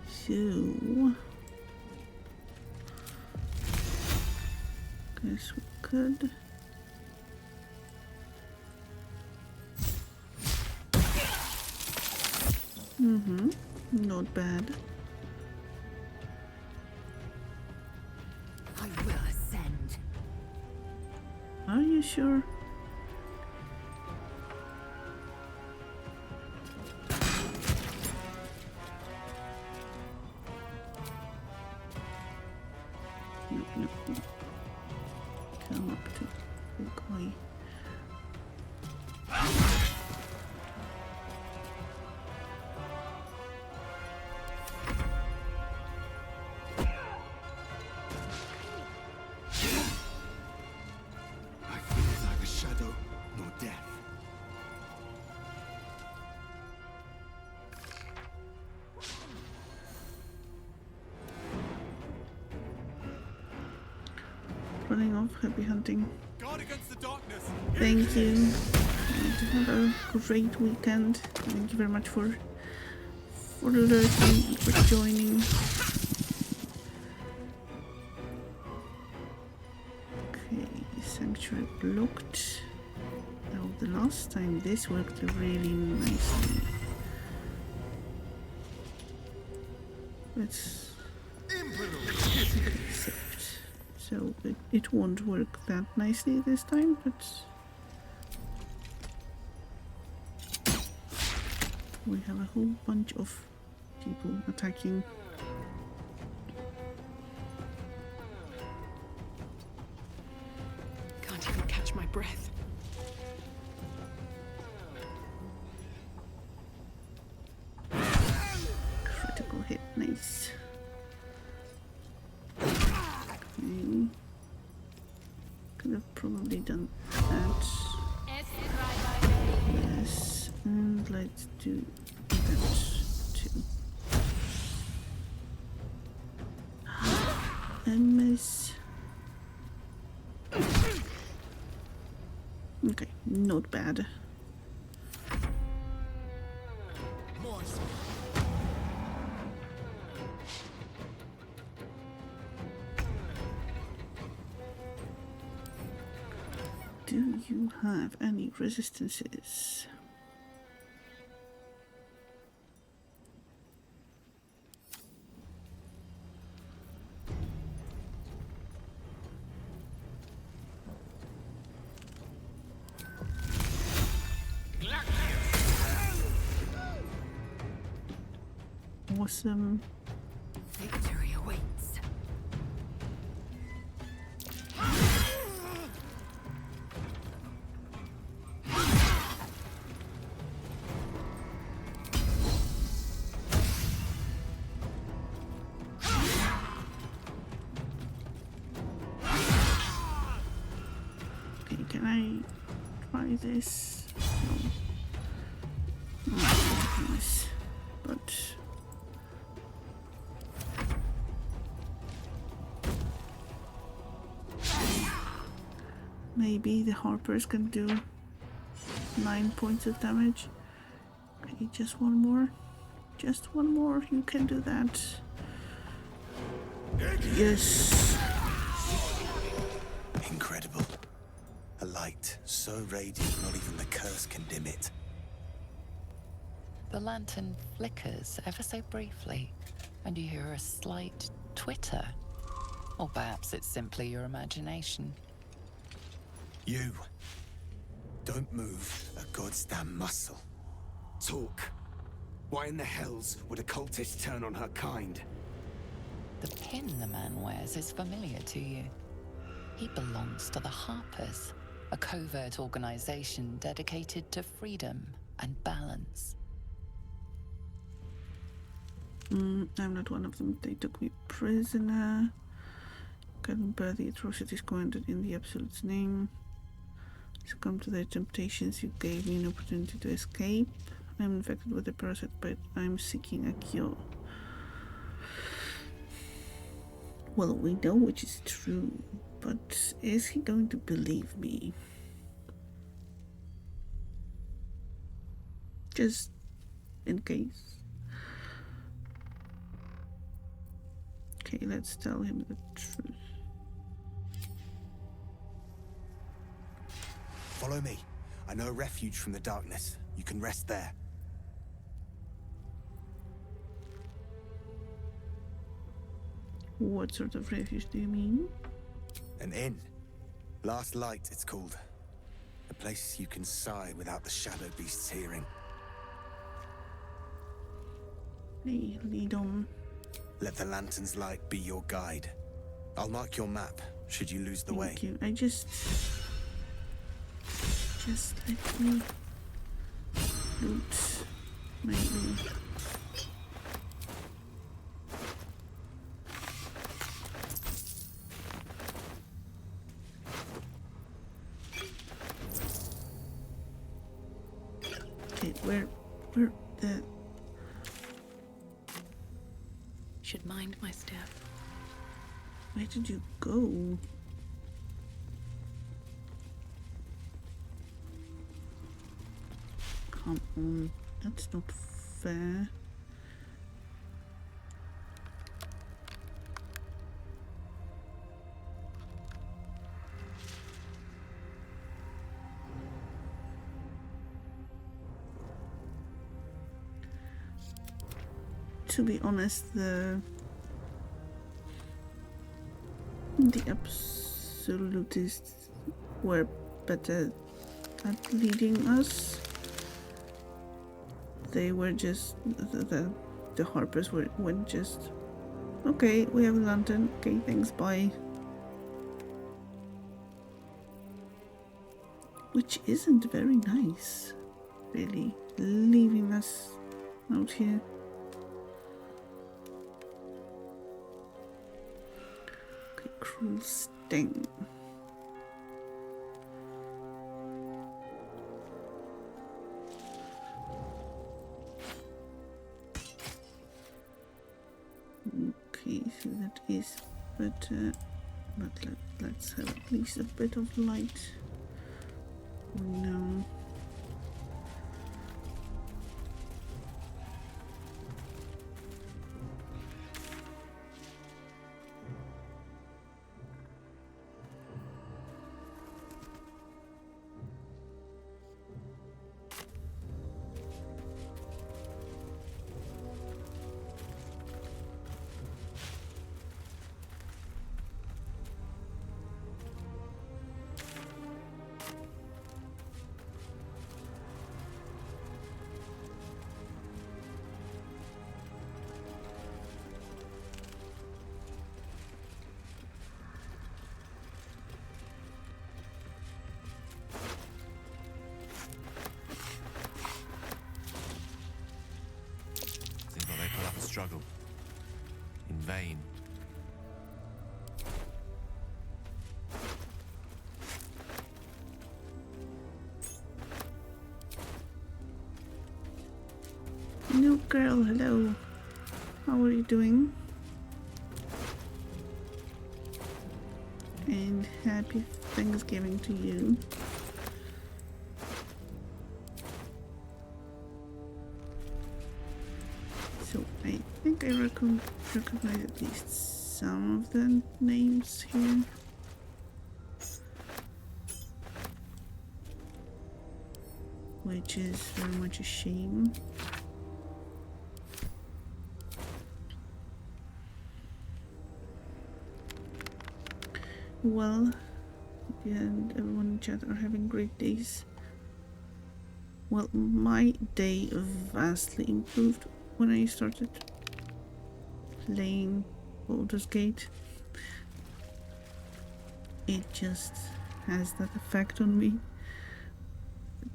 So guess we could. Not bad. I will ascend. Are you sure? No. Come up to the guy. I feel neither shadow nor death. Running off, happy hunting. Guard against the darkness. Thank you. And have a great weekend. Thank you very much for alerting and for joining. Okay, sanctuary blocked. Now the last time this worked really nicely. Let's accept. So it won't work that nicely this time, but we have a whole bunch of people attacking. Can't even catch my breath. Critical hit, nice. Okay. Could have probably done that. Yes, and let's do that too. And miss. Okay, not bad. Do you have any resistances? Awesome. Victory awaits. Okay, can I try this? No. Nice. But maybe the harpers can do 9 points of damage. Okay, just one more. Just one more. You can do that. Yes. Incredible. A light so radiant not even the curse can dim it. The lantern flickers ever so briefly, and you hear a slight twitter. Or perhaps it's simply your imagination. You. Don't move a goddamn muscle. Talk. Why in the hells would a cultist turn on her kind? The pin the man wears is familiar to you. He belongs to the Harpers, a covert organization dedicated to freedom and balance. I'm not one of them. They took me prisoner. Couldn't bear the atrocities committed in the Absolute's name. Succumb to their temptations. You gave me an opportunity to escape. I'm infected with a parasite, but I'm seeking a cure. Well, we know which is true, but is he going to believe me? Just in case. Okay, let's tell him the truth. Follow me. I know a refuge from the darkness. You can rest there. What sort of refuge do you mean? An inn. Last Light, it's called. A place you can sigh without the shadow beasts hearing. Hey, lead on. Let the lantern's light be your guide. I'll mark your map, should you lose the way. Thank you. Just let me loot, maybe. Okay, where the... Should mind my step. Where did you go? Come on, that's not fair. To be honest, the absolutists were better at leading us. They were just the harpers went just okay. We have a lantern. Okay, thanks. Bye. Which isn't very nice, really, leaving us out here. Okay, cruel sting. Okay, so that is better, but let's have at least a bit of light. No. struggle. In vain. New girl, hello. How are you doing? And happy Thanksgiving to you. So I think I recognize at least some of the names here. Which is very much a shame. Well, you and everyone in chat are having great days. Well, my day vastly improved when I started playing Baldur's Gate. It just has that effect on me.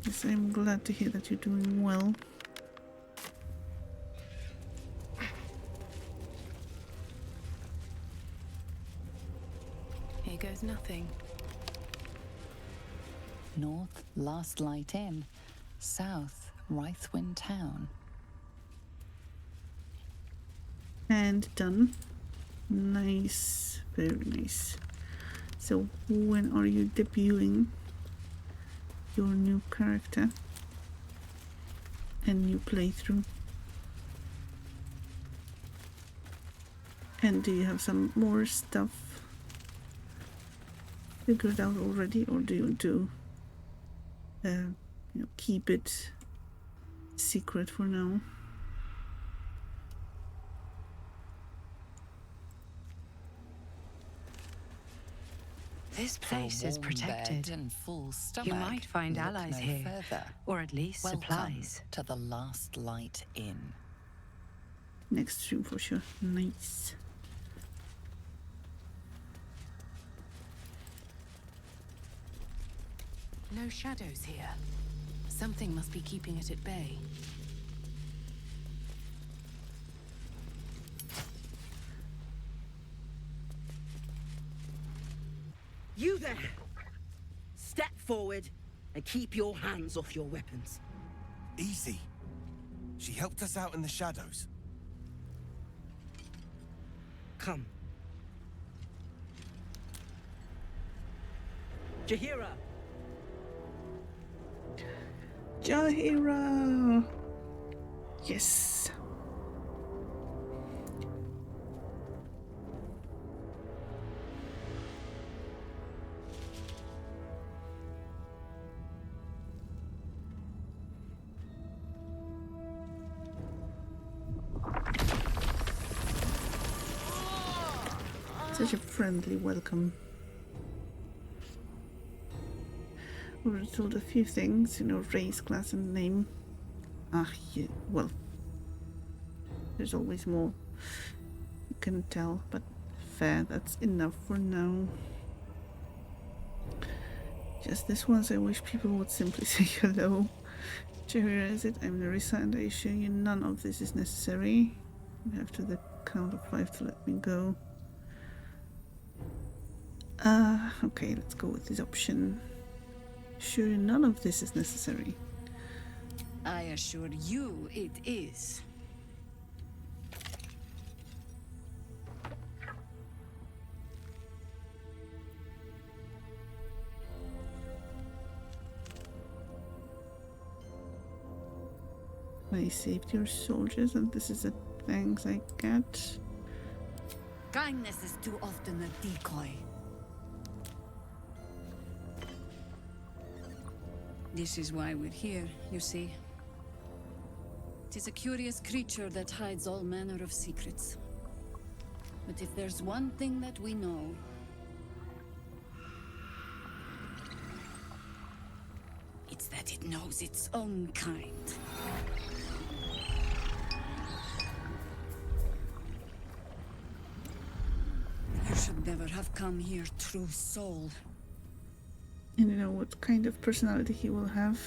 Yes, I'm glad to hear that you're doing well. Here goes nothing. North, Last Light Inn. South, Rythwind Town. And done. Nice, very nice. So when are you debuting your new character and new playthrough? And do you have some more stuff figured out already, or do you want to keep it secret for now? This place is protected. And full stomach, You might find look allies no here, further. or at least Welcome supplies. to the Last Light Inn. Next stream for sure. Nice. No shadows here. Something must be keeping it at bay. You there! Step forward and keep your hands off your weapons. Easy. She helped us out in the shadows. Come. Jahira! Jahira! Yes. Such a friendly welcome. We were told a few things, race, class, and name. Yeah, well, there's always more you can tell, but fair, that's enough for now. Just this once, I wish people would simply say hello. Jahira, is it? I'm Nerissa, and I assure you none of this is necessary. You have to the count of 5 to let me go. Okay, let's go with this option. Sure, none of this is necessary. I assure you it is. I saved your soldiers, and this is the thanks I get. Kindness is too often a decoy. This is why we're here, you see. It is a curious creature that hides all manner of secrets. But if there's one thing that we know, it's that it knows its own kind. You should never have come here, true soul. And you know what kind of personality he will have?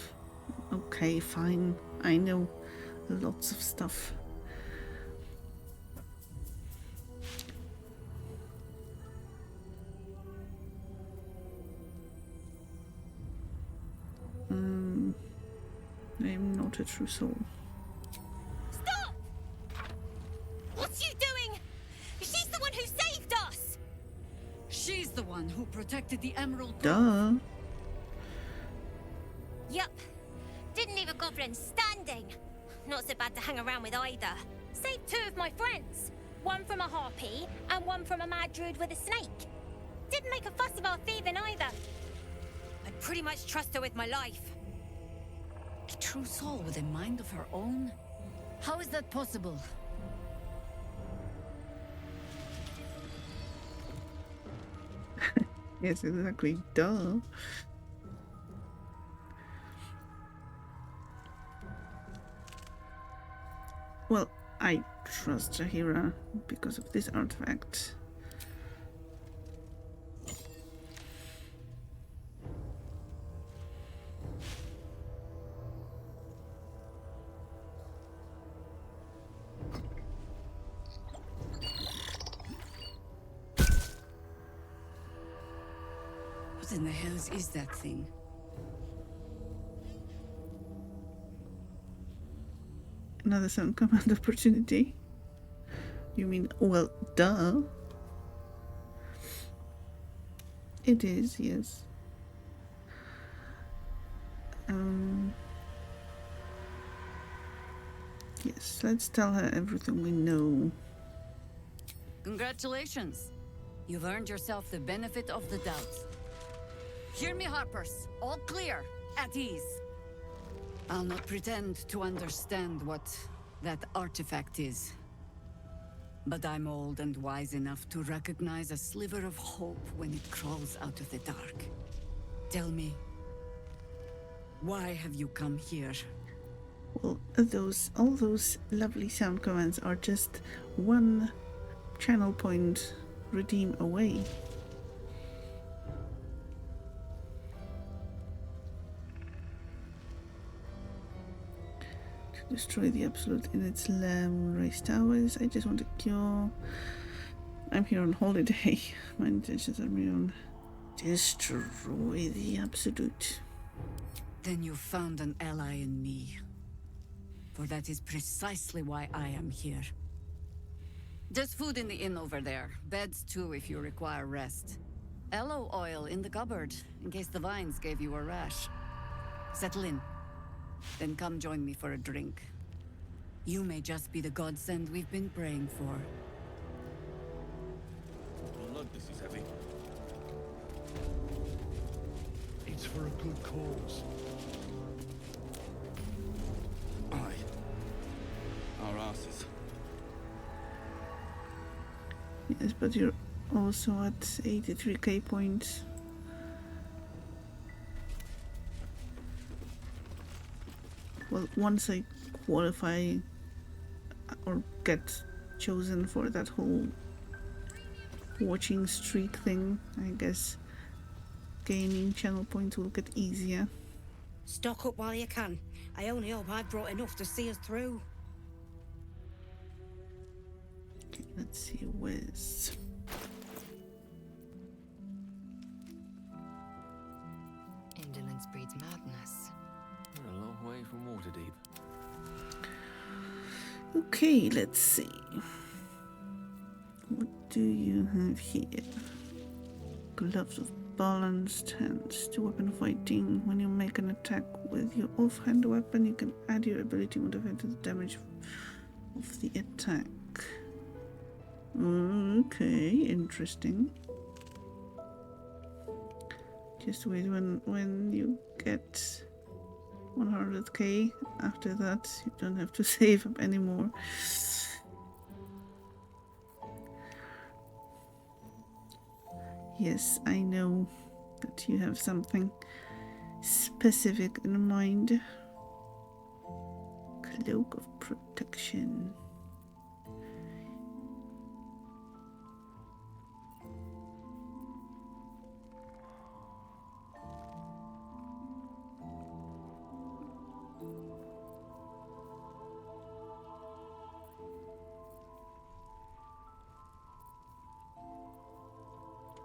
Okay, fine. I know lots of stuff. I am not a true soul. Stop! What's you doing? She's the one who saved us! She's the one who protected the Emerald Duh. Yup. Didn't leave a goblin standing. Not so bad to hang around with either. Saved 2 of my friends. One from a harpy, and one from a mad druid with a snake. Didn't make a fuss about thieving either. I'd pretty much trust her with my life. A true soul with a mind of her own? How is that possible? Yes, exactly. Duh. Well, I trust Jahira because of this artifact. What in the hells is that thing? Another sound command opportunity. You mean, well, duh. It is, yes. Yes, let's tell her everything we know. Congratulations. You've earned yourself the benefit of the doubt. Hear me, Harpers. All clear. At ease. I'll not pretend to understand what that artifact is. But I'm old and wise enough to recognize a sliver of hope when it crawls out of the dark. Tell me, why have you come here? Well, all those lovely sound commands are just one channel point redeem away. To destroy the Absolute in its race towers. I just want to cure. I'm here on holiday. My intentions are beyond. Destroy the Absolute. Then you found an ally in me. For that is precisely why I am here. There's food in the inn over there. Beds too if you require rest. Aloe oil in the cupboard, in case the vines gave you a rash. Settle in. Then come join me for a drink. You may just be the godsend we've been praying for. Lord, this is heavy. It's for a good cause. Aye. Our asses. Yes, but you're also at 83k points. Well, once I qualify or get chosen for that whole watching streak thing, I guess gaining channel points will get easier. Stock up while you can. I only hope I've brought enough to see us through. Okay, let's see, where's... Indolence breeds madness. We're a long way from Waterdeep. Okay, let's see. What do you have here? Gloves of balanced hands to weapon fighting. When you make an attack with your offhand weapon, you can add your ability modifier to the damage of the attack. Okay, interesting. Just wait when you get 100k. After that, you don't have to save up anymore. Yes, I know that you have something specific in mind. Cloak of Protection.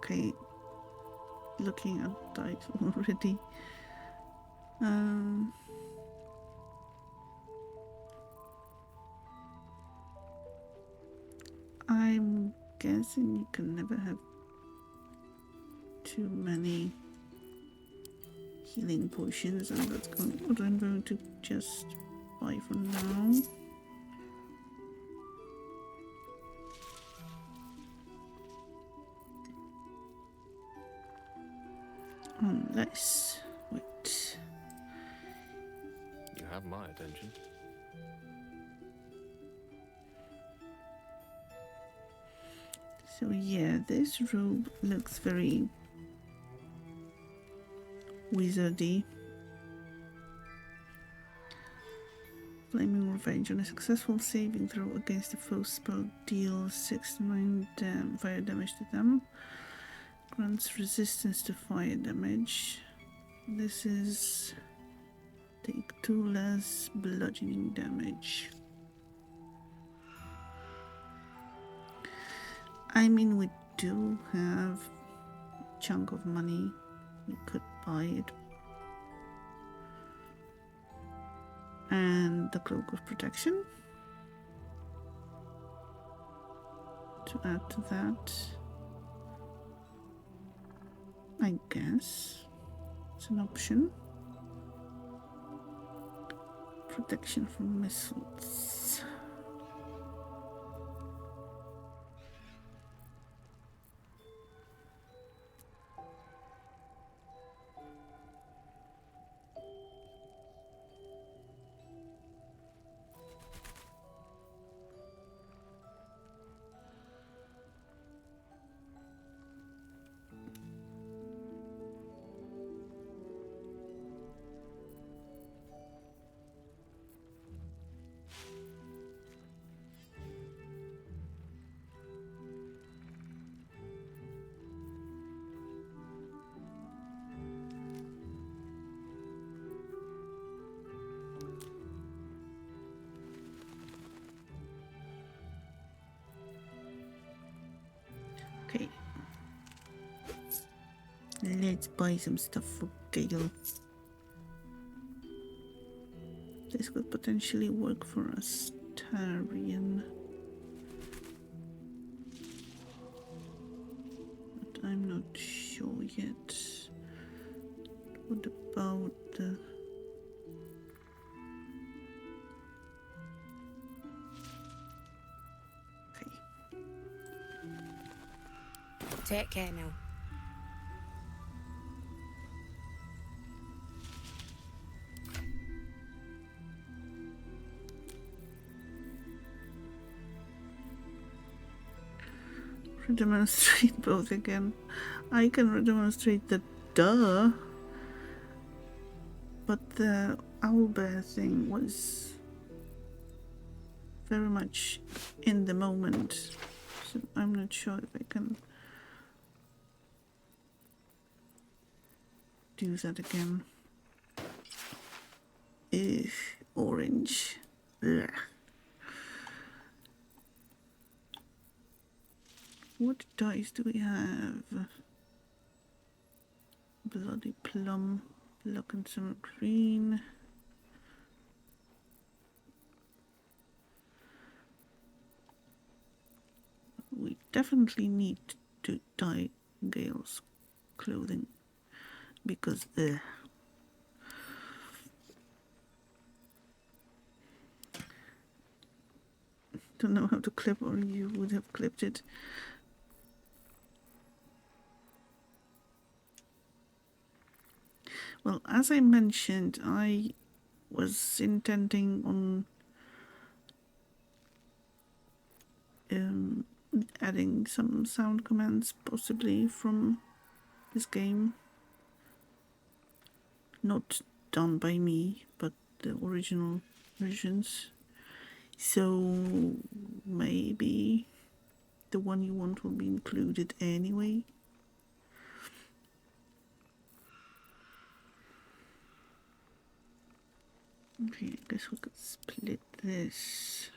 Okay, looking at title already. guessing you can never have too many healing potions, and that's what I'm going to just buy for now. Unless, wait. You have my attention. So yeah, this robe looks very wizardy. Flaming Revenge. On a successful saving throw against a foe spell, deals 6 to 9 fire damage to them. Grants resistance to fire damage. This is take 2 less bludgeoning damage. I mean, we do have a chunk of money. We could buy it. And the Cloak of Protection to add to that. I guess it's an option. Protection from missiles. Okay. Let's buy some stuff for Gale. This could potentially work for us, Tarian. But I'm not sure yet. What about the... Take care now. Redemonstrate both again. I can redemonstrate the duh, but the owlbear thing was very much in the moment, so I'm not sure if I can do that again. Orange. Ugh. What dice do we have? Bloody plum, luck and some green. We definitely need to dye Gale's clothing because don't know how to clip, or you would have clipped it. Well, as I mentioned, I was intending on adding some sound commands, possibly from this game. Not done by me, but the original versions. So maybe the one you want will be included anyway. Okay, I guess we could split this.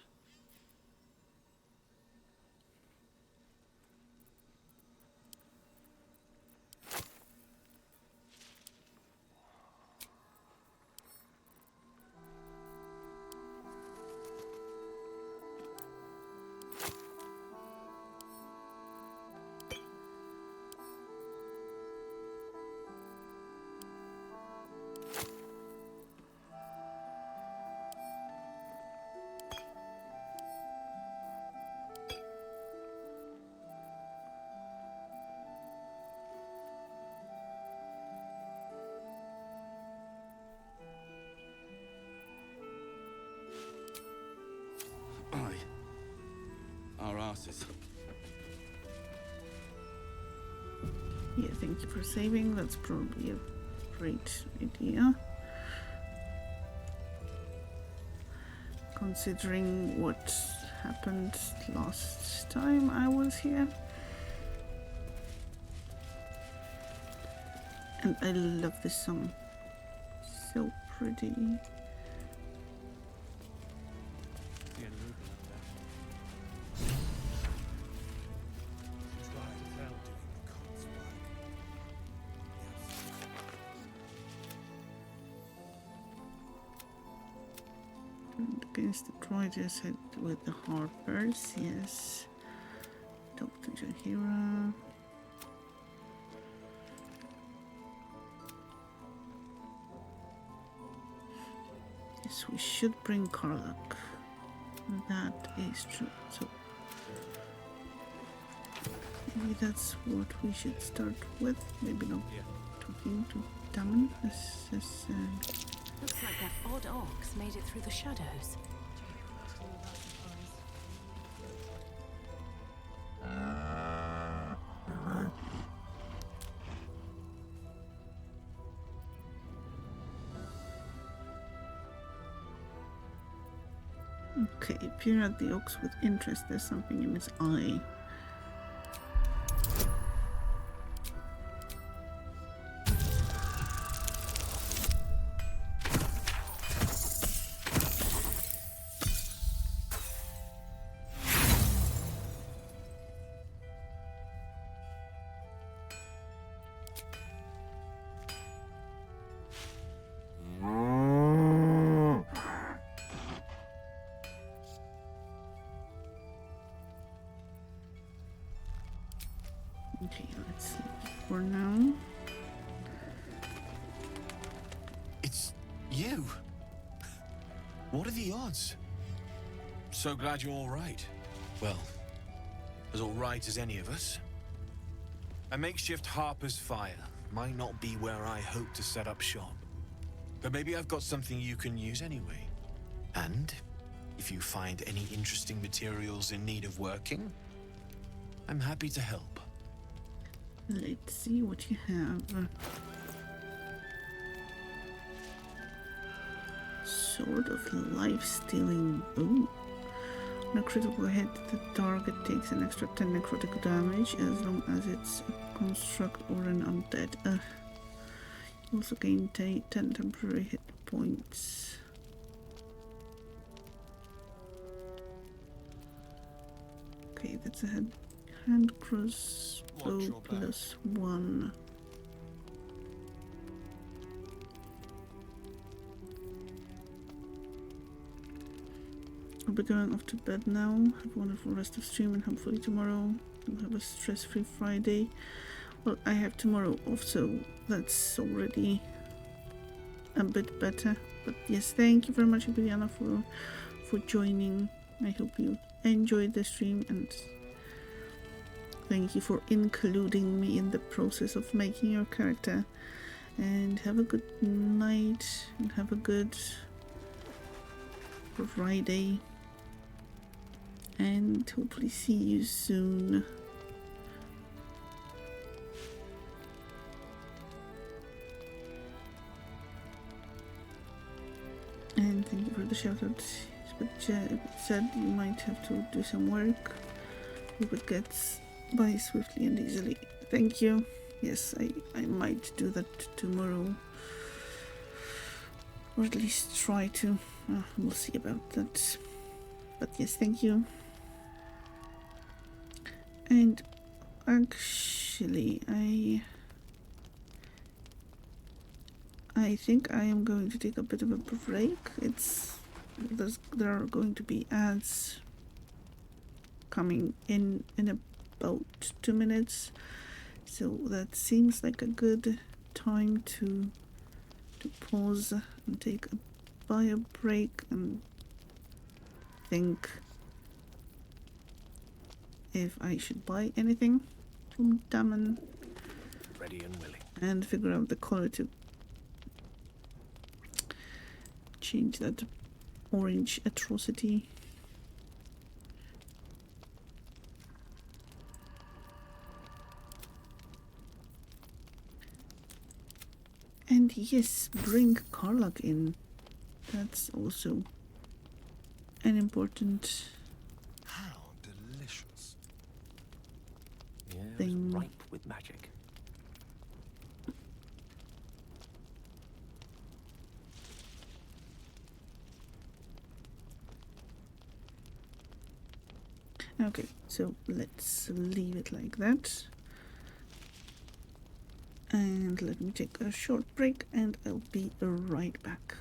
asses. Yeah, thank you for saving. That's probably a great idea. Considering what happened last time I was here. And I love this song. So pretty. And against the Troyers head with the Harpers, yes. Dr. Jahira. Yes, we should bring Karlak. That is true. So maybe that's what we should start with. Maybe not talking to Damon. Looks like that odd ox made it through the shadows. Okay, peer at the ox with interest. There's something in his eye. Okay, let's see. For now. It's you. What are the odds? So glad you're all right. Well, as all right as any of us. A makeshift Harper's Fire might not be where I hope to set up shop. But maybe I've got something you can use anyway. And if you find any interesting materials in need of working, I'm happy to help. Let's see what you have. Sword of life-stealing. Ooh. On a critical hit, the target takes an extra 10 necrotic damage as long as it's a construct or an undead. You also gain 10 temporary hit points. Okay, that's a hand crossbow plus 1. I'll be going off to bed now. Have a wonderful rest of stream and hopefully tomorrow we'll have a stress-free Friday. Well, I have tomorrow off, so that's already a bit better. But yes, thank you very much, Emiliana, for joining. I hope you enjoyed the stream and thank you for including me in the process of making your character. And have a good night and have a good Friday. And hopefully see you soon. And thank you for the shout out. But said you might have to do some work. Hope it gets by swiftly and easily. Thank you. Yes, I might do that tomorrow. Or at least try to. We'll see about that. But yes, thank you. And actually, I think I am going to take a bit of a break. There are going to be ads coming in about 2 minutes, so that seems like a good time to pause and take a bio break and think if I should buy anything from Damon. Ready and willing. And figure out the color to change that orange atrocity. And yes, bring Karlach in. That's also an important How delicious. The air is thing. ripe with magic. Okay, so let's leave it like that. And let me take a short break and I'll be right back.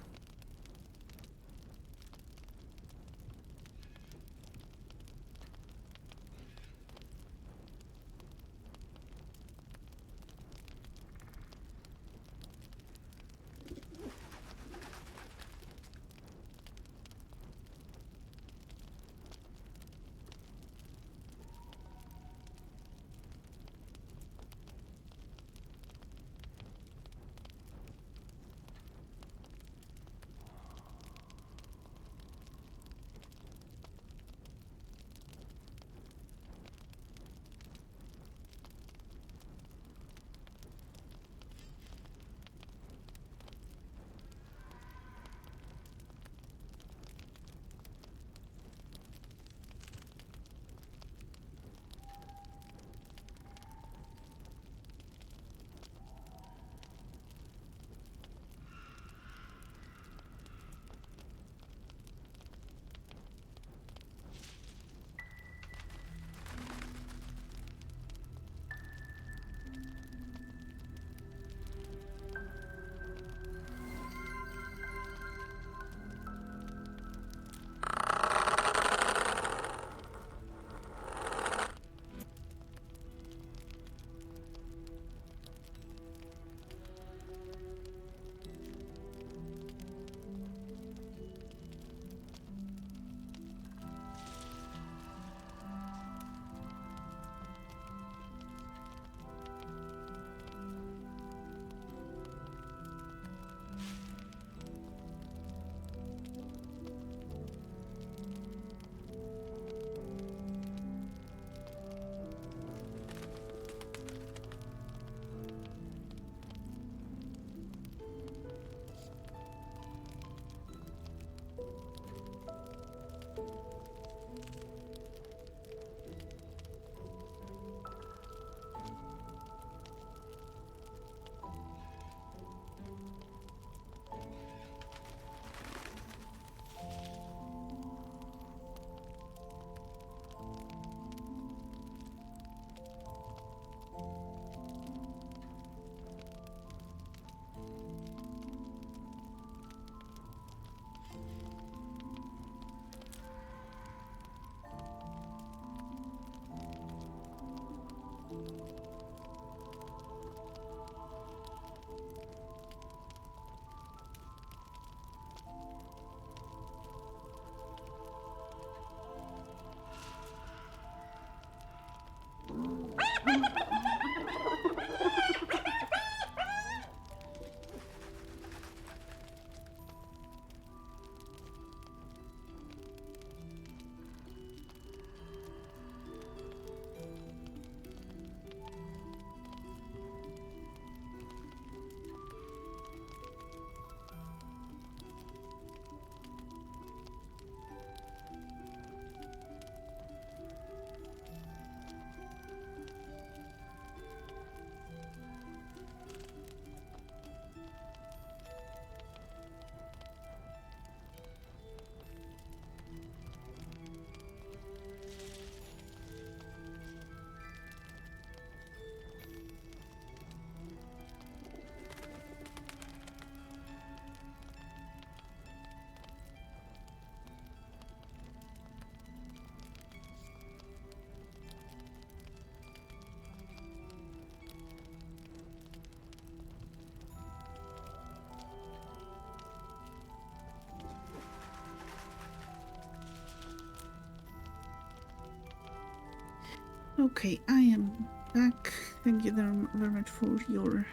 Okay, I am back. Thank you very much for your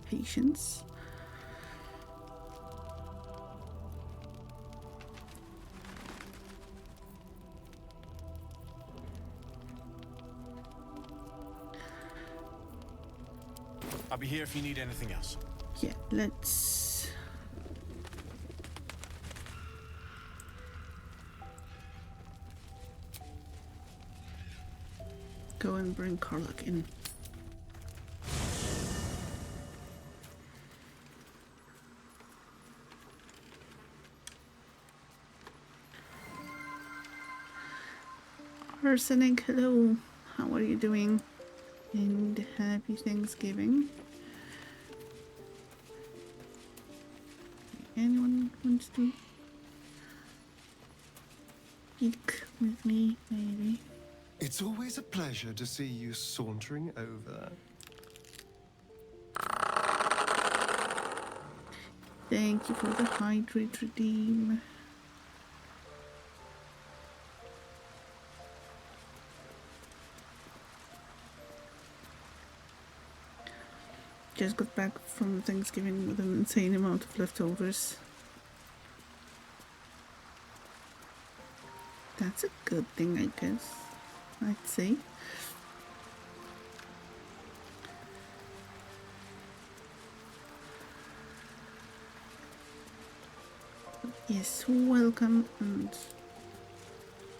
patience. I'll be here if you need anything else. Yeah, let's... go and bring Karlak in. Arsenic, hello. How are you doing? And happy Thanksgiving. Anyone wants to geek with me, maybe? It's always a pleasure to see you sauntering over. Thank you for the hydrate redeem. Just got back from Thanksgiving with an insane amount of leftovers. That's a good thing, I guess. I'd say. Yes, welcome, and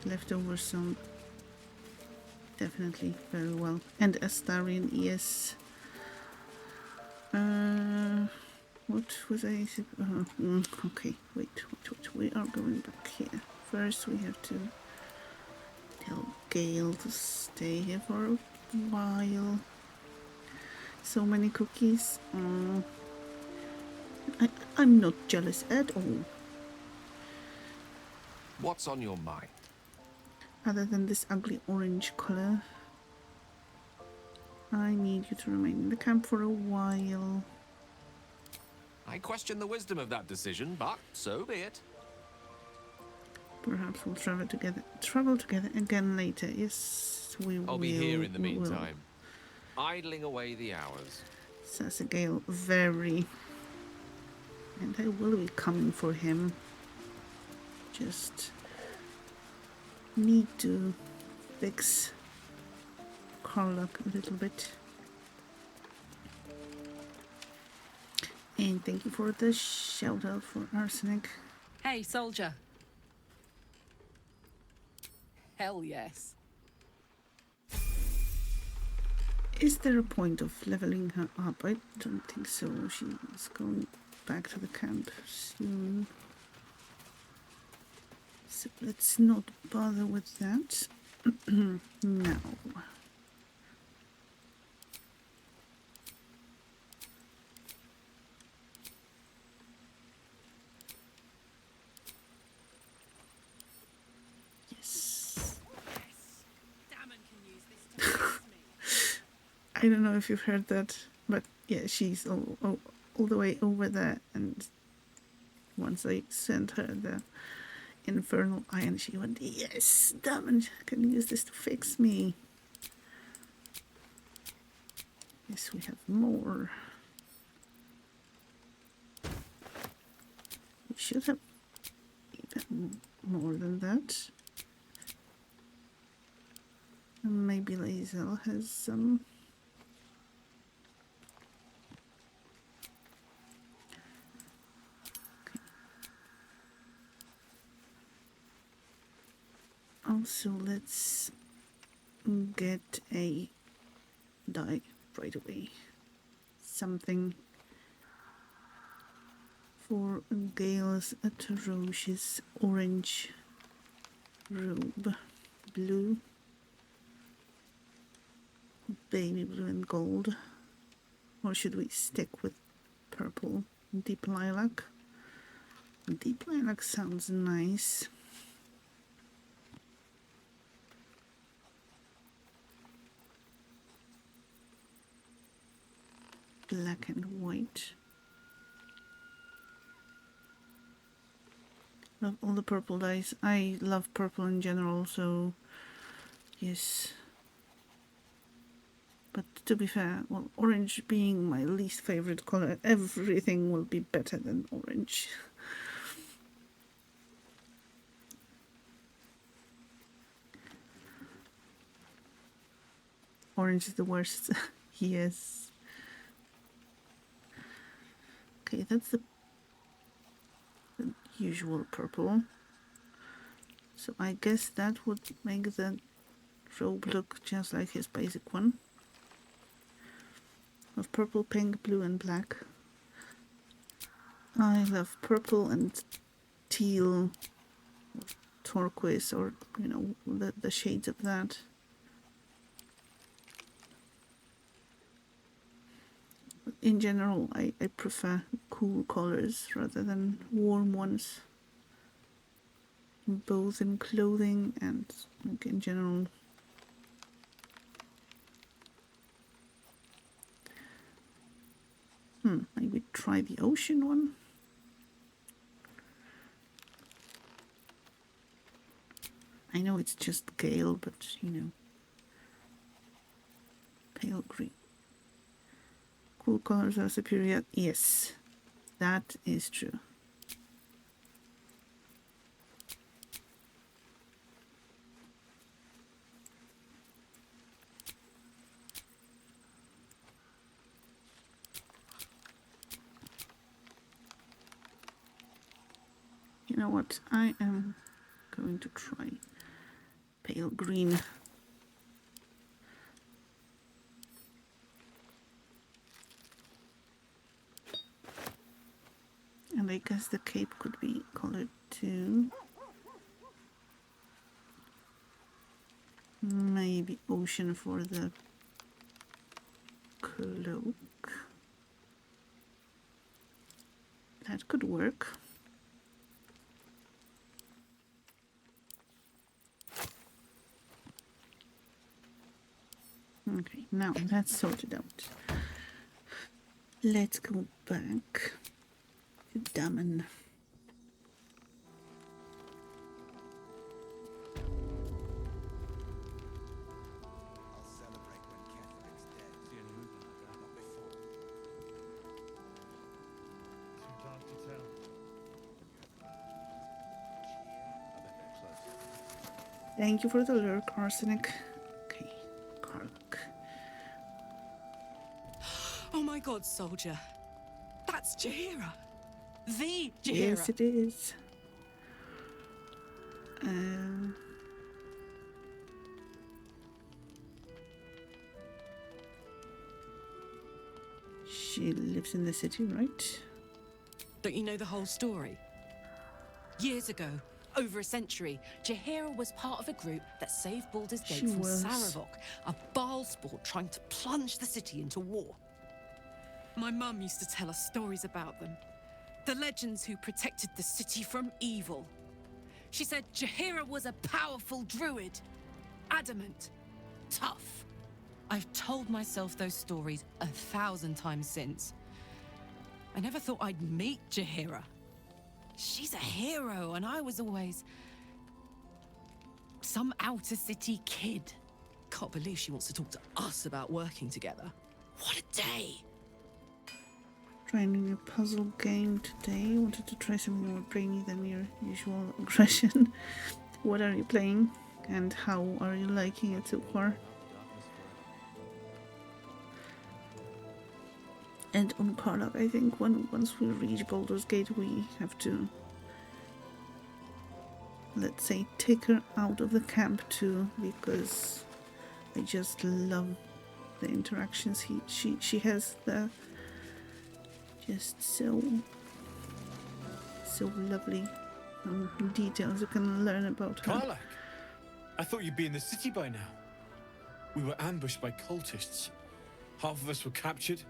leftovers sound definitely very well. And Astarian, yes. What was I... okay, wait, we are going back here. First we have to tell Gale to stay here for a while. So many cookies. I'm not jealous at all. What's on your mind? Other than this ugly orange color. I need you to remain in the camp for a while. I question the wisdom of that decision, but so be it. Perhaps we'll travel together again later. Yes, we will. I'll be here in the meantime, idling away the hours. Says Gale, very. And I will be coming for him. Just need to fix Karlak a little bit. And thank you for the shout out for Arsenic. Hey, soldier. Hell yes. Is there a point of leveling her up? I don't think so. She's going back to the camp soon. So let's not bother with that. Now. I don't know if you've heard that, but yeah, she's all the way over there, and once I sent her the infernal iron, she went, yes, Damon can use this to fix me. Yes, we have more. We should have even more than that. And maybe Lae'zel has some. Also, let's get a dye right away. Something for Gale's atrocious orange robe. Blue, baby blue and gold. Or should we stick with purple? Deep lilac? Deep lilac sounds nice. Black and white. Love all the purple dyes. I love purple in general, so yes. But to be fair, well, orange being my least favorite color, everything will be better than orange. Orange is the worst. Yes. Okay, that's the usual purple. So I guess that would make the robe look just like his basic one. Of purple, pink, blue and black. I love purple and teal, turquoise, or you know, the shades of that. In general, I prefer cool colors rather than warm ones, both in clothing and like, in general. Maybe try the ocean one. I know it's just gale, but you know, pale green. Cool colors are superior. Yes, that is true. You know what? I am going to try pale green. And I guess the cape could be colored too. Maybe ocean for the cloak. That could work. Okay, now that's sorted out. Let's go back to Dammon. Thank you for the lurk, Arsenic. Okay, Karluk. Oh my god, soldier. That's Jaheira. The Jaheira. Yes, it is. She lives in the city, right? Don't you know the whole story? Years ago, over a century, Jaheira was part of a group that saved Baldur's Gate from Saravok, a Baalsport trying to plunge the city into war. My mum used to tell us stories about them. The legends who protected the city from evil. She said Jaheira was a powerful druid. Adamant. Tough. I've told myself those stories 1,000 times since. I never thought I'd meet Jaheira. She's a hero, and I was always some outer city kid. Can't believe she wants to talk to us about working together. What a day! Trying a puzzle game today. Wanted to try some more brainy than your usual aggression. What are you playing, and how are you liking it so far? And on Karluk, I think once we reach Baldur's Gate, we have to, let's say, take her out of the camp too, because I just love the interactions she has there. Just so lovely details you can learn about her. Karluk, I thought you'd be in the city by now. We were ambushed by cultists. Half of us were captured,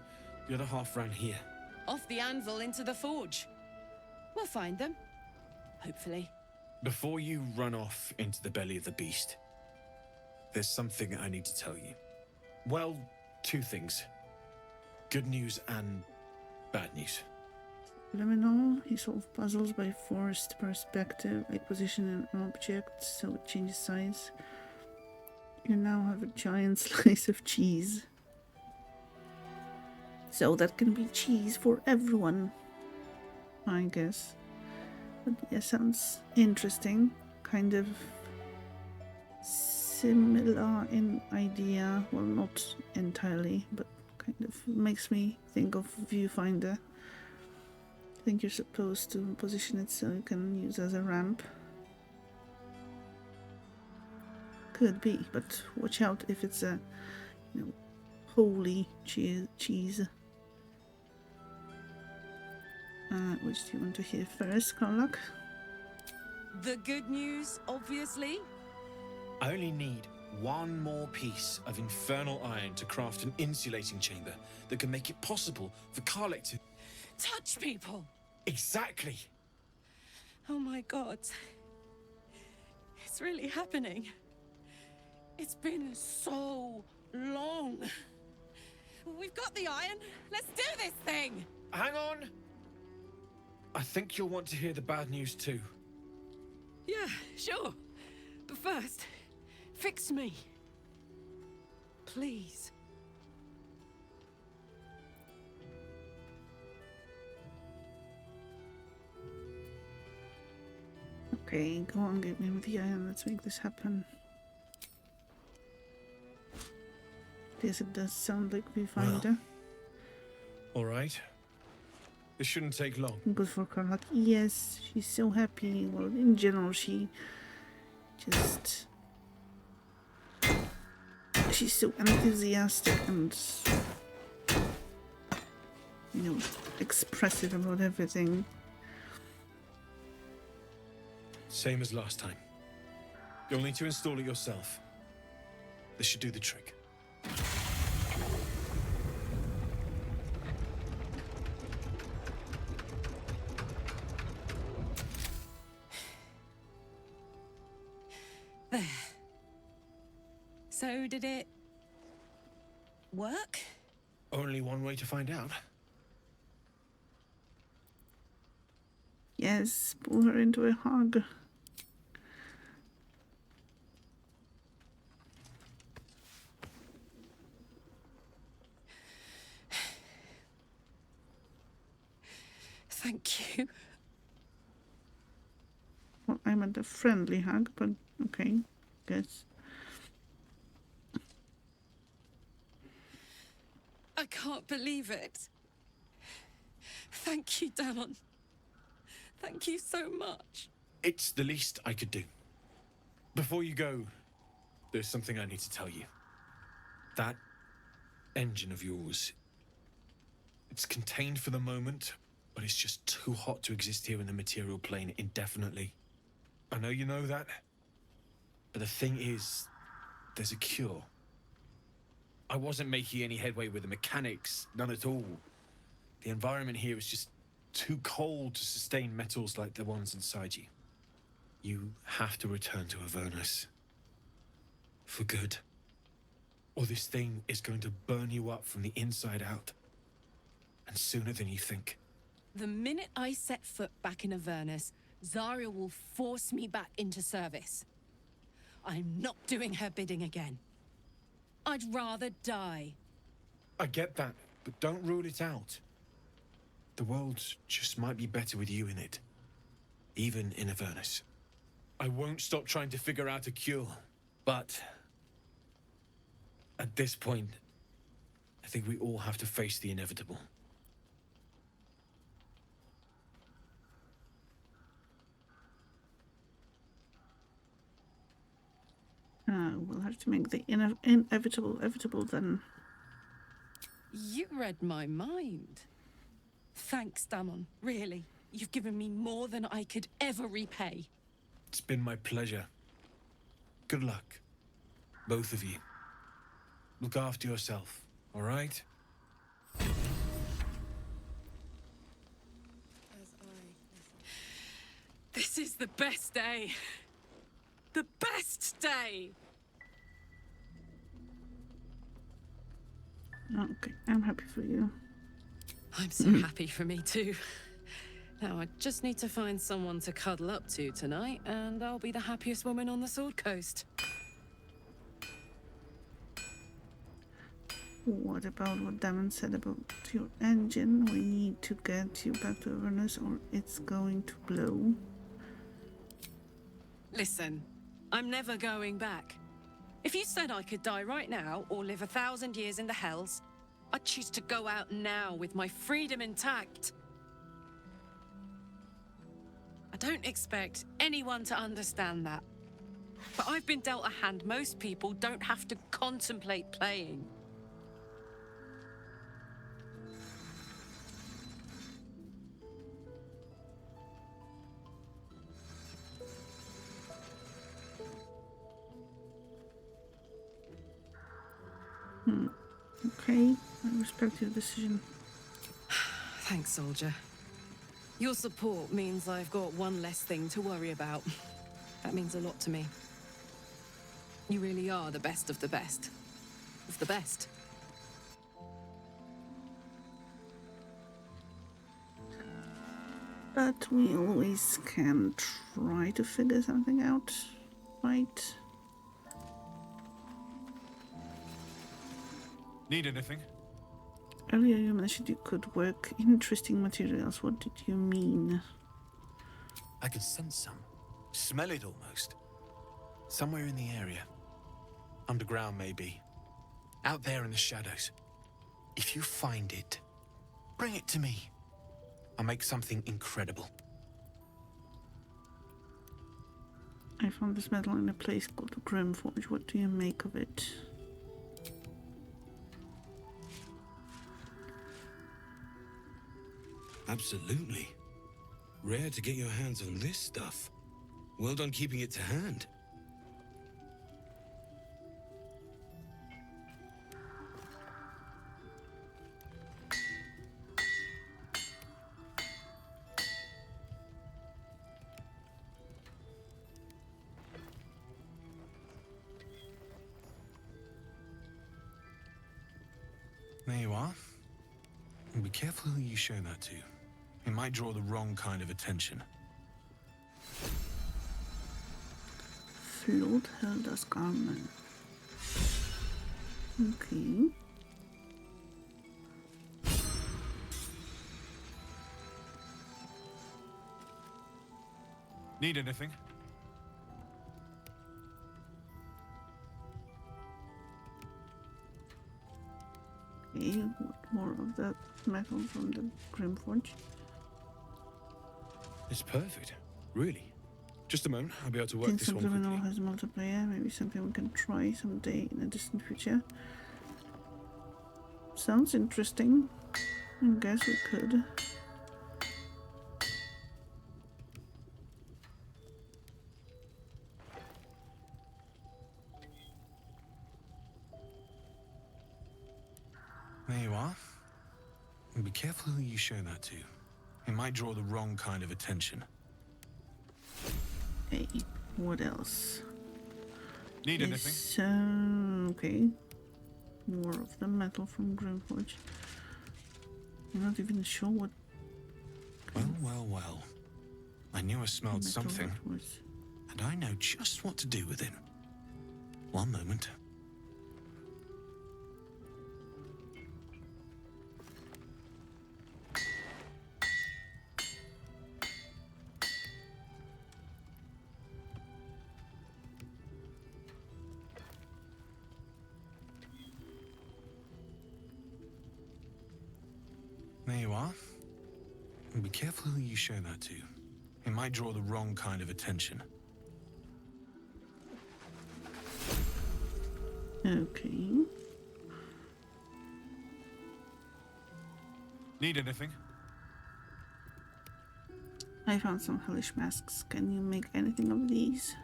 the other half ran here. Off the anvil into the forge. We'll find them. Hopefully. Before you run off into the belly of the beast, there's something I need to tell you. Well, two things. Good news and bad news. Liminal, he solves puzzles by forced perspective. I position an object so it changes size. You now have a giant slice of cheese. So that can be cheese for everyone, I guess. But yeah, sounds interesting. Kind of similar in idea. Well, not entirely, but kind of makes me think of Viewfinder. I think you're supposed to position it so you can use as a ramp. Could be, but watch out if it's a, holy cheese. Which do you want to hear first, Karlach? The good news, obviously. I only need one more piece of infernal iron to craft an insulating chamber that can make it possible for Karlach to touch people. Exactly. Oh my god. It's really happening. It's been so long. We've got the iron. Let's do this thing. Hang on. I think you'll want to hear the bad news too. Yeah, sure. But first, fix me. Please. Okay, go on, get me with the iron. Let's make this happen. Yes, it does sound like we find her. All right. This shouldn't take long. Good for Karlach. Yes, she's so happy. Well, in general, she's so enthusiastic and, expressive about everything. Same as last time. You'll need to install it yourself. This should do the trick. There. So did it work? Only one way to find out. Yes, pull her into a hug. Thank you. Well, I meant a friendly hug, but okay, guess. I can't believe it. Thank you, Danon. Thank you so much. It's the least I could do. Before you go, there's something I need to tell you. That engine of yours, it's contained for the moment, but it's just too hot to exist here in the material plane indefinitely. I know you know that, but the thing is, there's a cure. I wasn't making any headway with the mechanics, none at all. The environment here is just too cold to sustain metals like the ones inside you. You have to return to Avernus. For good. Or this thing is going to burn you up from the inside out. And sooner than you think. The minute I set foot back in Avernus, Zarya will force me back into service. I'm not doing her bidding again. I'd rather die. I get that, but don't rule it out. The world just might be better with you in it. Even in Avernus. I won't stop trying to figure out a cure, but at this point, I think we all have to face the inevitable. We'll have to make the inevitable then. You read my mind. Thanks, Damon. Really. You've given me more than I could ever repay. It's been my pleasure. Good luck. Both of you. Look after yourself, all right? This is the best day. The best day! Okay, I'm happy for you. I'm so happy for me too. Now I just need to find someone to cuddle up to tonight, and I'll be the happiest woman on the Sword Coast. What about what Damon said about your engine? We need to get you back to Avernus or it's going to blow. Listen, I'm never going back. If you said I could die right now or live 1,000 years in the Hells, I'd choose to go out now with my freedom intact. don't expect anyone to understand that. But I've been dealt a hand most people don't have to contemplate playing. Okay, I respect your decision. Thanks, soldier. Your support means I've got one less thing to worry about. That means a lot to me. You really are the best of the best. Of the best. But we always can try to figure something out, right? Need anything? Earlier you mentioned you could work interesting materials. What did you mean? I can sense some. Smell it almost. Somewhere in the area. Underground, maybe. Out there in the shadows. If you find it, bring it to me. I'll make something incredible. I found this metal in a place called Grimforge. What do you make of it? Absolutely. Rare to get your hands on this stuff. Well done keeping it to hand. There you are. And be careful who you show that to. It might draw the wrong kind of attention. Flothilda's garment. Okay. Need anything? Okay, what more of that metal from the Grimforge? It's perfect. Really. Just a moment, I'll be able to work this one quickly. Subliminal has multiplayer. Maybe something we can try someday in a distant future. Sounds interesting. I guess we could. There you are. And be careful who you show that to. It might draw the wrong kind of attention. Okay, what else? Need anything? So, okay. More of the metal from Grimforge. I'm not even sure what... Well. I knew I smelled metal something. that was. And I know just what to do with it. One moment. There you are. And be careful who you show that to. It might draw the wrong kind of attention. Okay. Need anything? I found some hellish masks. Can you make anything of these?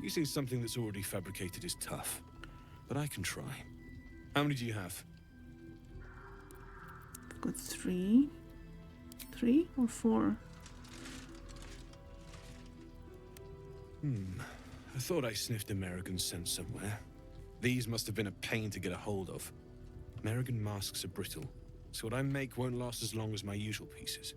Using something that's already fabricated is tough. But I can try. How many do you have? I've got 3. 3 or 4? I thought I sniffed American scent somewhere. These must have been a pain to get a hold of. American masks are brittle, so what I make won't last as long as my usual pieces.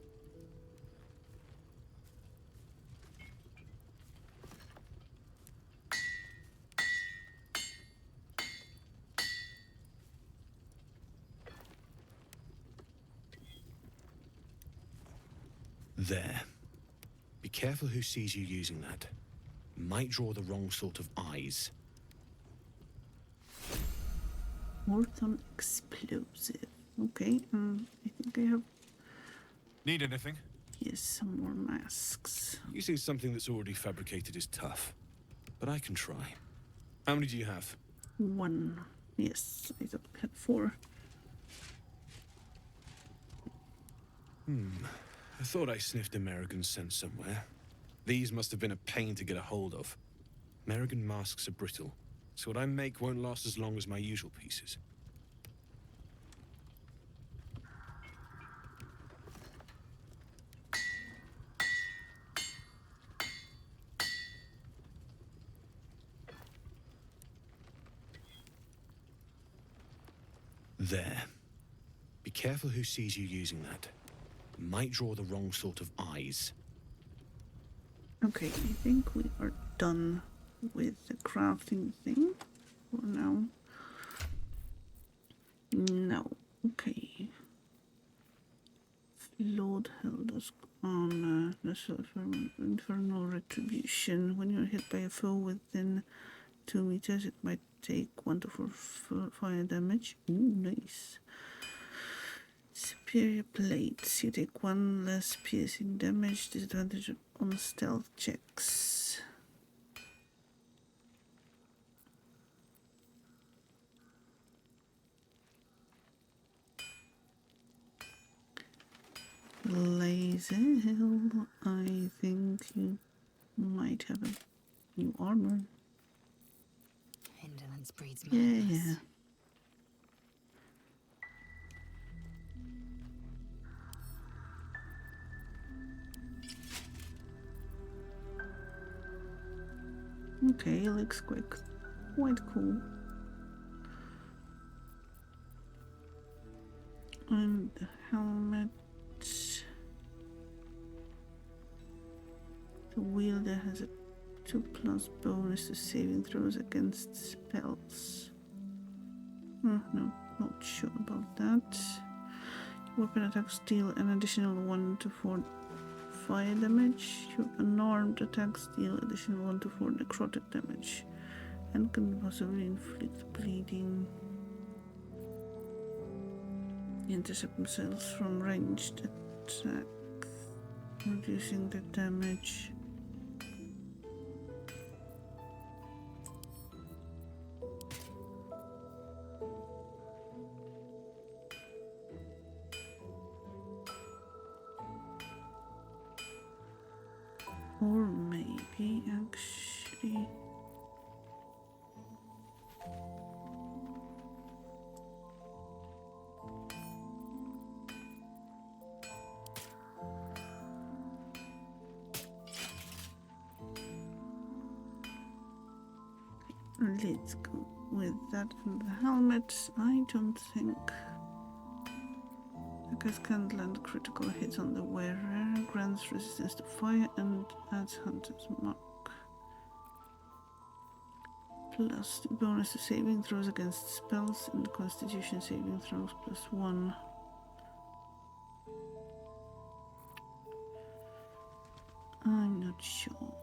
There. Be careful who sees you using that. Might draw the wrong sort of eyes. Orthon explosive. Okay, I think I have... Need anything? Yes, some more masks. Using something that's already fabricated is tough, but I can try. How many do you have? 1. Yes, I thought I had 4. I thought I sniffed American scent somewhere. These must have been a pain to get a hold of. American masks are brittle, so what I make won't last as long as my usual pieces. There. Be careful who sees you using that. Might draw the wrong sort of eyes. Okay, I think we are done with the crafting thing for now. No. Okay. Lord held us on the infernal retribution. When you're hit by a foe within 2 meters, it might take 1 to 4 fire damage. Ooh, nice. Superior plates. You take 1 less piercing damage. Disadvantage on stealth checks. Lazel, I think you might have a new armor. Indolence breeds Yeah, madness. yeah. Okay, looks quite cool. And the helmet. The wielder has a 2+ bonus to saving throws against spells. No, not sure about that. Weapon attacks deal an additional 1 to 4 fire damage. Your unarmed attacks deal additional 1 to 4 necrotic damage and can possibly inflict bleeding. Intercept missiles from ranged attack, reducing the damage. Or maybe actually let's go with that and the helmet. I don't think because can't land critical hits on the wearer, grants resistance to fire and adds Hunter's Mark. Plus the bonus to saving throws against spells and Constitution saving throws +1. I'm not sure.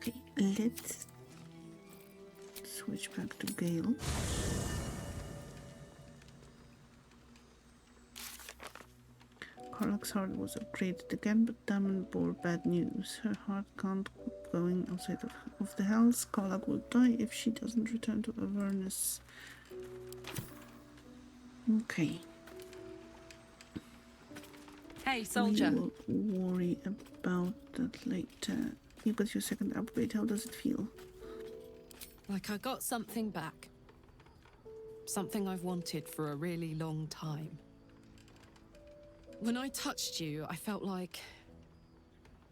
Okay, let's switch back to Gale. Karlach's heart was upgraded again, but Damon bore bad news. Her heart can't keep going outside of the hells. Karlach will die if she doesn't return to Avernus. Okay. Hey, soldier. We will worry about that later. You got your second upgrade. How does it feel? Like I got something back. Something I've wanted for a really long time. When I touched you, I felt like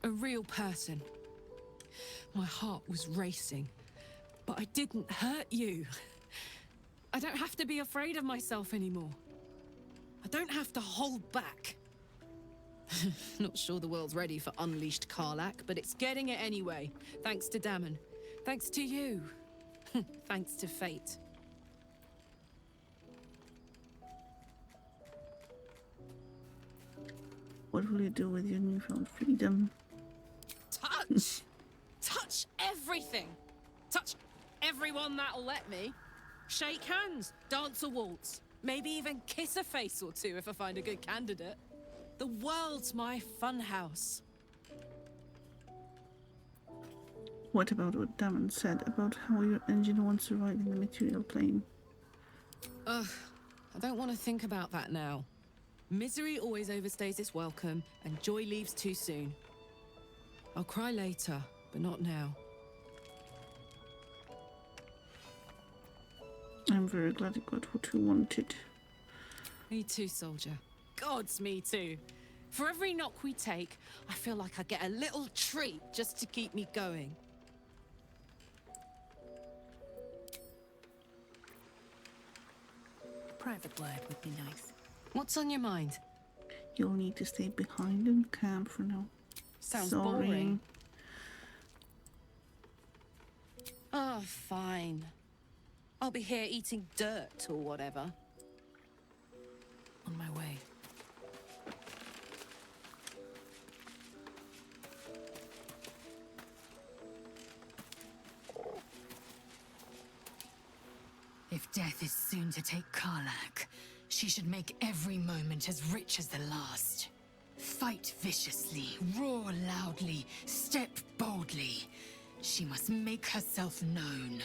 a real person. My heart was racing, but I didn't hurt you. I don't have to be afraid of myself anymore. don't have to hold back. Not sure the world's ready for unleashed Karlach, but it's getting it anyway. Thanks to Dammon. Thanks to you. Thanks to fate. What will you do with your newfound freedom? Touch! Touch everything! Touch everyone that'll let me. Shake hands, dance a waltz, maybe even kiss a face or two if I find a good candidate. The world's my funhouse. What about what Damon said about how your engine won't survive in the material plane? Ugh, I don't want to think about that now. Misery always overstays its welcome, and joy leaves too soon. I'll cry later, but not now. I'm very glad you got what you wanted. Me too, soldier. Gods, me too. For every knock we take, I feel like I get a little treat just to keep me going. Private word would be nice. What's on your mind? You'll need to stay behind in camp for now. Sounds Sorry. boring. Oh, fine. I'll be here eating dirt or whatever. On my way. If death is soon to take Karlach, she should make every moment as rich as the last. Fight viciously, roar loudly, step boldly. She must make herself known.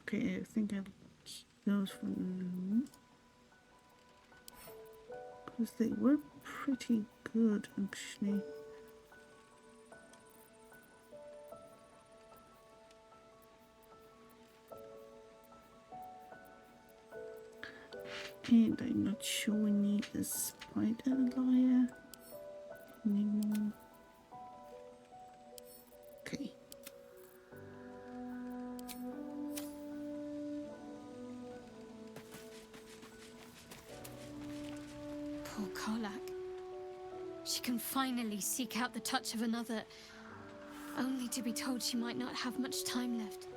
Okay, I think I'll keep those for now. Because they were pretty good, actually. And I'm not sure we need a spider layer anymore. Okay. Poor Karlach. She can finally seek out the touch of another, only to be told she might not have much time left.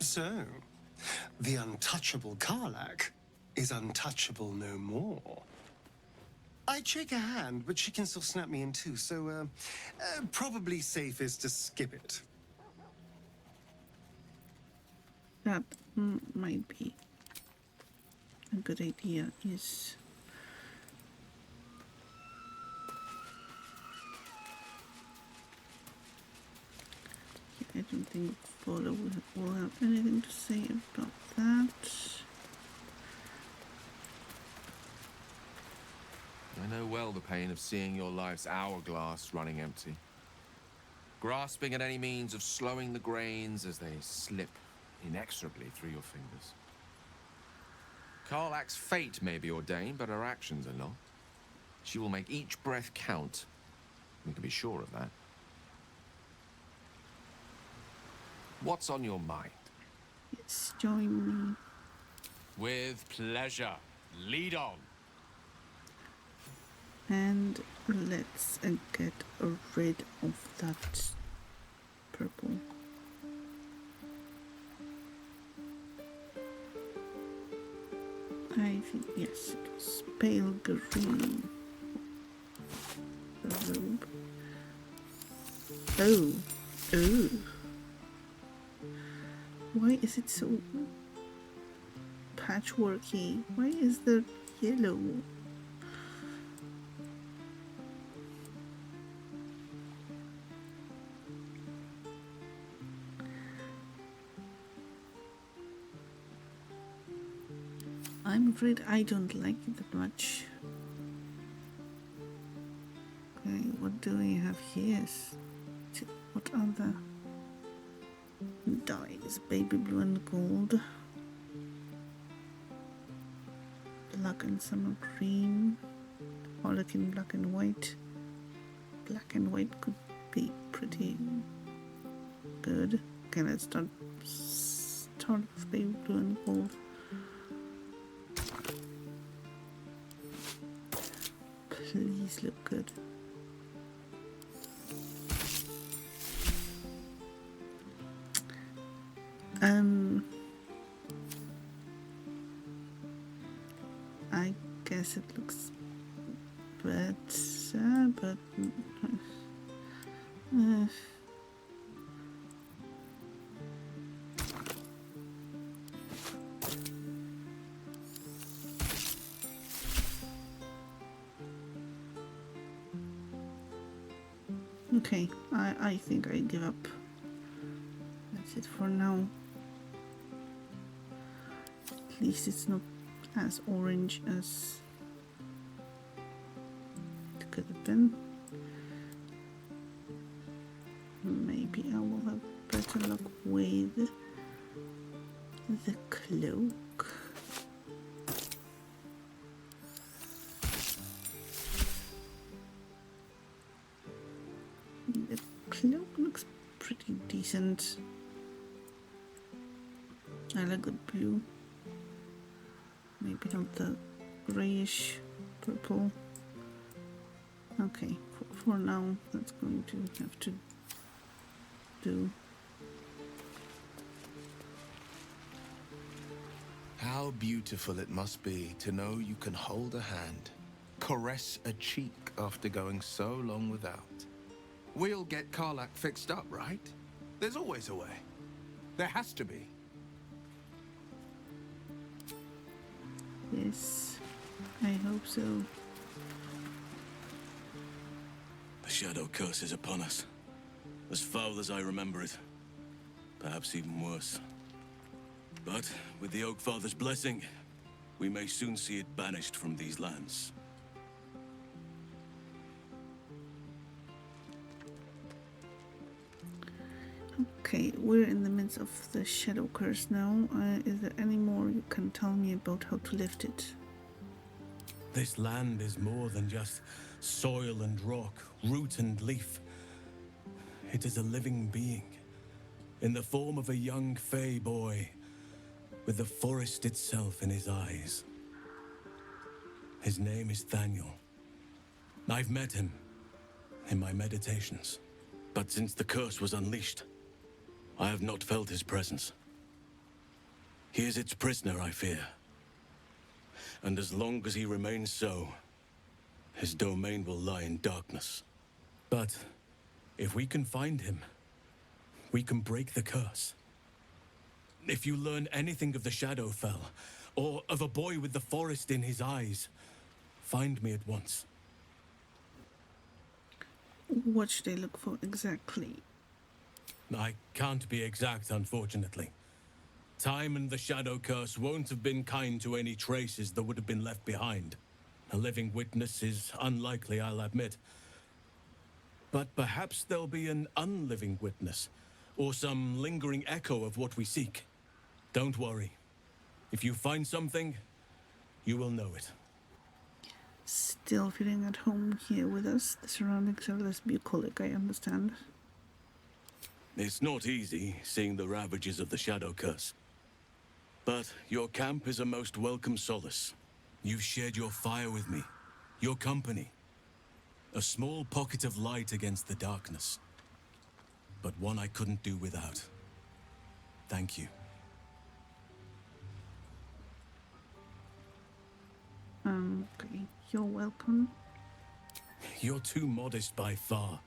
So, the untouchable Karlach is untouchable no more. I'd shake her hand, but she can still snap me in two, so probably safest to skip it. That might be a good idea, yes. I don't think Baldur will have anything to say about that. I know well the pain of seeing your life's hourglass running empty. Grasping at any means of slowing the grains as they slip inexorably through your fingers. Karlach's fate may be ordained, but her actions are not. She will make each breath count. You can be sure of that. What's on your mind? Yes, join me. With pleasure. Lead on. And let's get rid of that purple. I think, yes, it was pale green. The robe. Oh. Oh. Why is it so patchworky. Why is there yellow? I'm afraid I don't like it that much. Okay, what do we have here? What are the dyes? Baby blue and gold. Black and summer green. Harlequin black and white. Black and white could be pretty good. Okay, let's start with baby blue and gold. Please look good. I guess it looks better, but okay, I think I give up. That's it for now. At least it's not as orange as it could have been. Maybe I will have better luck with the cloak. The cloak looks pretty decent. I like the blue. Maybe not the grayish purple. Okay, for now that's going to have to do. How beautiful it must be to know you can hold a hand, caress a cheek after going so long without. We'll get Karlach fixed up, right? There's always a way. There has to be. Yes, I hope so. The Shadow Curse is upon us. As foul as I remember it. Perhaps even worse. But with the Oak Father's blessing, we may soon see it banished from these lands. Okay, we're in the midst of the Shadow Curse now. Is there any more you can tell me about how to lift it? This land is more than just soil and rock, root and leaf. It is a living being, in the form of a young Fey boy, with the forest itself in his eyes. His name is Thaniel. I've met him in my meditations, but since the curse was unleashed, I have not felt his presence. He is its prisoner, I fear. And as long as he remains so, his domain will lie in darkness. But if we can find him, we can break the curse. If you learn anything of the Shadowfell, or of a boy with the forest in his eyes, find me at once. What should I look for exactly? I can't be exact, unfortunately. Time and the Shadow Curse won't have been kind to any traces that would have been left behind. A living witness is unlikely, I'll admit. But perhaps there'll be an unliving witness, or some lingering echo of what we seek. Don't worry. If you find something, you will know it. Still feeling at home here with us. The surroundings are less bucolic, I understand. It's not easy, seeing the ravages of the Shadow Curse. But your camp is a most welcome solace. You've shared your fire with me, your company. A small pocket of light against the darkness. But one I couldn't do without. Thank you. Okay, you're welcome. You're too modest by far.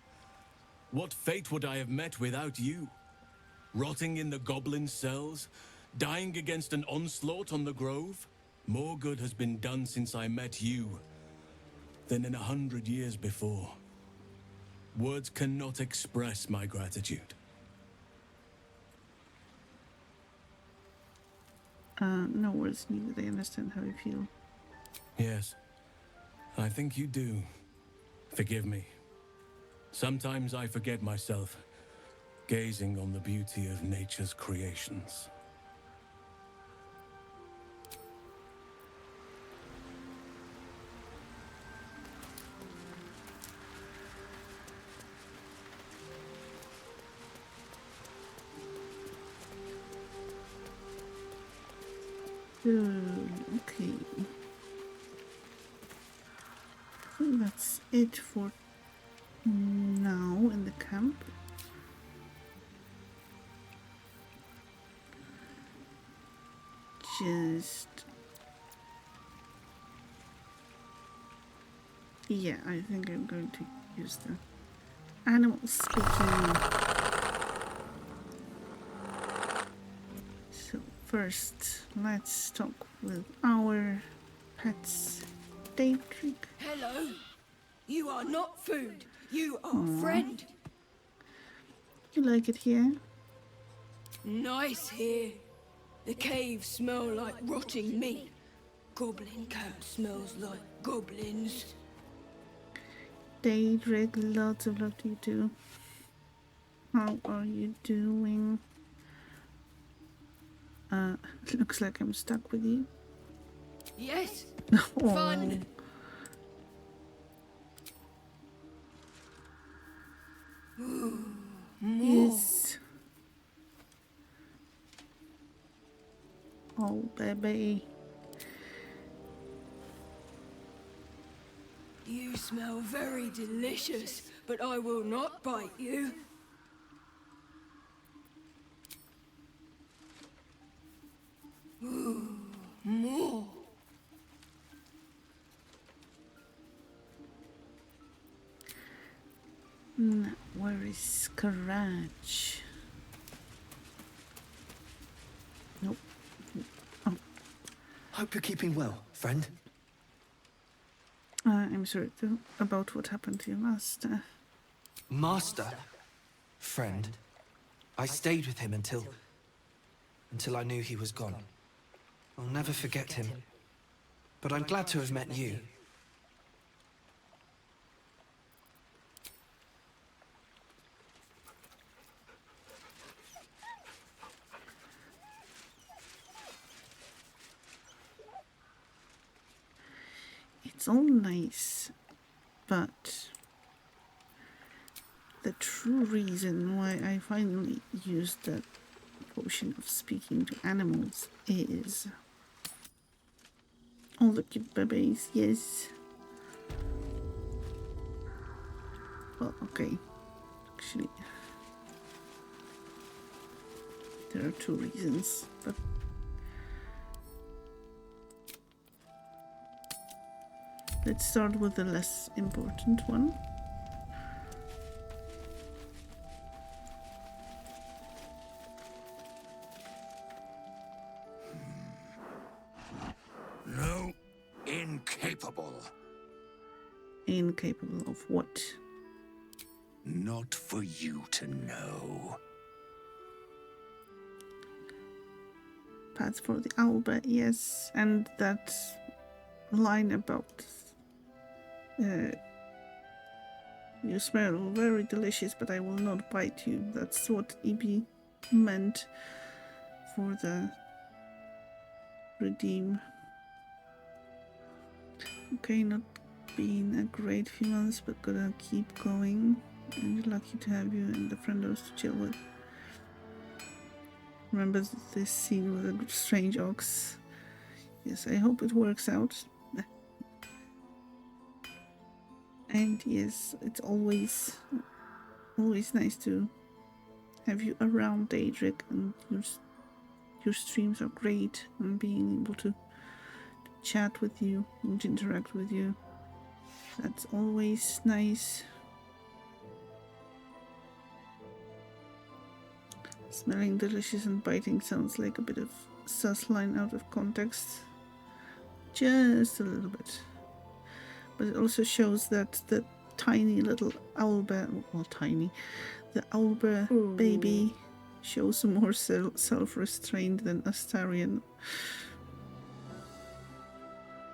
What fate would I have met without you? Rotting in the goblin cells, Dying against an onslaught on the Grove? More good has been done since I met you than in 100 years before. Words cannot express my gratitude. No words needed. I understand how you feel. Yes, I think you do. Forgive me. Sometimes I forget myself, gazing on the beauty of nature's creations. Okay. So that's it for now in the camp. Just... yeah, I think I'm going to use the animal speaking. So first, let's talk with our pets. Daedric. Hello. You are not food. You are friend. You like it here? Nice here. The caves smell like rotting meat. Goblin camp smells like goblins. Daedric, lots of love to you too. How are you doing? Looks like I'm stuck with you. Yes. Oh. Fun. Yes. Oh, baby. You smell very delicious, but I will not bite you. Ooh, more. Where is Scratch? Nope. Oh. Hope you're keeping well, friend. I'm sorry about what happened to your master. Master? Friend? I stayed with him until I knew he was gone. I'll never forget him. But I'm glad to have met you. It's all nice, but the true reason why I finally used that potion of speaking to animals is all the cute babies, yes. Well, okay. Actually, there are two reasons, but let's start with the less important one. No, incapable. Incapable of what? Not for you to know. Paths for the Albert, yes, and that line about you smell very delicious, but I will not bite you. That's what EB meant for the redeem. Okay, not been a great few months, but gonna keep going. And lucky to have you and the friendos to chill with. Remember this scene with a strange ox? Yes, I hope it works out. And yes, it's always nice to have you around, Daedric, and your streams are great, and being able to chat with you and interact with you, that's always nice. Smelling delicious and biting sounds like a bit of sus line out of context. Just a little bit. But it also shows that the tiny little owlbear, well, tiny, the owlbear baby shows more self-restraint than Astarion.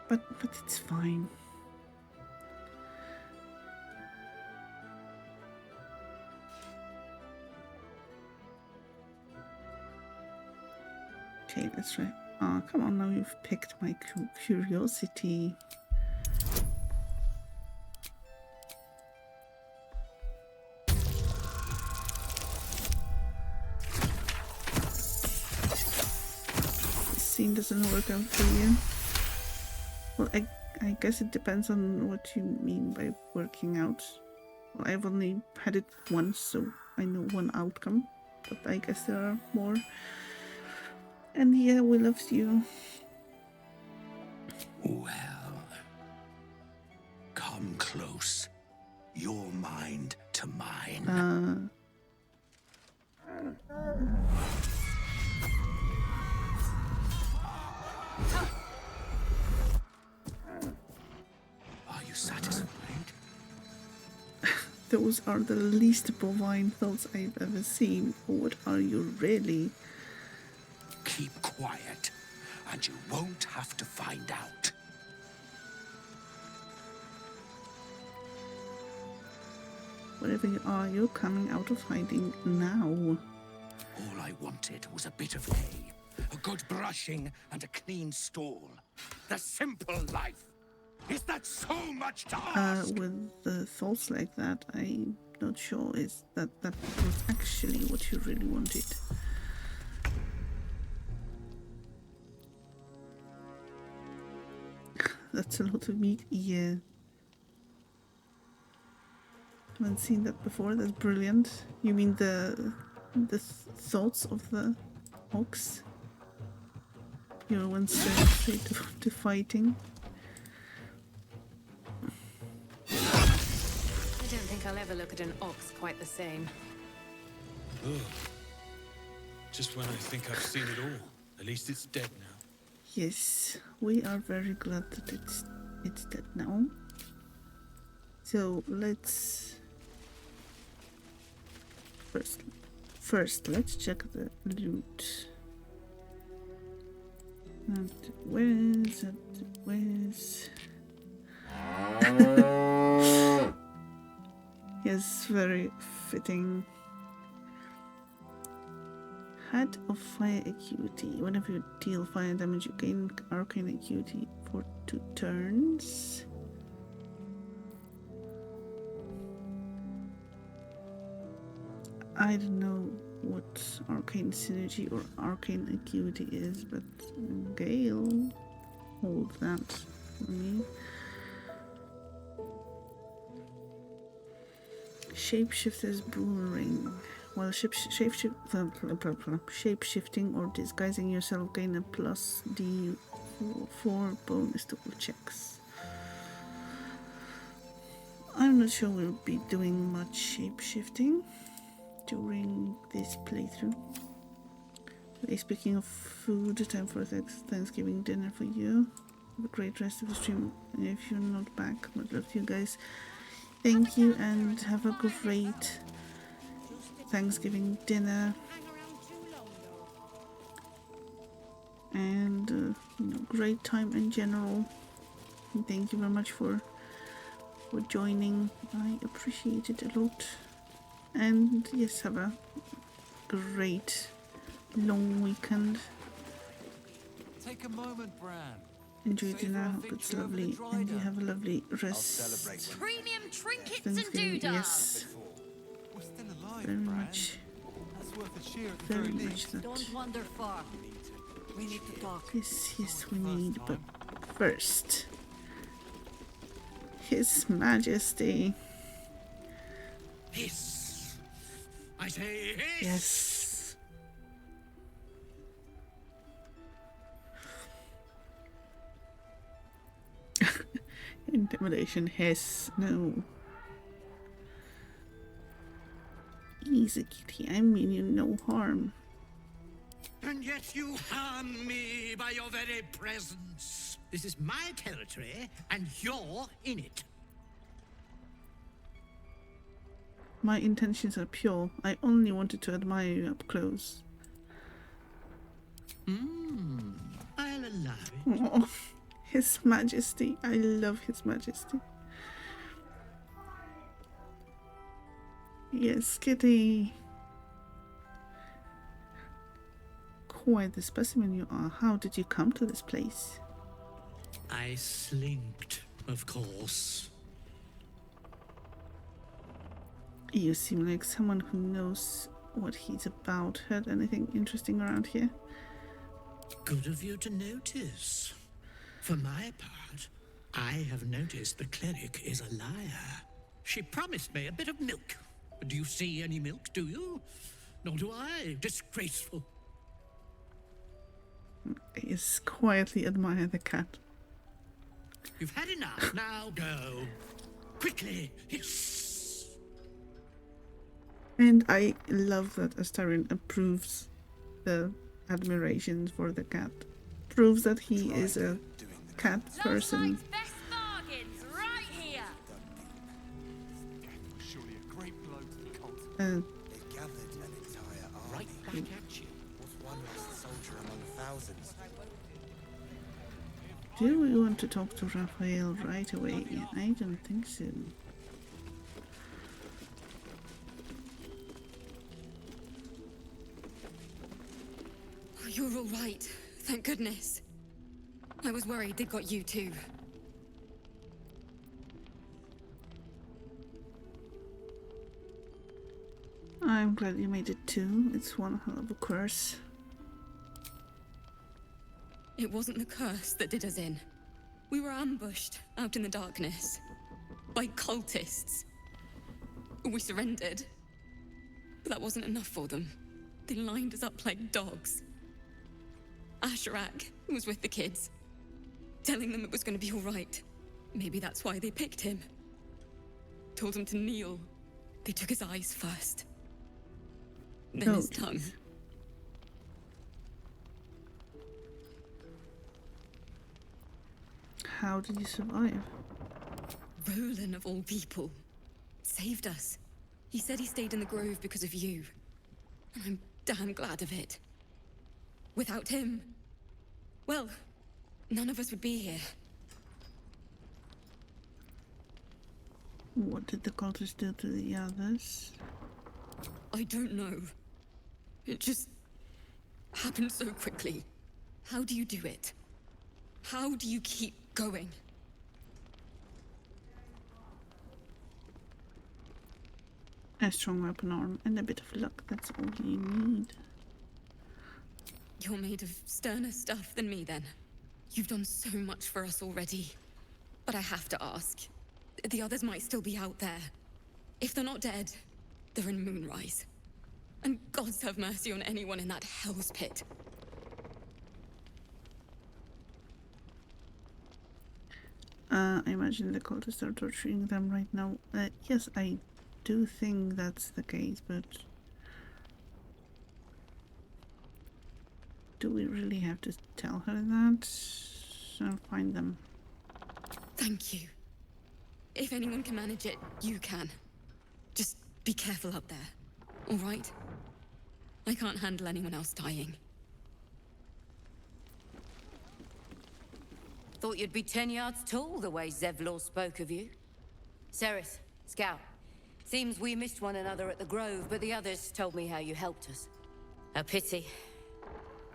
But it's fine. Okay, let's try. Oh, come on, now you've picked my curiosity. This scene doesn't work out for you. Well, I guess it depends on what you mean by working out. Well, I've only had it once, so I know one outcome. But I guess there are more. And yeah, we love you. Well, come close. Your mind to mine. Are you satisfied? Those are the least bovine thoughts I've ever seen. What are you really? Keep quiet, and you won't have to find out. Whatever you are, you're coming out of hiding now. All I wanted was a bit of hay, a good brushing, and a clean stall. The simple life. Is that so much to ask? With the thoughts like that, I'm not sure is that was actually what you really wanted. That's a lot of meat. Yeah. Haven't seen that before. That's brilliant. You mean the thoughts of the ox? You went straight to fighting. I don't think I'll ever look at an ox quite the same. Ugh. Just when I think I've seen it all. At least it's dead now. Yes, we are very glad that it's dead now. So let's first let's check the loot. And where's yes, very fitting. Head of Fire Acuity. Whenever you deal fire damage, you gain Arcane Acuity for 2 turns. I don't know what Arcane Synergy or Arcane Acuity is, but Gale, hold that for me. Shapeshifter's Boomerang. While shape-shifting or disguising yourself, gain a plus D4 bonus to all checks. I'm not sure we'll be doing much shape-shifting during this playthrough. Okay, speaking of food, time for Thanksgiving dinner for you. Have a great rest of the stream. And if you're not back, much love to you guys. Thank you and have a great Thanksgiving dinner, and great time in general. And thank you very much for joining. I appreciate it a lot. And yes, have a great long weekend. Take a moment, Bran. Enjoy dinner. I hope it's lovely, and you have a lovely rest. Premium trinkets and Thanksgiving. doodads. Yes. Very much. Very much that. Don't wander far. We need to talk. Yes, we need, but first, His Majesty. Hiss. I say hiss. Yes. Intimidation, hiss, no. Easy. easy, kitty. I mean you no harm. And yet you harm me by your very presence. This is my territory, and you're in it. My intentions are pure. I only wanted to admire you up close. I'll allow it. Oh, His Majesty. I love His Majesty. Yes, kitty. Quite the specimen you are. How did you come to this place? I slinked, of course. You seem like someone who knows what he's about. Heard anything interesting around here? Good of you to notice. For my part, I have noticed the cleric is a liar. She promised me a bit of milk. Do you see any milk, do you? Nor do I. Disgraceful. Yes, quietly admire the cat. You've had enough. Now go. Quickly. Yes. And I love that Astarion approves the admiration for the cat. Proves that he is a cat person. Best bargains right here. Surely a great blow to the cult. Uh, They gathered an entire army. Right back at you. Was one lost soldier among thousands. Do we want to talk to Raphael right away? I don't think so. You're all right. Thank goodness. I was worried they'd got you too. I'm glad you made it too. It's one hell of a curse. It wasn't the curse that did us in. We were ambushed out in the darkness by cultists. We surrendered. But that wasn't enough for them. They lined us up like dogs. Asherak was with the kids, telling them it was going to be all right. Maybe that's why they picked him. Told him to kneel. They took his eyes first. Then his tongue. How did you survive? Roland, of all people, saved us. He said he stayed in the grove because of you. And I'm damn glad of it. Without him, well, none of us would be here. What did the cultists do to the others? I don't know. It just happened so quickly. How do you do it? How do you keep going? A strong weapon arm and a bit of luck, that's all you need. You're made of sterner stuff than me, then. You've done so much for us already. But I have to ask. The others might still be out there. If they're not dead, they're in Moonrise. And gods have mercy on anyone in that hell's pit. I imagine the cultists are torturing them right now. Yes, I do think that's the case, but... do we really have to tell her that? I'll find them. Thank you. If anyone can manage it, you can. Just be careful up there, all right? I can't handle anyone else dying. Thought you'd be 10 yards tall the way Zevlor spoke of you. Cerith, Scout. Seems we missed one another at the Grove, but the others told me how you helped us. A pity.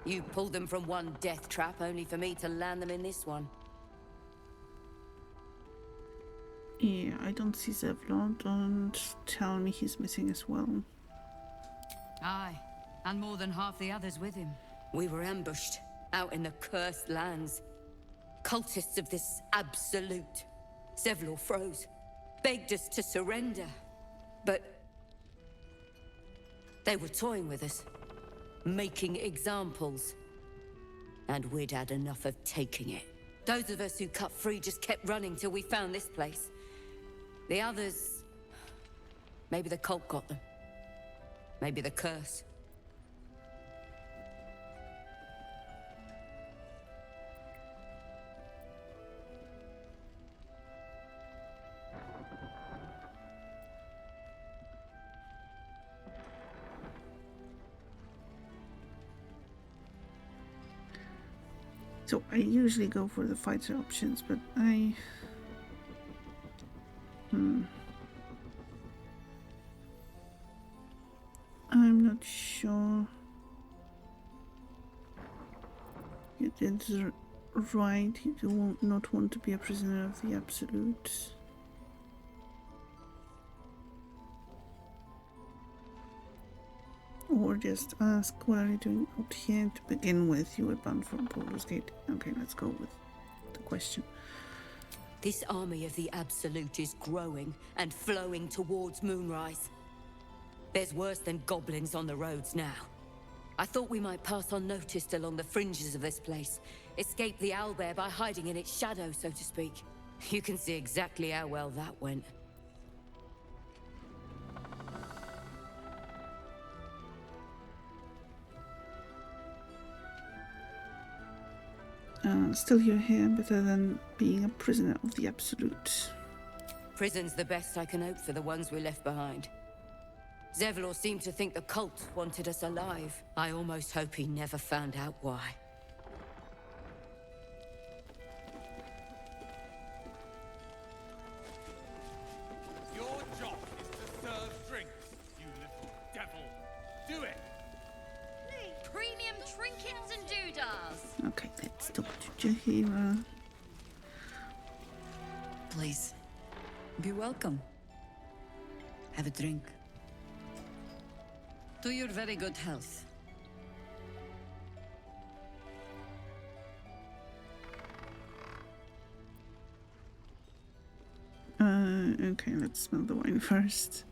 You pulled them from one death trap, only for me to land them in this one. Yeah, I don't see Zevlor. Don't tell me he's missing as well. Aye, and more than half the others with him. We were ambushed, out in the cursed lands. Cultists of this absolute. Zevlor froze, begged us to surrender. But they were toying with us, making examples. And we'd had enough of taking it. Those of us who cut free just kept running till we found this place. The others... maybe the cult got them. Maybe the curse. So I usually go for the fighter options, but I'm not sure. You did right. You do not want to be a prisoner of the Absolute. Or just ask, what are you doing out here? To begin with, you were bound for Baldur's Gate. Okay, let's go with the question. This army of the Absolute is growing and flowing towards Moonrise. There's worse than goblins on the roads now. I thought we might pass unnoticed along the fringes of this place. Escape the owlbear by hiding in its shadow, so to speak. You can see exactly how well that went. Still you're here, better than being a prisoner of the Absolute. Prison's the best I can hope for the ones we left behind. Zevlor seemed to think the cult wanted us alive. I almost hope he never found out why. Your job is to serve drinks, you little devil. Do it! Premium trinkets and doodahs. Okay, let's talk to Jaheira. Please, be welcome. Have a drink. To your very good health. Okay, let's smell the wine first.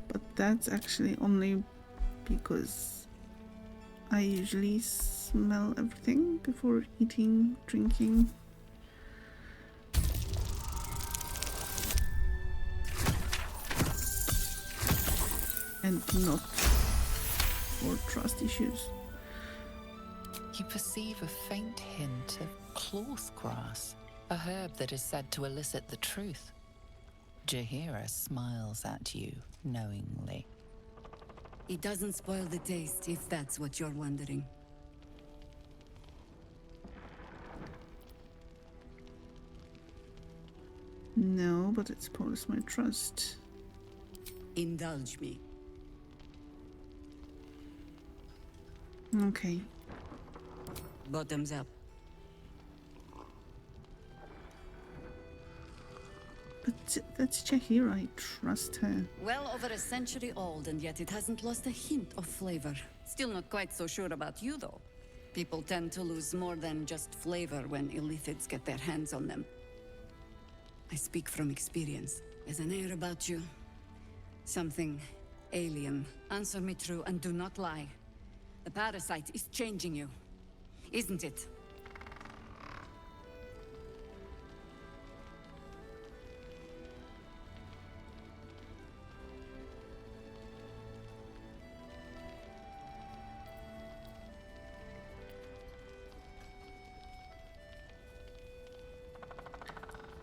But that's actually only because I usually smell everything before eating, drinking. And not for trust issues. You perceive a faint hint of cloth grass, a herb that is said to elicit the truth. Jaheira smiles at you knowingly. It doesn't spoil the taste, if that's what you're wondering. No, but it spoils my trust. Indulge me. Okay. Bottoms up. But that's Jaheira, I trust her. Well over a century old, and yet it hasn't lost a hint of flavor. Still not quite so sure about you, though. People tend to lose more than just flavor when illithids get their hands on them. I speak from experience. There's an air about you. Something alien. Answer me true and do not lie. The parasite is changing you, isn't it?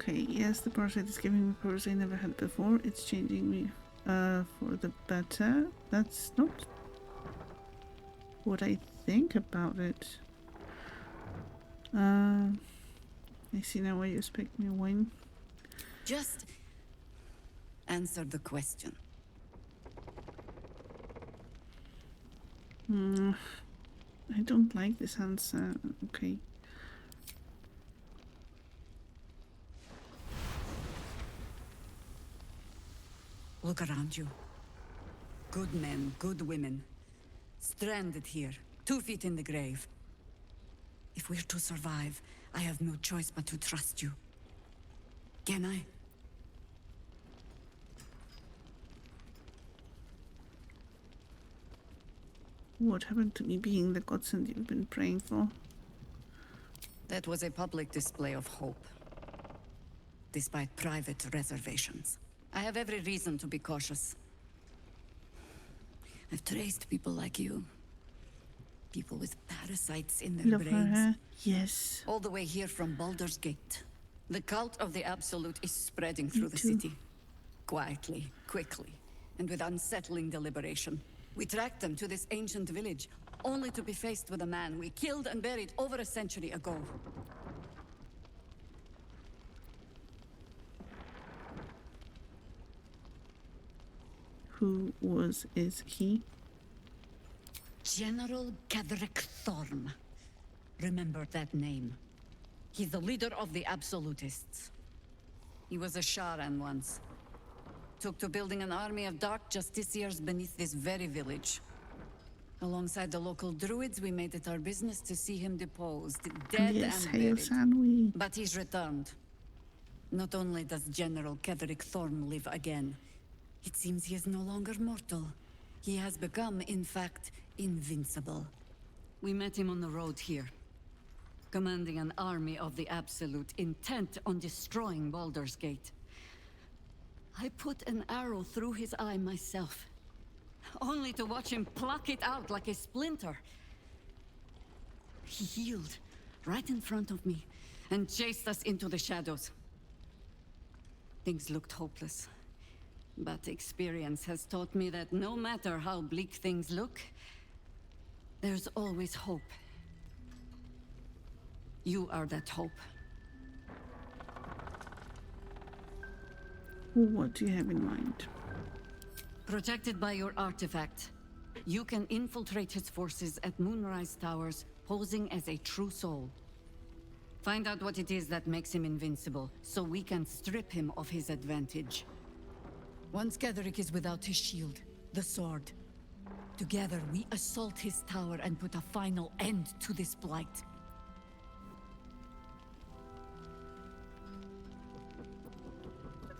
Okay, yes, the parasite is giving me powers I never had before. It's changing me for the better. That's not what I think about it. I see now why you expect me wine. Just answer the question. I don't like this answer. Okay. Look around you. Good men, good women. Stranded here, 2 feet in the grave. If we're to survive, I have no choice but to trust you. Can I? What happened to me being the godsend you've been praying for? That was a public display of hope. Despite private reservations. I have every reason to be cautious. I've traced people like you. People with parasites in their Love brains. her. Yes. All the way here from Baldur's Gate. The cult of the Absolute is spreading Me through the too. city. Quietly, quickly, and with unsettling deliberation. We tracked them to this ancient village, only to be faced with a man we killed and buried over a century ago. Who is he? General Gadrick Thorm. Remember that name. He's the leader of the Absolutists. He was a Sharan once. Took to building an army of dark justiciars beneath this very village. Alongside the local druids, we made it our business to see him deposed, dead Yes, and hail buried. Sanwi. But he's returned. Not only does General Gadrick Thorm live again, it seems he is no longer mortal. He has become, in fact, invincible. We met him on the road here, commanding an army of the Absolute, intent on destroying Baldur's Gate. I put an arrow through his eye myself, only to watch him pluck it out like a splinter. He healed right in front of me and chased us into the shadows. Things looked hopeless, but experience has taught me that no matter how bleak things look, there's always hope. You are that hope. What do you have in mind? Protected by your artifact, you can infiltrate his forces at Moonrise Towers, posing as a true soul. Find out what it is that makes him invincible, so we can strip him of his advantage. Once Gadrick is without his shield, the sword, together we assault his tower and put a final end to this blight.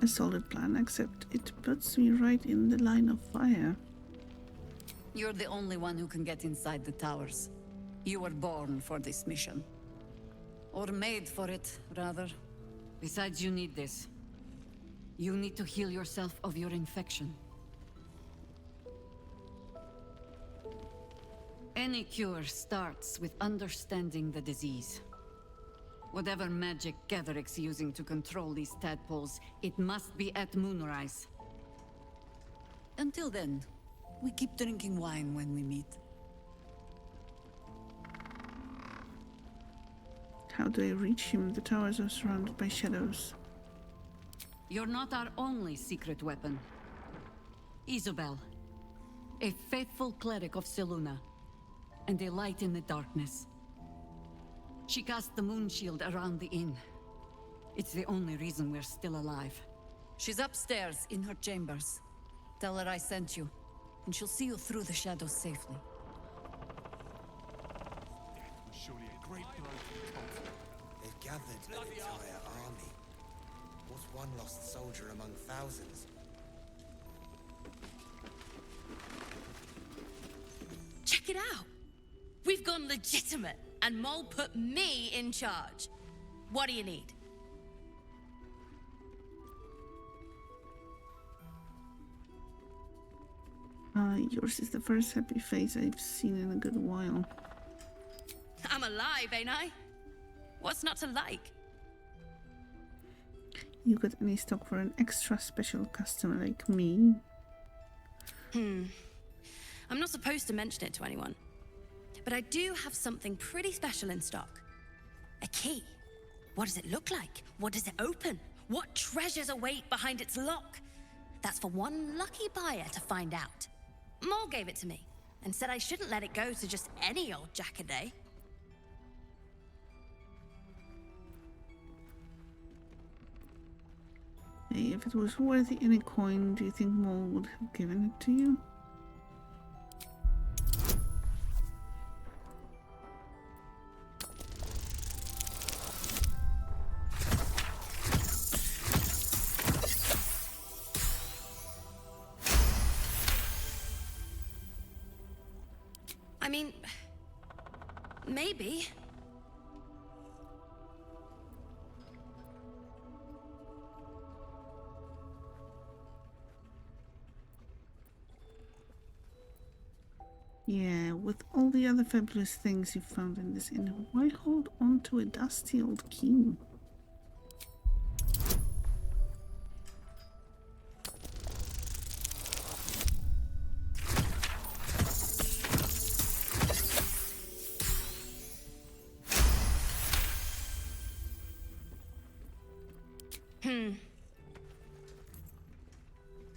A solid plan, except it puts me right in the line of fire. You're the only one who can get inside the towers. You were born for this mission. Or made for it, rather. Besides, you need this. You need to heal yourself of your infection. Any cure starts with understanding the disease. Whatever magic Gadrick's using to control these tadpoles, it must be at Moonrise. Until then, we keep drinking wine when we meet. How do I reach him? The towers are surrounded by shadows. You're not our only secret weapon. Isobel, a faithful cleric of Selûne, and a light in the darkness. She cast the moon shield around the inn. It's the only reason we're still alive. She's upstairs in her chambers. Tell her I sent you, and she'll see you through the shadows safely. Surely a great blow for the cult. They've gathered an entire army. What's one lost soldier among thousands? Check it out! We've gone legitimate, and Mole put me in charge. What do you need? Yours is the first happy face I've seen in a good while. I'm alive, ain't I? What's not to like? You got any stock for an extra special customer like me? I'm not supposed to mention it to anyone, but I do have something pretty special in stock. A key. What does it look like? What does it open? What treasures await behind its lock? That's for one lucky buyer to find out. Mole gave it to me and said I shouldn't let it go to just any old jackaday. Hey, if it was worthy any coin, do you think Mole would have given it to you? I mean, maybe. Yeah, with all the other fabulous things you found in this inn, why hold on to a dusty old key?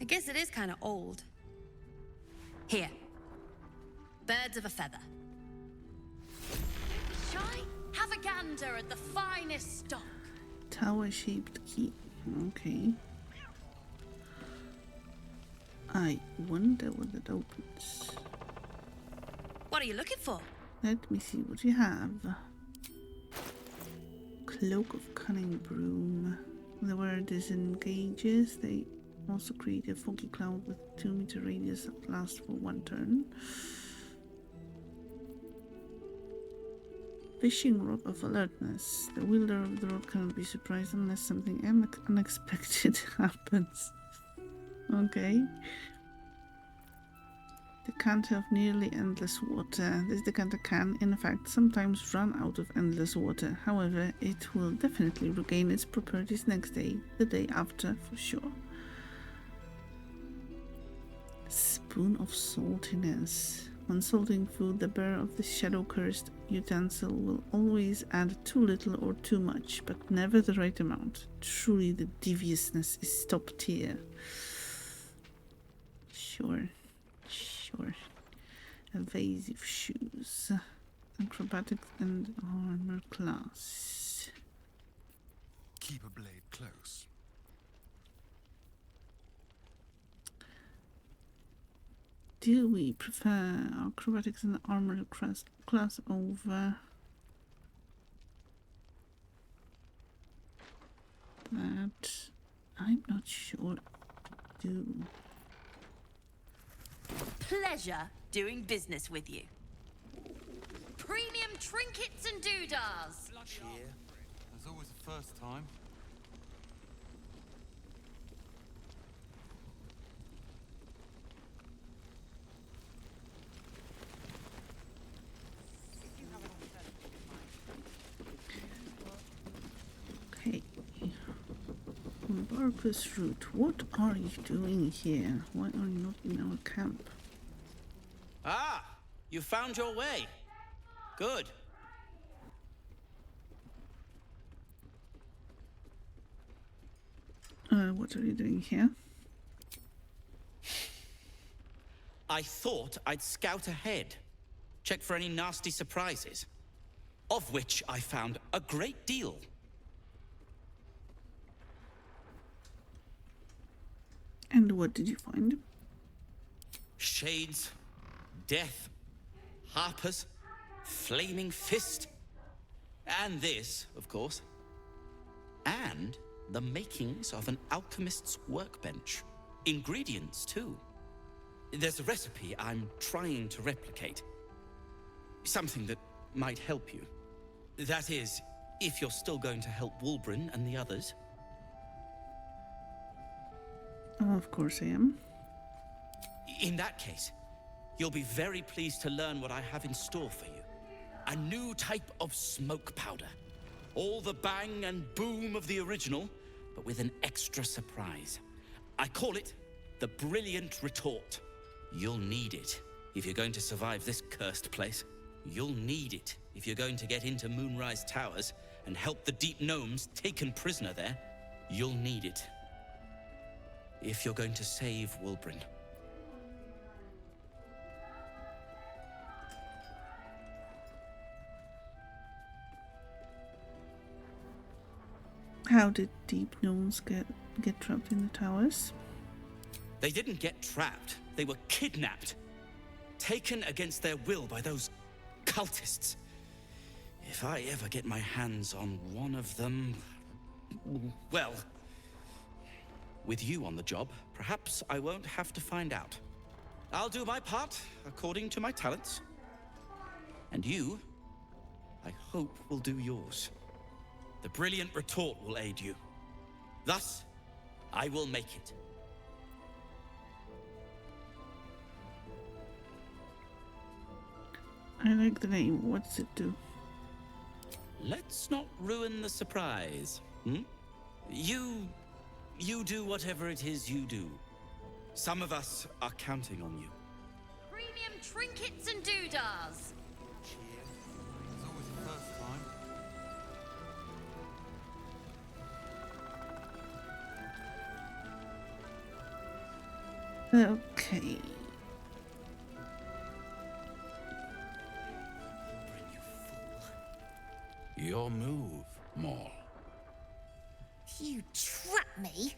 I guess it is kind of old. Here. Birds of a feather. Shy, have a gander at the finest stock. Tower-shaped key. Okay. I wonder what it opens. What are you looking for? Let me see what you have. Cloak of Cunning Broom. There were disengages. They also create a foggy cloud with 2-meter radius that lasts for 1 turn. Fishing Rod of Alertness. The wielder of the rod cannot be surprised unless something unexpected happens. Okay. Decanter of Nearly Endless Water. This decanter can, in fact, sometimes run out of endless water. However, it will definitely regain its properties next day, the day after, for sure. Spoon of Saltiness. When salting food, the bearer of the shadow-cursed utensil will always add too little or too much, but never the right amount. Truly, the deviousness is top tier. Sure. Evasive shoes. Acrobatics and armor class. Keep a blade close. Do we prefer acrobatics and armor class over that? I'm not sure. Do. Pleasure doing business with you. Premium trinkets and doodahs. Cheer. There's always a first time. Okay. Barbarous Root, what are you doing here? Why are you not in our camp? Ah, you found your way. Good. What are you doing here? I thought I'd scout ahead, check for any nasty surprises, of which I found a great deal. And what did you find? Shades, death, harpers, flaming fist, and this, of course, and the makings of an alchemist's workbench. Ingredients, too. There's a recipe I'm trying to replicate. Something that might help you. That is, if you're still going to help Wulbren and the others. Oh, of course I am. In that case, you'll be very pleased to learn what I have in store for you. A new type of smoke powder. All the bang and boom of the original, but with an extra surprise. I call it the Brilliant Retort. You'll need it if you're going to survive this cursed place. You'll need it if you're going to get into Moonrise Towers and help the Deep Gnomes taken prisoner there. You'll need it if you're going to save Wulbren. How did Deep Gnomes get trapped in the towers? They didn't get trapped. They were kidnapped. Taken against their will by those cultists. If I ever get my hands on one of them... well... with you on the job, perhaps I won't have to find out. I'll do my part according to my talents. And you, I hope, will do yours. The Brilliant Retort will aid you. Thus, I will make it. I like the name. What's it do? Let's not ruin the surprise. You do whatever it is you do. Some of us are counting on you. Premium trinkets and doodahs. It's always the first time. Okay. Your move, Maul. You trapped me?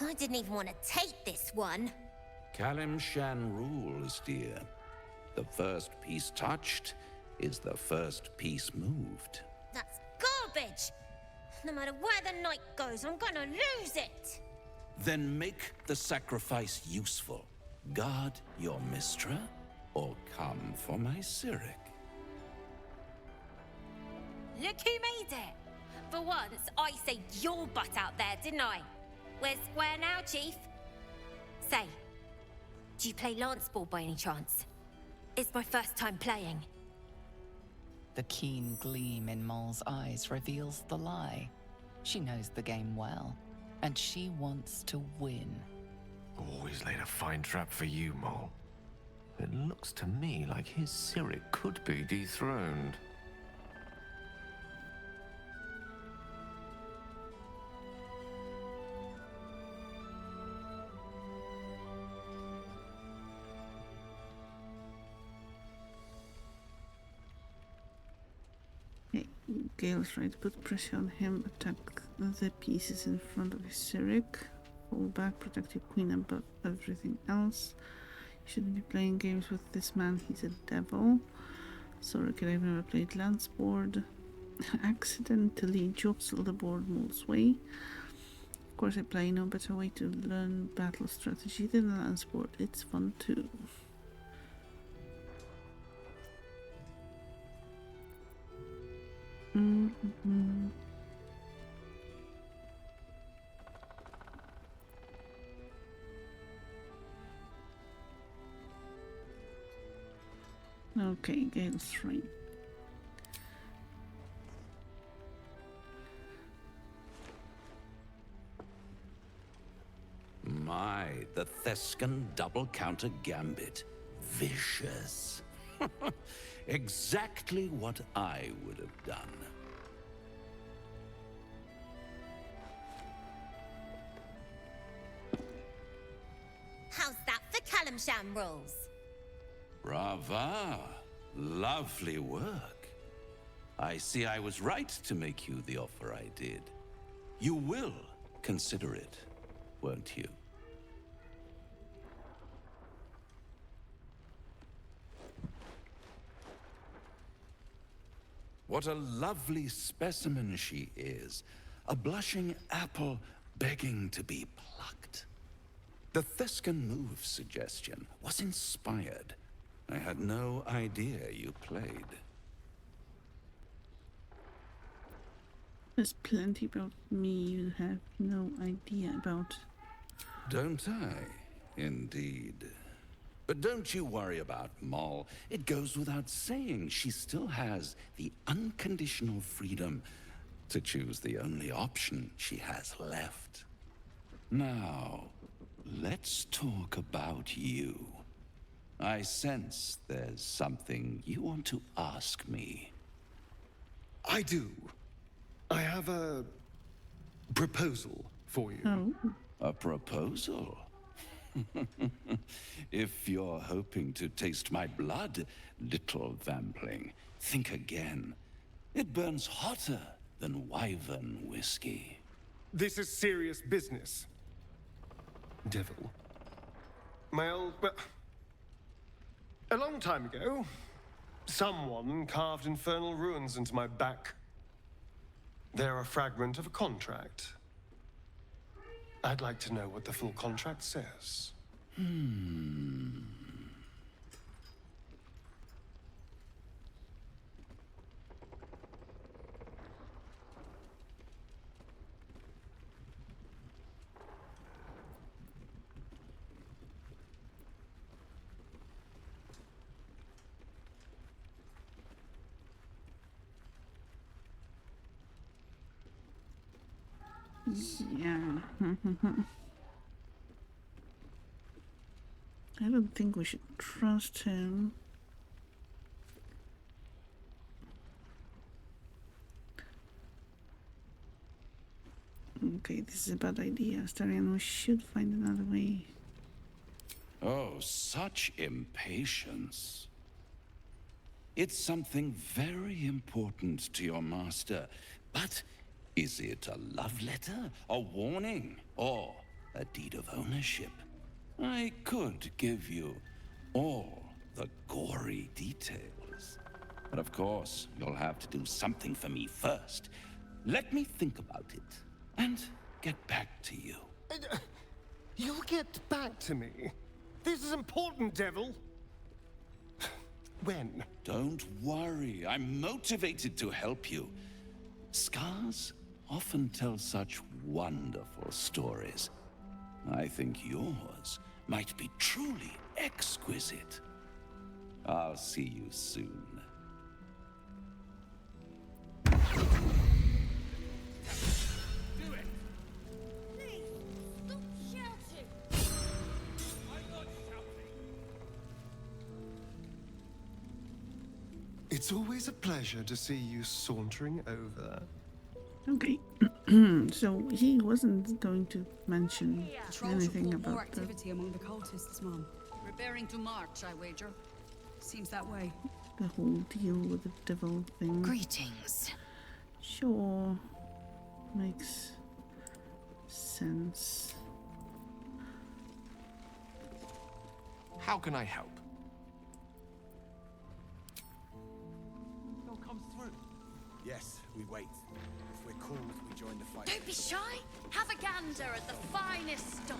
I didn't even want to take this one. Kalimshan rules, dear. The first piece touched is the first piece moved. That's garbage. No matter where the night goes, I'm gonna lose it. Then make the sacrifice useful. Guard your Mistra, or come for my Cyric. Look who made it. For once, I saved your butt out there, didn't I? We're square now, Chief. Say, do you play lance ball by any chance? It's my first time playing. The keen gleam in Moll's eyes reveals the lie. She knows the game well, and she wants to win. Always laid a fine trap for you, Mole. It looks to me like his Cyric could be dethroned. Gale's right, put pressure on him, attack the pieces in front of his Cyric, fall back, protect your queen above everything else. You shouldn't be playing games with this man, he's a devil. Sorry, kid, I've never played lance board. Accidentally jostle the board Mole's way. Of course I play no better way to learn battle strategy than the lance board, it's fun too. Okay, Gale's right. My, the Thescan double counter gambit. Vicious. Exactly what I would have done. How's that for Kalimshan rules? Brava. Lovely work. I see I was right to make you the offer I did. You will consider it, won't you? What a lovely specimen she is. A blushing apple begging to be plucked. The Thescan move suggestion was inspired. I had no idea you played. There's plenty about me you have no idea about. Don't I? Indeed. But don't you worry about Moll. It goes without saying she still has the unconditional freedom to choose the only option she has left. Now, let's talk about you. I sense there's something you want to ask me. I do. I have a proposal for you. Oh. A proposal? If you're hoping to taste my blood, little vampling, think again. It burns hotter than wyvern whiskey. This is serious business. Devil. Well, a long time ago, someone carved infernal runes into my back. They're a fragment of a contract. I'd like to know what the full contract says. Yeah. I don't think we should trust him. Okay, this is a bad idea, Starion. We should find another way. Oh, such impatience. It's something very important to your master. But is it a love letter, a warning, or a deed of ownership? I could give you all the gory details. But of course, you'll have to do something for me first. Let me think about it and get back to you. You'll get back to me? This is important, Devil. When? Don't worry, I'm motivated to help you. Scars often tell such wonderful stories. I think yours might be truly exquisite. I'll see you soon. It's always a pleasure to see you sauntering over. Okay, so he wasn't going to mention anything about more activity among the cultists, Mom. Preparing to march, I wager. Seems that way. The whole deal with the devil thing. Greetings. Sure, makes sense. How can I help? Comes through. Yes, we wait. If we're called, we join the fight. Don't be shy. Have a gander at the finest stock.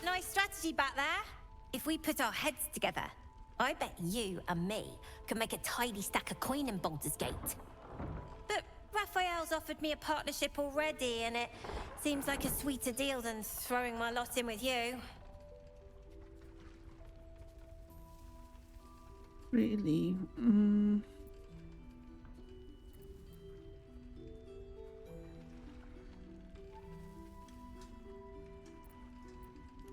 Nice strategy back there. If we put our heads together, I bet you and me could make a tidy stack of coin in Baldur's Gate. But Raphael's offered me a partnership already, and it seems like a sweeter deal than throwing my lot in with you. Really?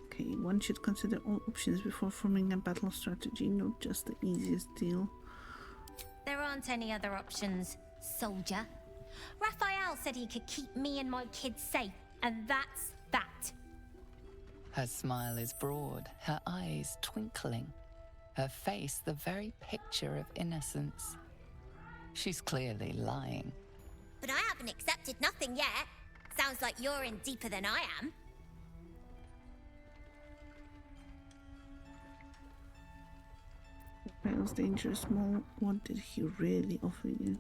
Okay, one should consider all options before forming a battle strategy, not just the easiest deal. There aren't any other options, soldier. Raphael said he could keep me and my kids safe, and that's that. Her smile is broad, her eyes twinkling. Her face the very picture of innocence. She's clearly lying. But I haven't accepted nothing yet. Sounds like you're in deeper than I am. Raphael's dangerous, Maul. What did he really offer you?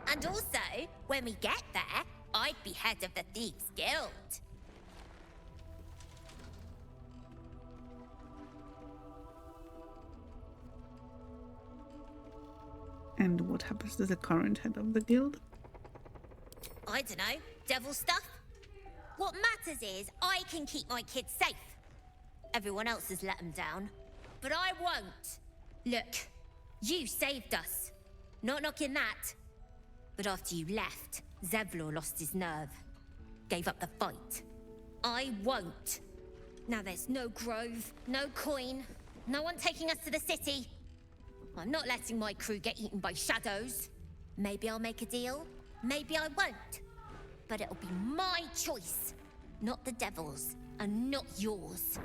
And also, when we get there, I'd be head of the Thieves' Guild. And what happens to the current head of the guild? I don't know, devil stuff. What matters is I can keep my kids safe. Everyone else has let them down, but I won't. Look, you saved us. Not knocking that. But after you left, Zevlor lost his nerve. Gave up the fight. I won't. Now there's no grove, no coin, no one taking us to the city. I'm not letting my crew get eaten by shadows. Maybe I'll make a deal, maybe I won't. But it'll be my choice, not the devil's, and not yours.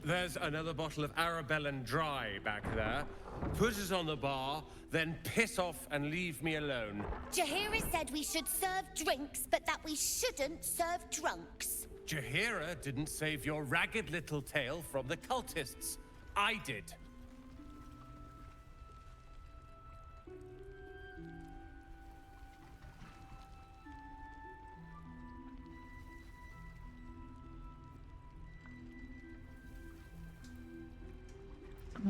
There's another bottle of Arabellan Dry back there. Put it on the bar, then piss off and leave me alone. Jahira said we should serve drinks, but that we shouldn't serve drunks. Jahira didn't save your ragged little tail from the cultists. I did. I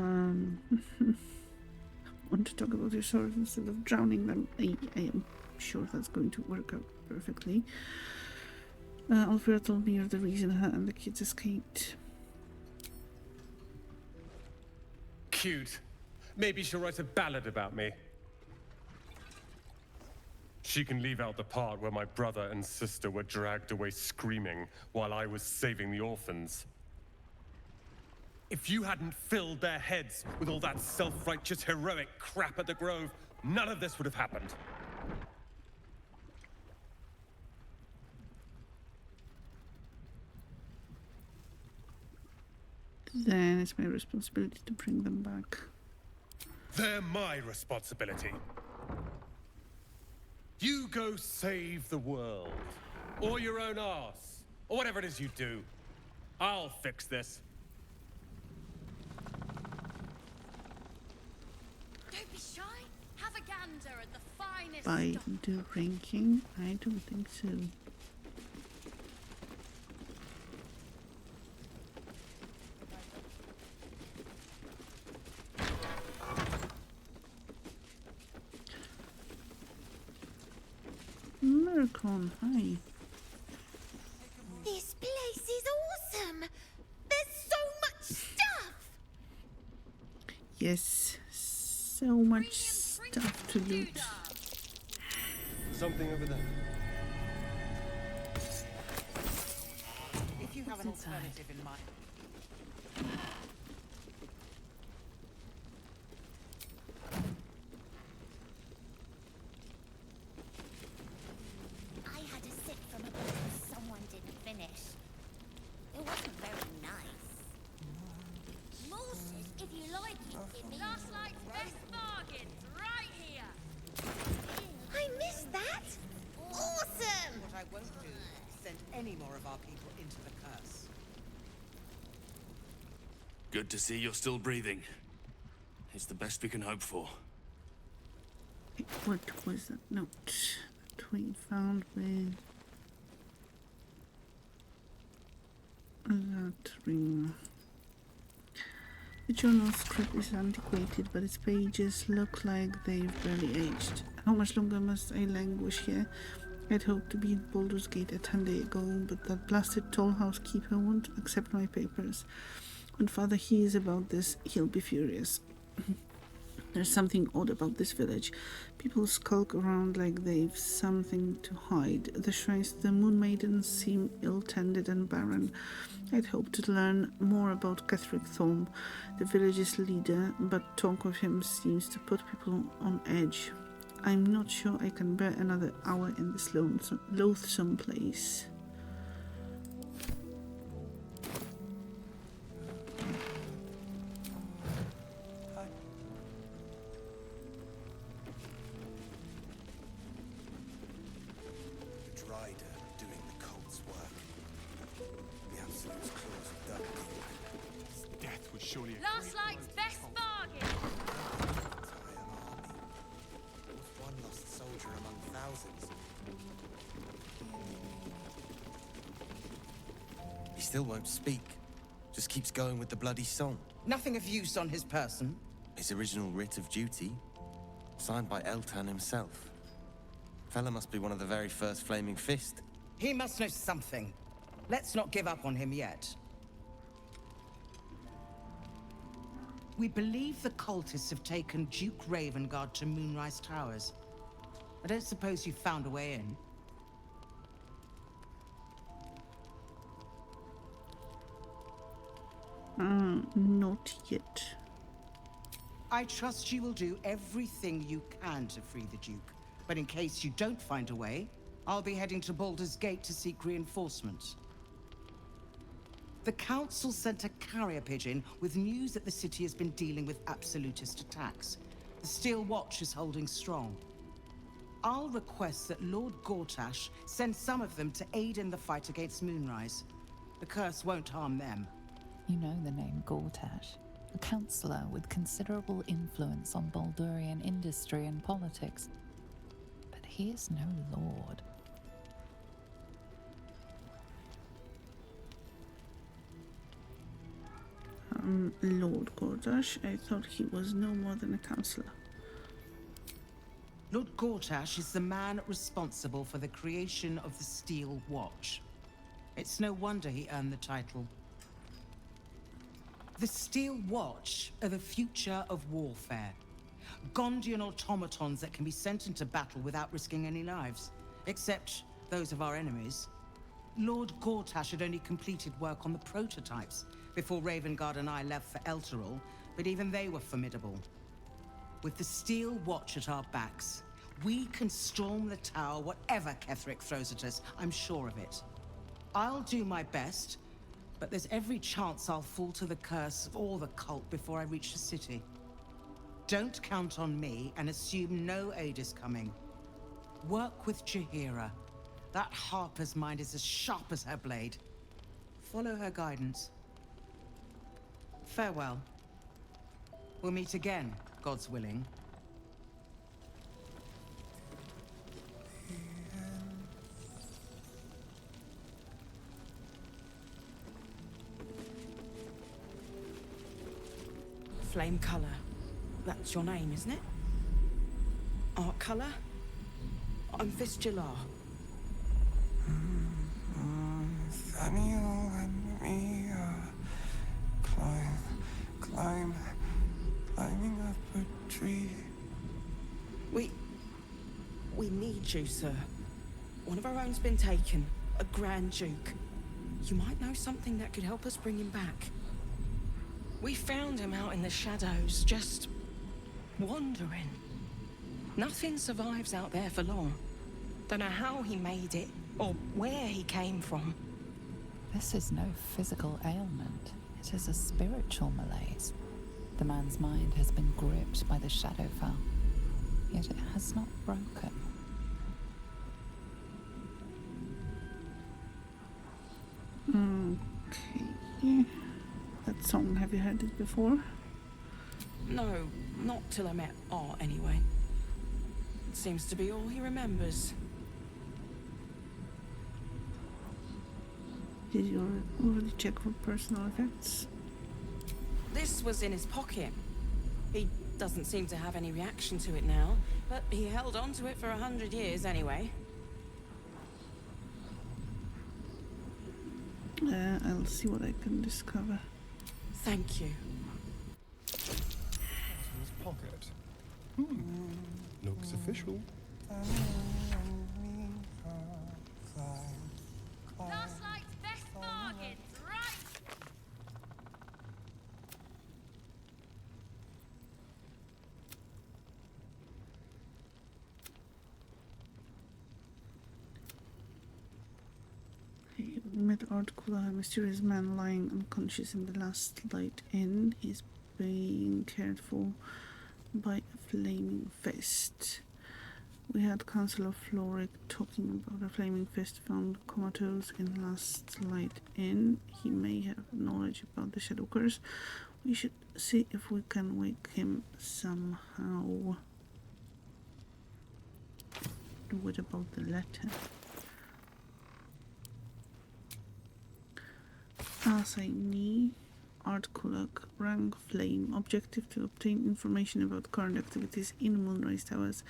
want to talk about your sword instead of drowning them. I am sure that's going to work out perfectly. Alfred told me you're the reason her and the kids escaped. Cute. Maybe she'll write a ballad about me. She can leave out the part where my brother and sister were dragged away screaming while I was saving the orphans. If you hadn't filled their heads with all that self-righteous, heroic crap at the Grove, none of this would have happened. Then it's my responsibility to bring them back. They're my responsibility. You go save the world. Or your own arse. Or whatever it is you do. I'll fix this. Don't be shy. Have a gander at the finest By stock. drinking? I don't think so. Mercon, hi. This place is awesome. There's so much stuff. Yes, so much stuff to loot. Something over there. If you have an alternative in mind. I had a sip from a bottle someone didn't finish. It wasn't very nice. Morsels, if you like it, give me. Last night's best bargains, right here. I missed that. Awesome. What I won't do is send any more of our people into the curse. Good to see you're still breathing. It's the best we can hope for. What was that note that we found with that ring? The journal script is antiquated, but its pages look like they've barely aged. How much longer must I languish here? I'd hoped to be at Baldur's Gate a 10 days ago, but that blasted toll housekeeper won't accept my papers. When Father hears about this, he'll be furious. There's something odd about this village. People skulk around like they've something to hide. The shrines to the Moon Maidens seem ill-tended and barren. I'd hoped to learn more about Ketheric Thorm, the village's leader, but talk with him seems to put people on edge. I'm not sure I can bear another hour in this loathsome place. Surely a Last night's best bargain. one lost soldier among thousands. He still won't speak. Just keeps going with the bloody song. Nothing of use on his person. His original writ of duty, signed by Eltan himself. Fella must be one of the very first Flaming Fist. He must know something. Let's not give up on him yet. We believe the cultists have taken Duke Ravengard to Moonrise Towers. I don't suppose you found a way in. Not yet. I trust you will do everything you can to free the Duke. But in case you don't find a way, I'll be heading to Baldur's Gate to seek reinforcements. The council sent a carrier pigeon with news that the city has been dealing with absolutist attacks. The Steel Watch is holding strong. I'll request that Lord Gortash send some of them to aid in the fight against Moonrise. The curse won't harm them. You know the name Gortash, a councillor with considerable influence on Baldurian industry and politics. But he is no lord. Lord Gortash, I thought he was no more than a councillor. Lord Gortash is the man responsible for the creation of the Steel Watch. It's no wonder he earned the title. The Steel Watch are the future of warfare. Gondian automatons that can be sent into battle without risking any lives, except those of our enemies. Lord Gortash had only completed work on the prototypes before Ravengard and I left for Elturel, but even they were formidable. With the Steel Watch at our backs, we can storm the tower whatever Ketheric throws at us, I'm sure of it. I'll do my best, but there's every chance I'll fall to the curse or the cult before I reach the city. Don't count on me and assume no aid is coming. Work with Jaheira. That Harper's mind is as sharp as her blade. Follow her guidance. Farewell. We'll meet again, God's willing. Flame Colour. That's your name, isn't it? Art Colour? I'm Fistula. Nathaniel and me climbing up a tree. We need you, sir. One of our own's been taken, a Grand Duke. You might know something that could help us bring him back. We found him out in the shadows, just wandering. Nothing survives out there for long. Don't know how he made it, or where he came from. This is no physical ailment. It is a spiritual malaise. The man's mind has been gripped by the Shadowfell, yet it has not broken. Okay. That song, have you heard it before? No, not till I met Art, anyway. It seems to be all he remembers. Did you already check for personal effects? This was in his pocket. He doesn't seem to have any reaction to it now, but he held on to it for 100 years anyway. I'll see what I can discover. Thank you. In his pocket. Looks official. Gaslight's best bargains, right? Met Artkula, a mysterious man lying unconscious in the last light inn. He's being cared for by a flaming fist. We had Councillor Floric talking about a flaming fist found comatose in last light inn. He may have knowledge about the shadow curse. We should see if we can wake him somehow. What about the letter? Assignee, Art Kulak, rank Flame, objective to obtain information about current activities in Moonrise Towers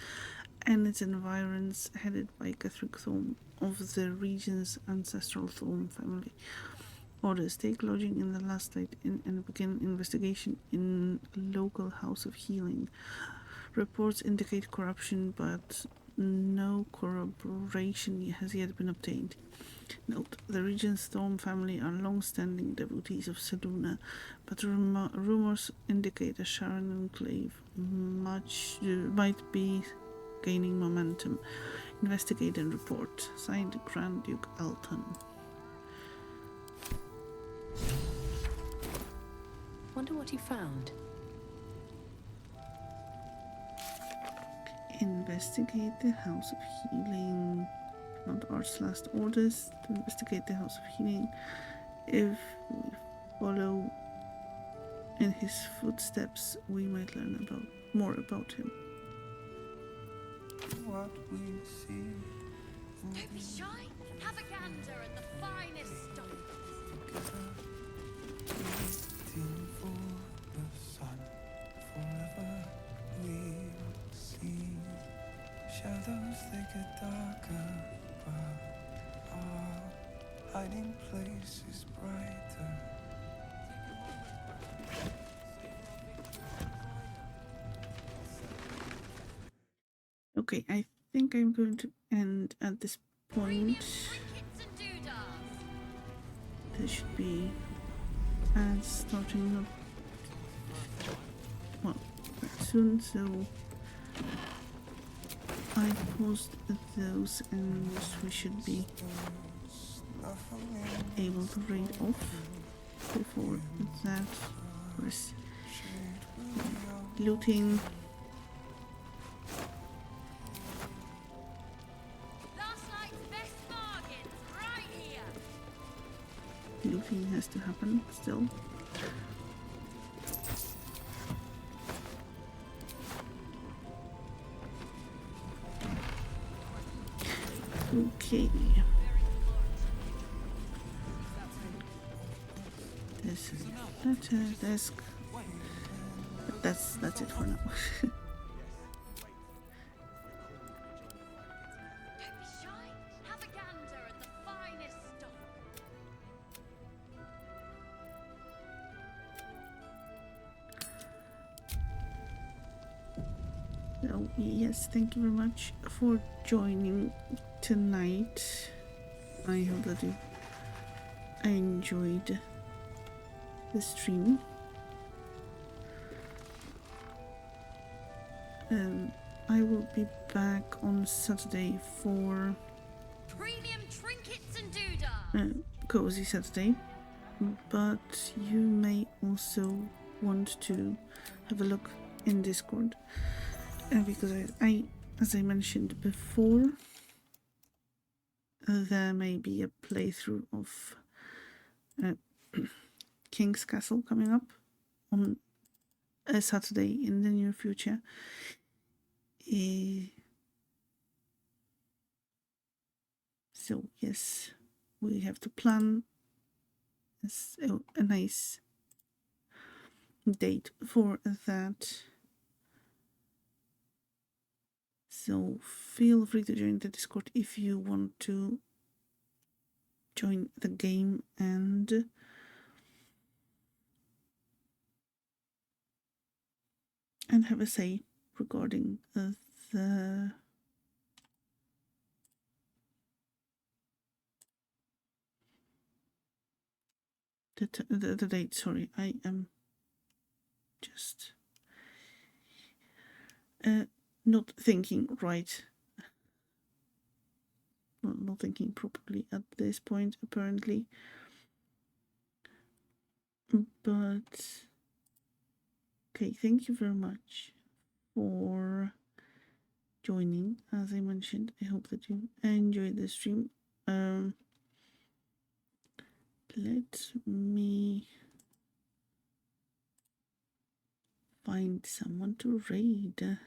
and its environs, headed by Ketheric Thorm of the region's ancestral Thorm family. Orders: take lodging in the last light inn and begin investigation in local house of healing. Reports indicate corruption, but no corroboration has yet been obtained. Note: the region's Storm family are long-standing devotees of Selûne, but rumors indicate a Sharon enclave might be gaining momentum. Investigate and report. Signed, Grand Duke Elton. Wonder what you found. Investigate the House of Healing. Not Art's last orders to investigate the House of Healing. If we follow in his footsteps, we might learn more about him. What we see. Don't be shy. Have a gander at the finest stock. Waiting for the sun. Forever we'll see. Shadows they get darker, but our hiding place is brighter. Okay, I think I'm going to end at this point. There should be ads starting up, well, soon, so I paused those and we should be able to raid off before that. Of course, looting. Looting has to happen still. Okay. This is letter desk. But that's it for now. So, yes, thank you very much for joining tonight. I hope that you enjoyed the stream. I will be back on Saturday for Premium trinkets and doodah. Cozy Saturday, but you may also want to have a look in Discord. Because I, as I mentioned before, there may be a playthrough of King's Castle coming up on a Saturday in the near future. So yes, we have to plan a nice date for that. So feel free to join the Discord if you want to join the game and have a say regarding the date. Sorry, I am just not thinking right. Well, not thinking properly at this point, apparently. But okay, thank you very much for joining. As I mentioned, I hope that you enjoyed the stream. Let me find someone to raid.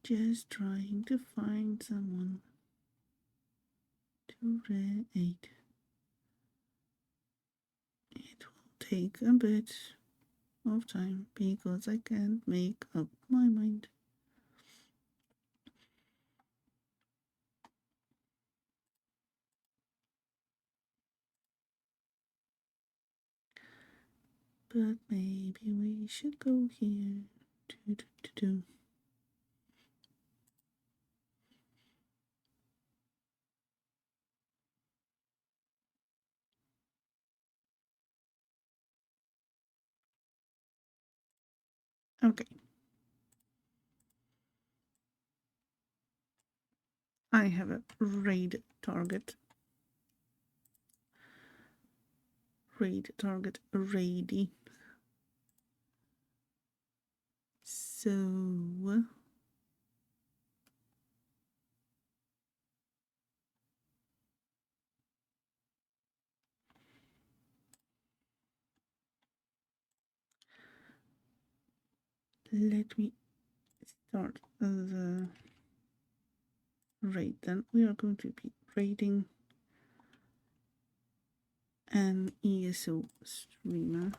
Just trying to find someone to raid. It will take a bit of time because I can't make up my mind. But maybe we should go here. Do, do, do, do. Okay. I have a raid target. Raid target ready. So let me start the raid then. We are going to be raiding an ESO streamer.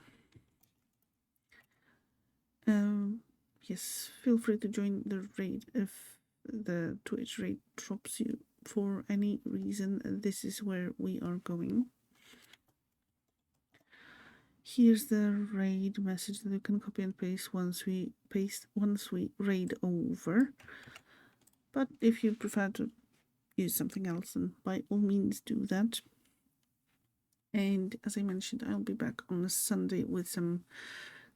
Yes, feel free to join the raid if the Twitch raid drops you for any reason. This is where we are going. Here's the raid message that you can copy and paste once we raid over. But if you prefer to use something else, then by all means do that. And as I mentioned, I'll be back on a Sunday with some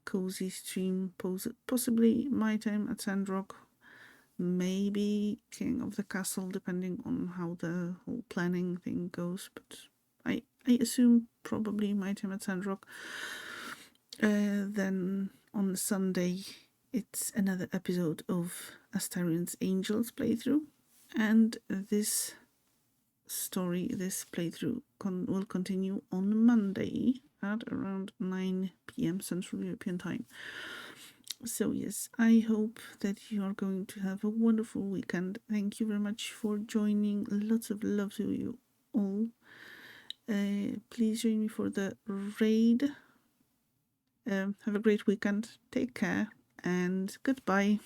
cozy stream, possibly my time at Sandrock, maybe King of the Castle, depending on how the whole planning thing goes. But I assume probably my time at Sandrock. Then on Sunday, it's another episode of Astarion's Angels playthrough, and this playthrough will continue on Monday at around 9 p.m. Central European Time. So yes, I hope that you are going to have a wonderful weekend. Thank you very much for joining. Lots of love to you all. Please join me for the raid. Have a great weekend. Take care and goodbye.